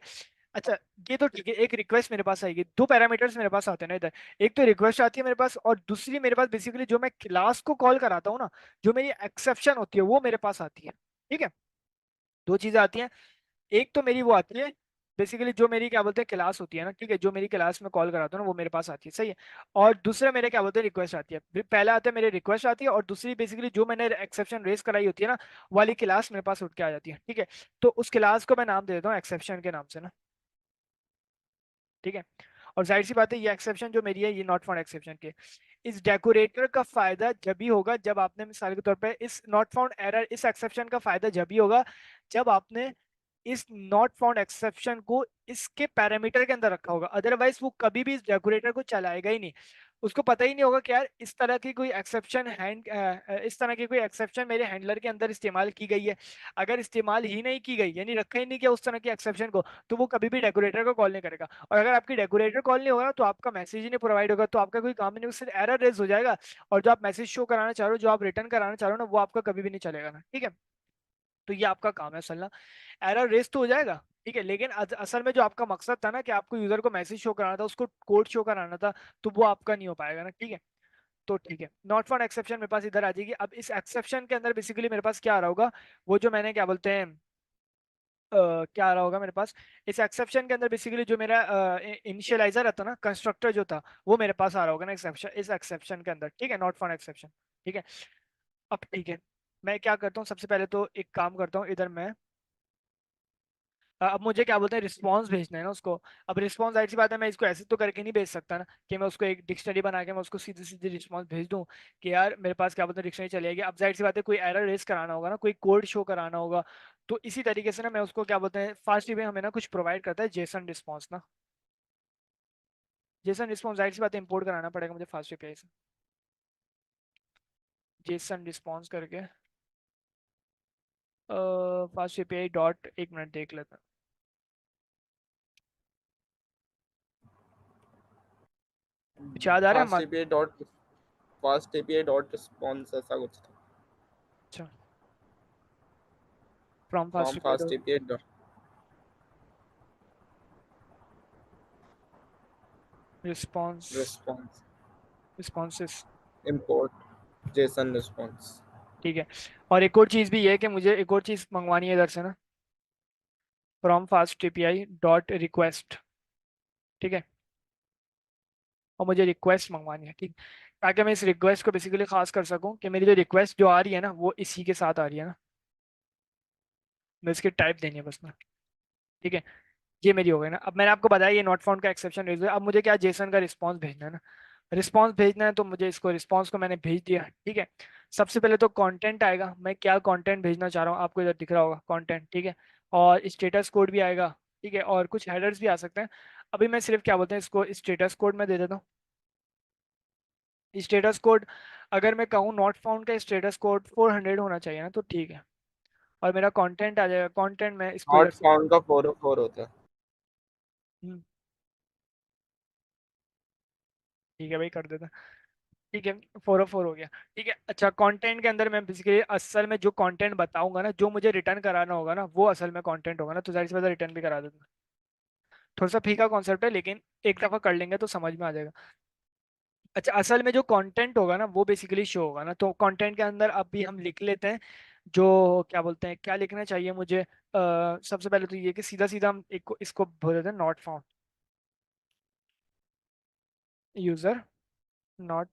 A: अच्छा, ये तो ठीक है, एक रिक्वेस्ट मेरे पास आएगी, दो पैरामीटर्स मेरे पास आते हैं ना इधर। एक तो रिक्वेस्ट आती है मेरे पास, और दूसरी मेरे पास बेसिकली जो मैं क्लास को कॉल कराता हूँ ना, जो मेरी एक्सेप्शन होती है वो मेरे पास आती है, ठीक है। दो चीजें आती हैं, एक तो मेरी वो आती है बेसिकली जो मेरी क्या बोलते हैं क्लास होती है ना, ठीक है, जो मेरी क्लास में कॉल कराता हूँ ना वो मेरे पास आती है, सही है। और दूसरा मेरे क्या बोलते हैं रिक्वेस्ट आती है, पहला आता है मेरे रिक्वेस्ट आती है, और दूसरी बेसिकली जो मैंने एक्सेप्शन रेस कराई होती है ना, वाली क्लास मेरे पास उठ के आ जाती है, ठीक है। तो उस क्लास को मैं नाम दे देता हूँ एक्सेप्शन के नाम से ना, ठीक है। और जाहिर सी बात है ये एक्सेप्शन जो मेरी है ये नॉट फाउंड एक्सेप्शन के, इस डेकोरेटर का फायदा जब भी होगा जब आपने मिसाल के तौर पे इस नॉट फाउंड एरर, इस एक्सेप्शन का फायदा जब भी होगा जब आपने इस नॉट फाउंड एक्सेप्शन को इसके पैरामीटर के अंदर रखा होगा। अदरवाइज वो कभी भी इस डेकोरेटर को चलाएगा ही नहीं, उसको पता ही नहीं होगा कि यार इस तरह की कोई एक्सेप्शन इस तरह की कोई एक्सेप्शन मेरे हैंडलर के अंदर इस्तेमाल की गई है। अगर इस्तेमाल ही नहीं की गई, यानी रखा ही नहीं किया उस तरह की एक्सेप्शन को, तो वो कभी भी डेकोरेटर को कॉल नहीं करेगा। और अगर आपकी डेकोरेटर कॉल नहीं होगा तो आपका मैसेज ही नहीं प्रोवाइड होगा, तो आपका कोई काम नहीं होगा, सिर्फ एरर रेज हो जाएगा। और जो आप मैसेज शो कराना चाह रहे हो, जो आप रिटर्न कराना चाह रहे हो ना, वो आपका कभी भी नहीं चलेगा ना, ठीक है। तो ये आपका काम है असल ना, एरर रेस तो हो जाएगा, ठीक है, लेकिन असल में जो आपका मकसद था ना कि आपको यूजर को मैसेज शो कराना था, उसको कोड शो कराना था, तो वो आपका नहीं हो पाएगा ना, ठीक है। तो ठीक है, नॉट फाउंड एक्सेप्शन मेरे पास इधर आ जाएगी। अब इस एक्सेप्शन के अंदर बेसिकली मेरे पास क्या आ रहा होगा, वो जो मैंने क्या बोलते हैं क्या आ रहा होगा मेरे पास, इस एक्सेप्शन के अंदर बेसिकली जो मेरा इनिशियलाइजर था ना, कंस्ट्रक्टर जो था, वो मेरे पास आ रहा होगा ना एक्सेप्शन, इस एक्सेप्शन के अंदर, ठीक है, नॉट फाउंड एक्सेप्शन, ठीक है। अब ठीक है, मैं क्या करता हूँ, सबसे पहले तो एक काम करता हूँ इधर मैं, अब मुझे क्या बोलते हैं रिस्पॉन्स भेजना है ना उसको। अब रिस्पॉन्स, जाहिर सी बात है मैं इसको ऐसे तो करके नहीं भेज सकता ना कि मैं उसको एक डिक्शनरी बना के मैं उसको सीधे सीधे रिस्पॉन्स भेज दूं कि यार मेरे पास क्या बोलते हैं डिक्शनरी चलेगी। अब जाहिर सी बात है कोई एरर रेस कराना होगा ना, कोई कोड शो कराना होगा। तो इसी तरीके से ना मैं उसको क्या बोलते हैं, फास्ट वे हमें ना कुछ प्रोवाइड करता है जेसन रिस्पॉन्स ना। जेसन रिस्पॉन्स जाहिर सी बात है इंपोर्ट कराना पड़ेगा मुझे फास्ट एपीआई से। जेसन रिस्पॉन्स करके फास्ट एपीआई डॉट, एक मिनट देख लेता हूँ। कुछ याद आ रहा है
E: fast API dot, fast API dot response ऐसा कुछ था।
A: अच्छा, from fast
E: from
A: API
E: fast API dot
A: response,
E: response
A: responses.
E: Import Jason response.
A: ठीक है। और एक और चीज़ भी ये है कि मुझे एक और चीज़ मंगवानी है इधर से ना, from fast API dot request. ठीक है, और मुझे रिक्वेस्ट मंगवानी है, ठीक, ताकि मैं इस रिक्वेस्ट को बेसिकली खास कर सकूं कि मेरी जो रिक्वेस्ट जो आ रही है ना वो इसी के साथ आ रही है ना, मैं इसकी टाइप देनी है बस ना। ठीक है, ये मेरी हो गई ना। अब मैंने आपको बताया ये नॉट फाउंड का एक्सेप्शन रेज हुआ। अब मुझे क्या जेसन का रिस्पॉन्स भेजना है ना, रिस्पॉन्स भेजना है तो मुझे इसको रिस्पॉन्स को मैंने भेज दिया। ठीक है, सबसे पहले तो कंटेंट आएगा, मैं क्या कंटेंट भेजना चाह रहा हूँ आपको इधर दिख रहा होगा कंटेंट। ठीक है, और स्टेटस कोड भी आएगा। ठीक है, और कुछ हेडर्स भी आ सकते हैं। अभी मैं सिर्फ क्या बोलते हैं इसको स्टेटस कोड में दे देता हूँ। स्टेटस कोड अगर मैं कहूँ नॉट फाउंड का स्टेटस कोड 400 होना चाहिए ना, तो ठीक है। और मेरा कंटेंट आ जाएगा, कंटेंट में इसको इधर
E: नॉट
A: से,
E: फाउंड का 404 होता है।
A: हम्म, ठीक है भाई कर देता। ठीक है, 404 हो गया। ठीक है, अच्छा कंटेंट के अंदर मैं बेसिकली असल में जो कंटेंट बताऊंगा ना, जो मुझे रिटर्न कराना होगा ना वो असल में कंटेंट होगा ना, तो जाहिर सी बात है रिटर्न भी करा दूंगा। थोड़ा सा फीका कॉन्सेप्ट है लेकिन एक दफा कर लेंगे तो समझ में आ जाएगा। अच्छा, असल में जो कंटेंट होगा ना वो बेसिकली शो होगा ना, तो कंटेंट के अंदर अभी हम लिख लेते हैं जो क्या बोलते हैं, क्या लिखना चाहिए मुझे। सबसे पहले तो ये कि सीधा सीधा हम एक इसको बोल देते हैं not found, user not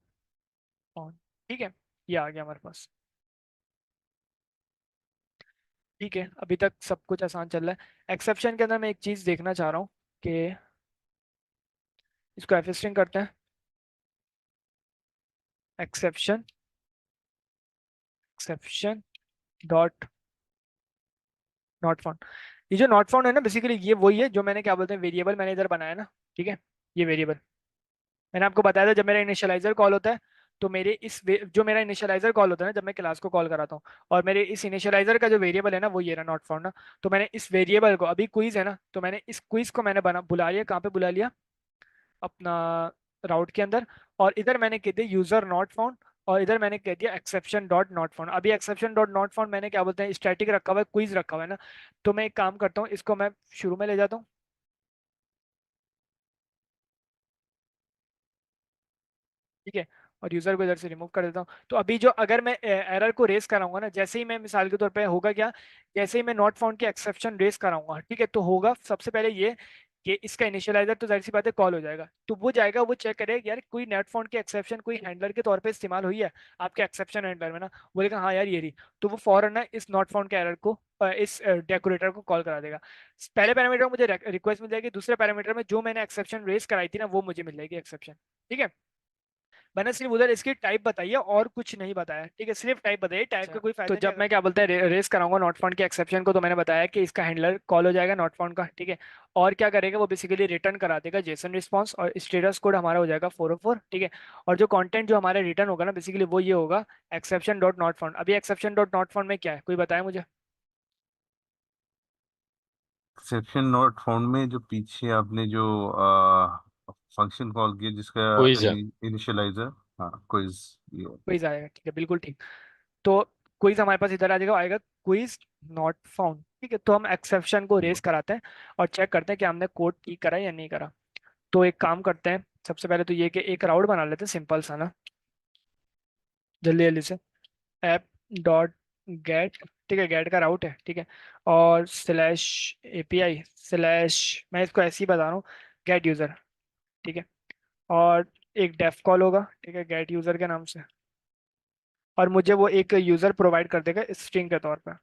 A: found. ठीक है, ये आ गया हमारे पास। ठीक है, अभी तक सब कुछ आसान चल रहा है। एक्सेप्शन के अंदर मैं एक चीज देखना चाह रहा हूँ कि इसको एफिस्टिंग करते हैं, exception, exception dot not found. ये जो नॉट फाउंड है ना बेसिकली ये वही है जो मैंने क्या बोलते हैं वेरिएबल मैंने इधर बनाया ना। ठीक है, ये वेरिएबल मैंने आपको बताया था जब मेरा इनिशियलाइजर कॉल होता है, तो मेरे जो मेरा इनिशियलाइजर कॉल होता है ना जब मैं क्लास को कॉल कराता हूँ, और मेरे इस इनिशियलाइजर का जो वेरिएबल है ना वो ये रहा नॉट फाउंड ना। तो मैंने इस वेरिएबल को, अभी क्विज है ना, तो मैंने इस क्विज को मैंने बना बुला लिया, कहाँ पे बुला लिया, अपना राउट के अंदर। और इधर मैंने कह दिया यूजर नॉट फाउंड, और इधर मैंने कह दिया एक्सेप्शन डॉट नॉट फाउंड। अभी एक्सेप्शन डॉट नॉट फाउंड मैंने क्या बोलते हैं स्टैटिक रखा हुआ है, क्विज रखा हुआ है ना। तो मैं एक काम करता हूँ, इसको मैं शुरू में ले जाता हूँ। ठीक है, और यूजर को इधर से रिमूव कर देता हूँ। तो अभी जो अगर मैं एरर को रेस कराऊंगा ना, जैसे ही मैं मिसाल के तौर पे होगा क्या, जैसे ही मैं नॉट फाउंड की एक्सेप्शन रेस कराऊंगा, ठीक है, तो होगा सबसे पहले ये कि इसका इनिशियलाइजर तो जाहिर सी बात है कॉल हो जाएगा। तो वो जाएगा, वो चेक करेगा यार कोई नॉट फाउंड की एक्सेप्शन कोई हैंडलर के तौर पे इस्तेमाल हुई है आपके एक्सेप्शन हैंडलर में ना, बोलेगा हाँ यार ये रही। तो वो फौरन ना इस नॉट फाउंड के एरर को इस डेकोरेटर को कॉल करा देगा। पहले पैरामीटर में मुझे रिक्वेस्ट मिल जाएगी, दूसरे पैरामीटर में जो मैंने एक्सेप्शन रेस कराई थी ना वो मुझे मिल जाएगी एक्सेप्शन। ठीक है, मैंने सिर्फ उधर इसकी टाइप बताई है और कुछ नहीं बताया। ठीक है, सिर्फ टाइप बताइए, टाइप का कोई फायदा
C: तो
A: नहीं
C: जब
A: अगर
C: मैं
A: क्या बोलते हैं रेस कराऊंगा नॉट फाउंड के एक्सेप्शन को, तो मैंने बताया कि इसका हैंडलर कॉल हो जाएगा नॉट फाउंड का। ठीक है, और क्या करेगा वो बेसिकली रिटर्न करा देगा जेसन रिस्पॉन्स, और स्टेटस कोड हमारा हो जाएगा 404। ठीक है, और जो कंटेंट जो हमारा रिटर्न होगा ना बेसिकली वो ये होगा एक्सेप्शन डॉट नॉट फाउंड। अभी एक्सेप्शन डॉट नॉट फाउंड में क्या है कोई बताया मुझे।
B: एक्सेप्शन नॉट फाउंड में जो पीछे आपने जो फंक्शन कॉल किया जिसका
F: क्विज है।
B: इनिशियलाइजर, हाँ क्विज, ये
A: क्विज आएगा, ठीक है बिल्कुल ठीक। तो क्विज हमारे पास इधर आ जाएगा, आएगा क्विज नॉट फाउंड। ठीक है, तो हम एक्सेप्शन को रेस कराते हैं और चेक करते हैं कि हमने कोड ठीक करा या नहीं करा। तो एक काम करते हैं, सबसे पहले तो ये कि एक राउट बना लेते हैं सिंपल सा ना, जल्दी जल्दी से। ऐप डॉट गेट, ठीक है, गेट का राउट है। ठीक है, और स्लैश एपीआई स्लैश, मैं इसको ऐसे ही बता रहा हूँ, गेट यूजर। ठीक है, और एक डेफ कॉल होगा, ठीक है, गेट यूजर के नाम से। और मुझे वो एक यूजर प्रोवाइड कर देगा स्ट्रिंग के तौर पर।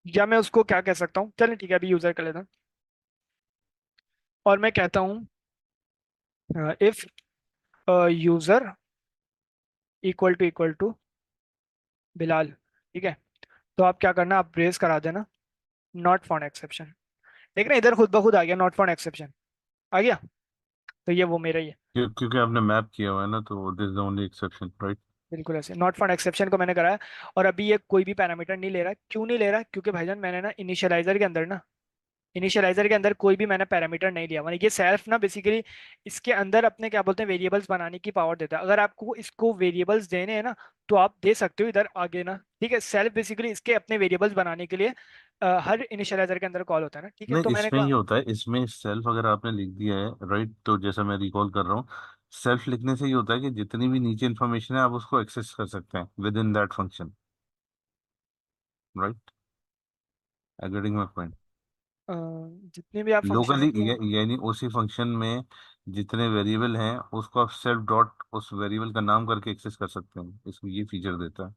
A: या मैं उसको क्या कह सकता हूँ, चलिए ठीक है अभी यूजर कर लेता हूँ। और मैं कहता हूँ if user equal to Bilal, ठीक है। तो आप क्या करना, आप ब्रेस करा देना नॉट फाउंड एक्सेप्शन। देख रहे हैं इधर खुद ब खुद आ गया नॉट फाउंड एक्सेप्शन, आ गया। तो ये वो मेरा ही है।
B: क्योंकि आपने मैप किया हुआ है ना, तो this is the only exception, right?
A: बिल्कुल ऐसे नॉट फाउंड एक्सेप्शन को मैंने कराया। और अभी ये कोई भी पैरामीटर नहीं ले रहा। क्यों नहीं ले रहा? क्योंकि भाईजान मैंने ना इनिशियलाइजर के अंदर कोई भी मैंने पैरामीटर नहीं लिया। माने ये सेल्फ ना बेसिकली इसके अंदर अपने क्या बोलते हैं वेरिएबल्स बनाने की पावर देता है। अगर आपको इसको वेरिएबल्स देने हैं ना तो आप दे सकते हो इधर आगे ना, ठीक है। सेल्फ बेसिकली इसके अपने वेरिएबल्स बनाने के लिए हर इनिशियलाइजर के अंदर कॉल होता है ना, ठीक है।
B: नहीं,
A: तो मैंने
B: इसमें
A: कहा
B: ये होता है, इसमें सेल्फ अगर आपने लिख दिया है, राइट, तो जैसा मैं रिकॉल कर रहा हूँ, सेल्फ लिखने से ये होता है कि जितनी भी नीचे इन्फॉर्मेशन है आप उसको एक्सेस कर सकते हैं with in that function, right? Getting my point?
A: Uh, जितने भी आप फंक्शन
B: लोकली
A: होते हैं।
B: यानी उसी फंक्शन में जितने वेरिएबल हैं उसको आप सेल्फ डॉट उस वेरिएबल का नाम करके एक्सेस कर सकते हैं, इसमें ये फीचर देता है।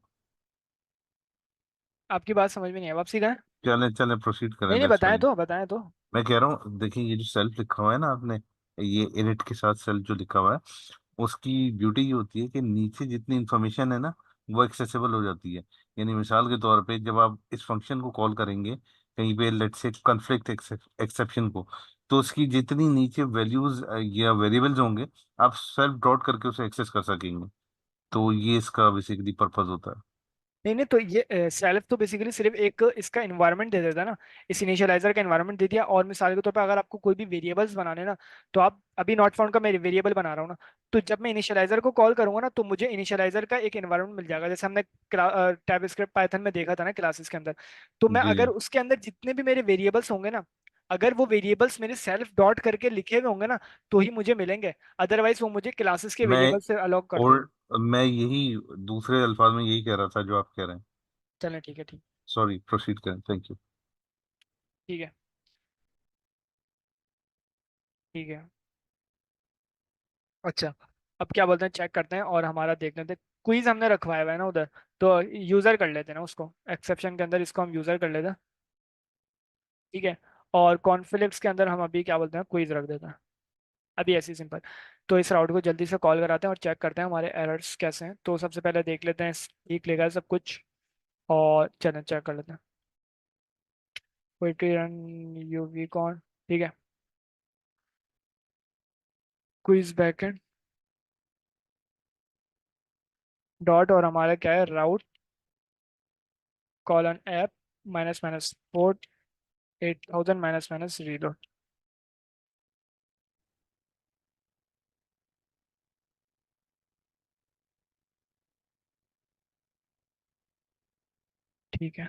A: आपकी बात समझ में नहीं है, वापसी का है।
B: चलें चलें, प्रोसीड करें,
A: नहीं नहीं,
B: दैट्स
A: बताएं
B: फाइन।
A: तो बताएं तो।
B: मैं कह रहा हूँ, देखिए ये जो सेल्फ लिखा हुआ है ना आपने, ये इनिट के साथ सेल्फ जो लिखा हुआ है, उसकी ब्यूटी ये होती है कि नीचे जितनी इंफॉर्मेशन है ना वो एक्सेसिबल हो जाती है। यानी मिसाल के तौर पे जब आप इस फंक्शन को कॉल करेंगे कहीं पे, लेट्स से कॉन्फ्लिक्ट एक्सेप्शन को, तो उसकी जितनी नीचे वैल्यूज या वेरिएबल्स होंगे आप सेल्फ डॉट करके उसे एक्सेस कर सकेंगे। तो ये इसका बेसिकली पर्पज होता है।
A: नहीं नहीं, तो ये सेल्फ तो बेसिकली सिर्फ एक इसका इन्वायरमेंट दे देता है ना। इस इनिशियलाइजर का इन्वायरमेंट दे दिया। और मिसाल के तौर पर अगर आपको कोई भी वेरिएबल्स बनाने ना, तो आप अभी नॉट फाउंड का मैं वेरिएबल बना रहा हूँ ना, तो जब मैं इनिशियलाइजर को कॉल करूंगा ना तो मुझे इनिशियलाइजर का एक इन्वायरमेंट मिल जाएगा। जैसे हमने टाइप स्क्रिप्ट पाइथन में देखा था ना क्लासेस के अंदर। तो मैं
B: जी
A: अगर
B: जी।
A: उसके अंदर जितने भी मेरे वेरिएबल्स होंगे ना, अगर वो वेरिएबल्स मेरे सेल्फ डॉट करके लिखे हुए होंगे ना तो ही मुझे मिलेंगे। अदरवाइज वो मुझे क्लासेस के
B: मैं
A: वेरिएबल से अलॉग कर देगा।
B: और मैं यही दूसरे अल्फाज में यही कह रहा था जो आप कह रहे हैं।
A: चलें ठीक है, ठीक।
B: सॉरी, प्रोसीड करें, थैंक यू।
A: ठीक है, ठीक है। अच्छा, अब क्या बोलते हैं, चेक करते हैं और हमारा देख लेते हैं। क्विज हमने रखवाया हुआ है ना उधर, तो यूजर कर लेते हैं ना उसको। एक्सेप्शन के अंदर इसको हम यूजर कर लेते हैं, ठीक है। और कॉन्फ्लिक्ट्स के अंदर हम अभी क्या बोलते हैं क्विज रख देते हैं। अभी ऐसे सिंपल। तो इस राउट को जल्दी से कॉल कराते हैं और चेक करते हैं हमारे एरर्स कैसे हैं। तो सबसे पहले देख लेते हैं ठीक लेगा सब कुछ। और चलें चेक कर लेते हैं। पोइट्री रन यूवी कॉन, ठीक है। क्विज बैकएंड डॉट और हमारा क्या है route colon app minus minus port 8000 minus minus reload, ठीक है।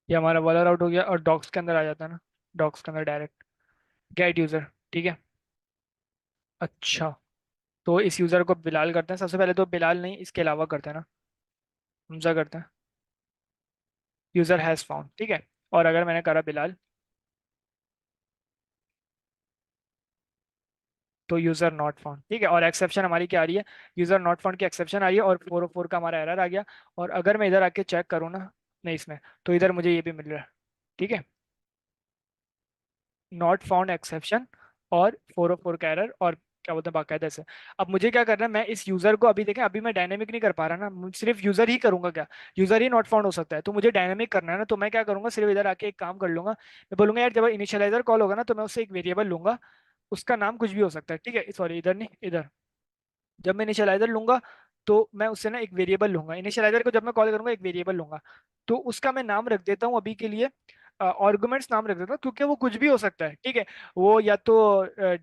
A: ये हमारा वाला राउट हो गया और डॉक्स के अंदर आ जाता है ना। डॉक्स के अंदर डायरेक्ट गेट यूजर, ठीक है। अच्छा, तो इस यूजर को बिलाल करते हैं। सबसे पहले तो बिलाल नहीं, इसके अलावा करते हैं ना, हमजा करते हैं। यूजर हैज फाउंड, ठीक है। और अगर मैंने करा बिलाल तो यूजर नॉट फाउंड, ठीक है। और एक्सेप्शन हमारी क्या आ रही है, यूजर नॉट फाउंड की एक्सेप्शन आ रही है और 404 का हमारा एरर आ गया। और अगर मैं इधर आके चेक करूँ ना, नहीं इसमें, तो इधर मुझे ये भी मिल रहा है, ठीक है। नॉट फाउंड एक्सेप्शन और 404 का एरर और क्या बोलते हैं बाकायदा से। अब मुझे क्या करना है, मैं इस यूजर को अभी देखें, अभी मैं डायनेमिक नहीं कर पा रहा ना, सिर्फ यूजर ही करूंगा क्या, यूजर ही नॉट फाउंड हो सकता है। तो मुझे डायनेमिक करना है ना, तो मैं क्या करूंगा, सिर्फ इधर आके एक काम कर लूंगा। मैं बोलूंगा यार जब इनिशियलाइजर कॉल होगा ना तो मैं उससे एक वेरिएबल लूंगा। उसका नाम कुछ भी हो सकता है, ठीक है। सॉरी इधर नहीं, इधर। जब मैं इनिशियलाइजर लूंगा तो मैं उससे ना एक वेरिएबल लूंगा। इनिशियलाइजर को जब मैं कॉल करूंगा एक वेरिएबल लूंगा। तो उसका मैं नाम रख देता हूँ अभी के लिए आर्गुमेंट्स नाम रख देता हूँ क्योंकि वो कुछ भी हो सकता है, ठीक है। वो या तो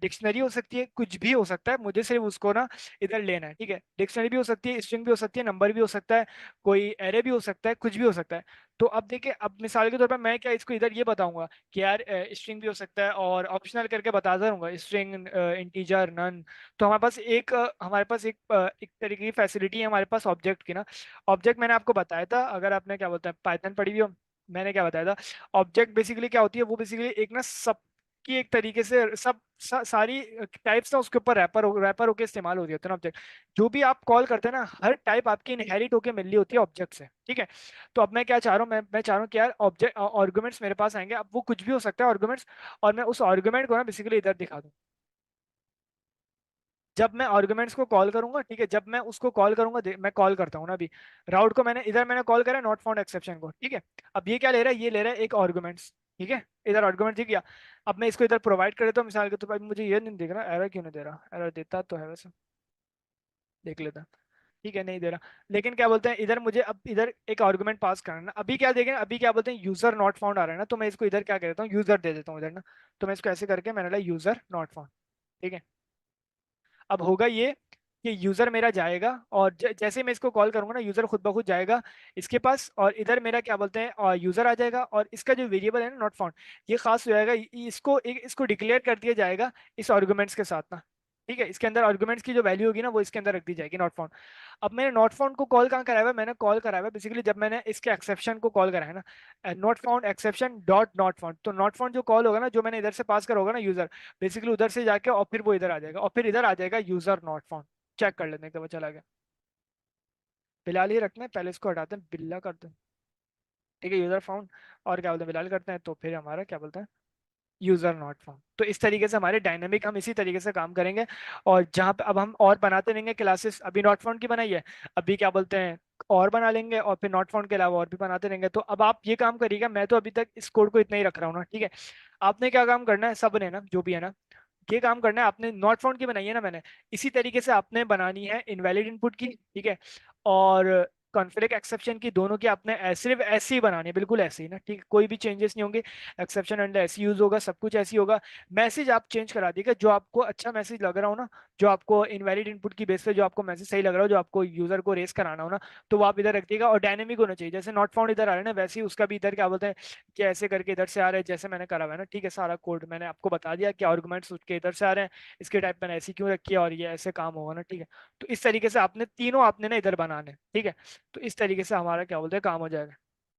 A: डिक्शनरी हो सकती है, कुछ भी हो सकता है, मुझे सिर्फ उसको ना इधर लेना है, ठीक है। डिक्शनरी भी हो सकती है, स्ट्रिंग भी हो सकती है, नंबर भी हो सकता है, कोई एरे भी हो सकता है, कुछ भी हो सकता है। तो अब देखिए, अब मिसाल के तौर पर मैं क्या इसको इधर ये बताऊंगा कि यार स्ट्रिंग भी हो सकता है, और ऑप्शनल करके बताता रहूंगा स्ट्रिंग, इंटीजर, नन। तो हमारे पास एक तरीके की फैसिलिटी है हमारे पास ऑब्जेक्ट की ना। ऑब्जेक्ट मैंने आपको बताया था, अगर आपने क्या बोलते हैं पाइथन पढ़ी हुई हो, मैंने क्या बताया था। ऑब्जेक्ट बेसिकली क्या होती है, वो बेसिकली एक ना सब की एक तरीके से सारी टाइप्स ना उसके ऊपर रैपर होकर इस्तेमाल होती है ना ऑब्जेक्ट। जो भी आप कॉल करते हैं ना, हर टाइप आपकी इनहेरिट होके मिल रही होती है ऑब्जेक्ट से, ठीक है। तो अब मैं क्या चाह रहा हूँ, मैं चाह रहा हूँ कि यार ऑब्जेक्ट आर्गुमेंट्स मेरे पास आएंगे, अब वो कुछ भी हो सकता है आर्गुमेंट्स, और मैं उस आर्गुमेंट को ना बेसिकली इधर दिखा दूँ। जब मैं आर्गुमेंट्स को कॉल करूंगा, ठीक है, जब मैं उसको कॉल करूंगा, मैं कॉल करता हूँ ना अभी राउट को, मैंने कॉल करा नॉट फाउंड एक्सेप्शन को, ठीक है। अब ये क्या ले रहा है, ये ले रहा है एक आर्गुमेंट्स, ठीक है। इधर आर्गुमेंट दिख गया। अब मैं इसको इधर प्रोवाइड कर देता हूँ मिसाल के तो भाई मुझे ये नहीं दिख रहा एरर क्यों नहीं दे रहा, एरर देता तो है वैसे, देख लेता। ठीक है, नहीं दे रहा। लेकिन क्या बोलते हैं इधर मुझे अब इधर एक आर्गुमेंट पास करना, अभी क्या देखें, अभी क्या बोलते हैं यूजर नॉट फाउंड आ रहा है ना, तो मैं इसको इधर क्या कर देता हूँ, यूजर दे देता हूँ इधर ना। तो मैं इसको ऐसे करके मैंने लिया यूजर नॉट फाउंड, ठीक है। अब होगा ये कि यूजर मेरा जाएगा, और जैसे ही मैं इसको कॉल करूंगा ना, यूजर खुद ब खुद जाएगा इसके पास, और इधर मेरा क्या बोलते हैं और यूजर आ जाएगा, और इसका जो वेरिएबल है ना नॉट फाउंड, ये खास हो जाएगा, इसको डिक्लेयर कर दिया जाएगा इस आर्गुमेंट्स के साथ ना, ठीक है। इसके अंदर आर्गुमेंट्स की जो वैल्यू होगी ना, वो इसके अंदर रख दी जाएगी नॉट फाउंड। अब मैंने नॉट फाउंड को कॉल कहाँ कराया हुआ है, मैंने कॉल कराया हुआ है बेसिकली जब मैंने इसके एक्सेप्शन को कॉल कराया है ना, not found exception dot not found. तो नॉट फाउंड जो कॉल होगा ना, जो मैंने इधर से पास करा होगा ना यूजर, बेसिकली उधर से जाके और फिर वो इधर आ जाएगा, और फिर इधर आ जाएगा यूजर नॉट फाउंड। चेक कर लेते हैं कब चला गया। बिलाल ही रखना है, पहले इसको हटाते हैं, बिल्ला करते हैं, ठीक है, यूजर फाउंड। और क्या बोलते हैं बिलाल करते हैं, तो फिर हमारा क्या बोलते हैं यूजर नॉट फाउंड। तो इस तरीके से हमारे डायनेमिक हम इसी तरीके से काम करेंगे। और जहाँ पे अब हम और बनाते रहेंगे क्लासेस, अभी नॉट फाउंड की बनाई है, अभी क्या बोलते हैं और बना लेंगे, और फिर नॉट फाउंड के अलावा और भी बनाते रहेंगे। तो अब आप ये काम करिएगा, मैं तो अभी तक इस कोड को इतना ही रख रहा हूँ ना, ठीक है। आपने क्या काम करना है, सब ने ना जो भी है ना, ये काम करना है, आपने नॉट फाउंड की बनाई है ना मैंने, इसी तरीके से आपने बनानी है इनवैलिड इनपुट की, ठीक है। और कॉन्फ्लिक्ट एक्सेप्शन की, दोनों की आपने सिर्फ ऐसे ही बनानी है, बिल्कुल ऐसे ही ना, ठीक है, कोई भी चेंजेस नहीं होंगे। एक्सेप्शन अंडर ऐसे यूज होगा, सब कुछ ऐसे ही होगा। मैसेज आप चेंज करा दीजिएगा, जो आपको अच्छा मैसेज लग रहा हो ना, जो आपको इनवैलिड इनपुट की बेस पे जो आपको मैसेज सही लग रहा हो, जो आपको यूजर को रेस कराना हो ना, तो वो आप इधर रख दीजिएगा। और डायनेमिक होना चाहिए, जैसे नॉट फाउंड इधर आ रहा है ना, वैसे ही उसका भी इधर क्या बोलते हैं कि ऐसे करके इधर से आ रहा है, जैसे मैंने करा हुआ है ना, ठीक है। सारा कोड मैंने आपको बता दिया कि आर्गुमेंट्स उठ के इधर से आ रहे हैं, इसके टाइप मैंने ऐसी क्यों रखी है, और ये ऐसे काम होगा ना, ठीक है। तो इस तरीके से आपने तीनों आपने ना इधर बनाने, ठीक है। तो इस तरीके से हमारा क्या बोलते हैं काम हो जाएगा।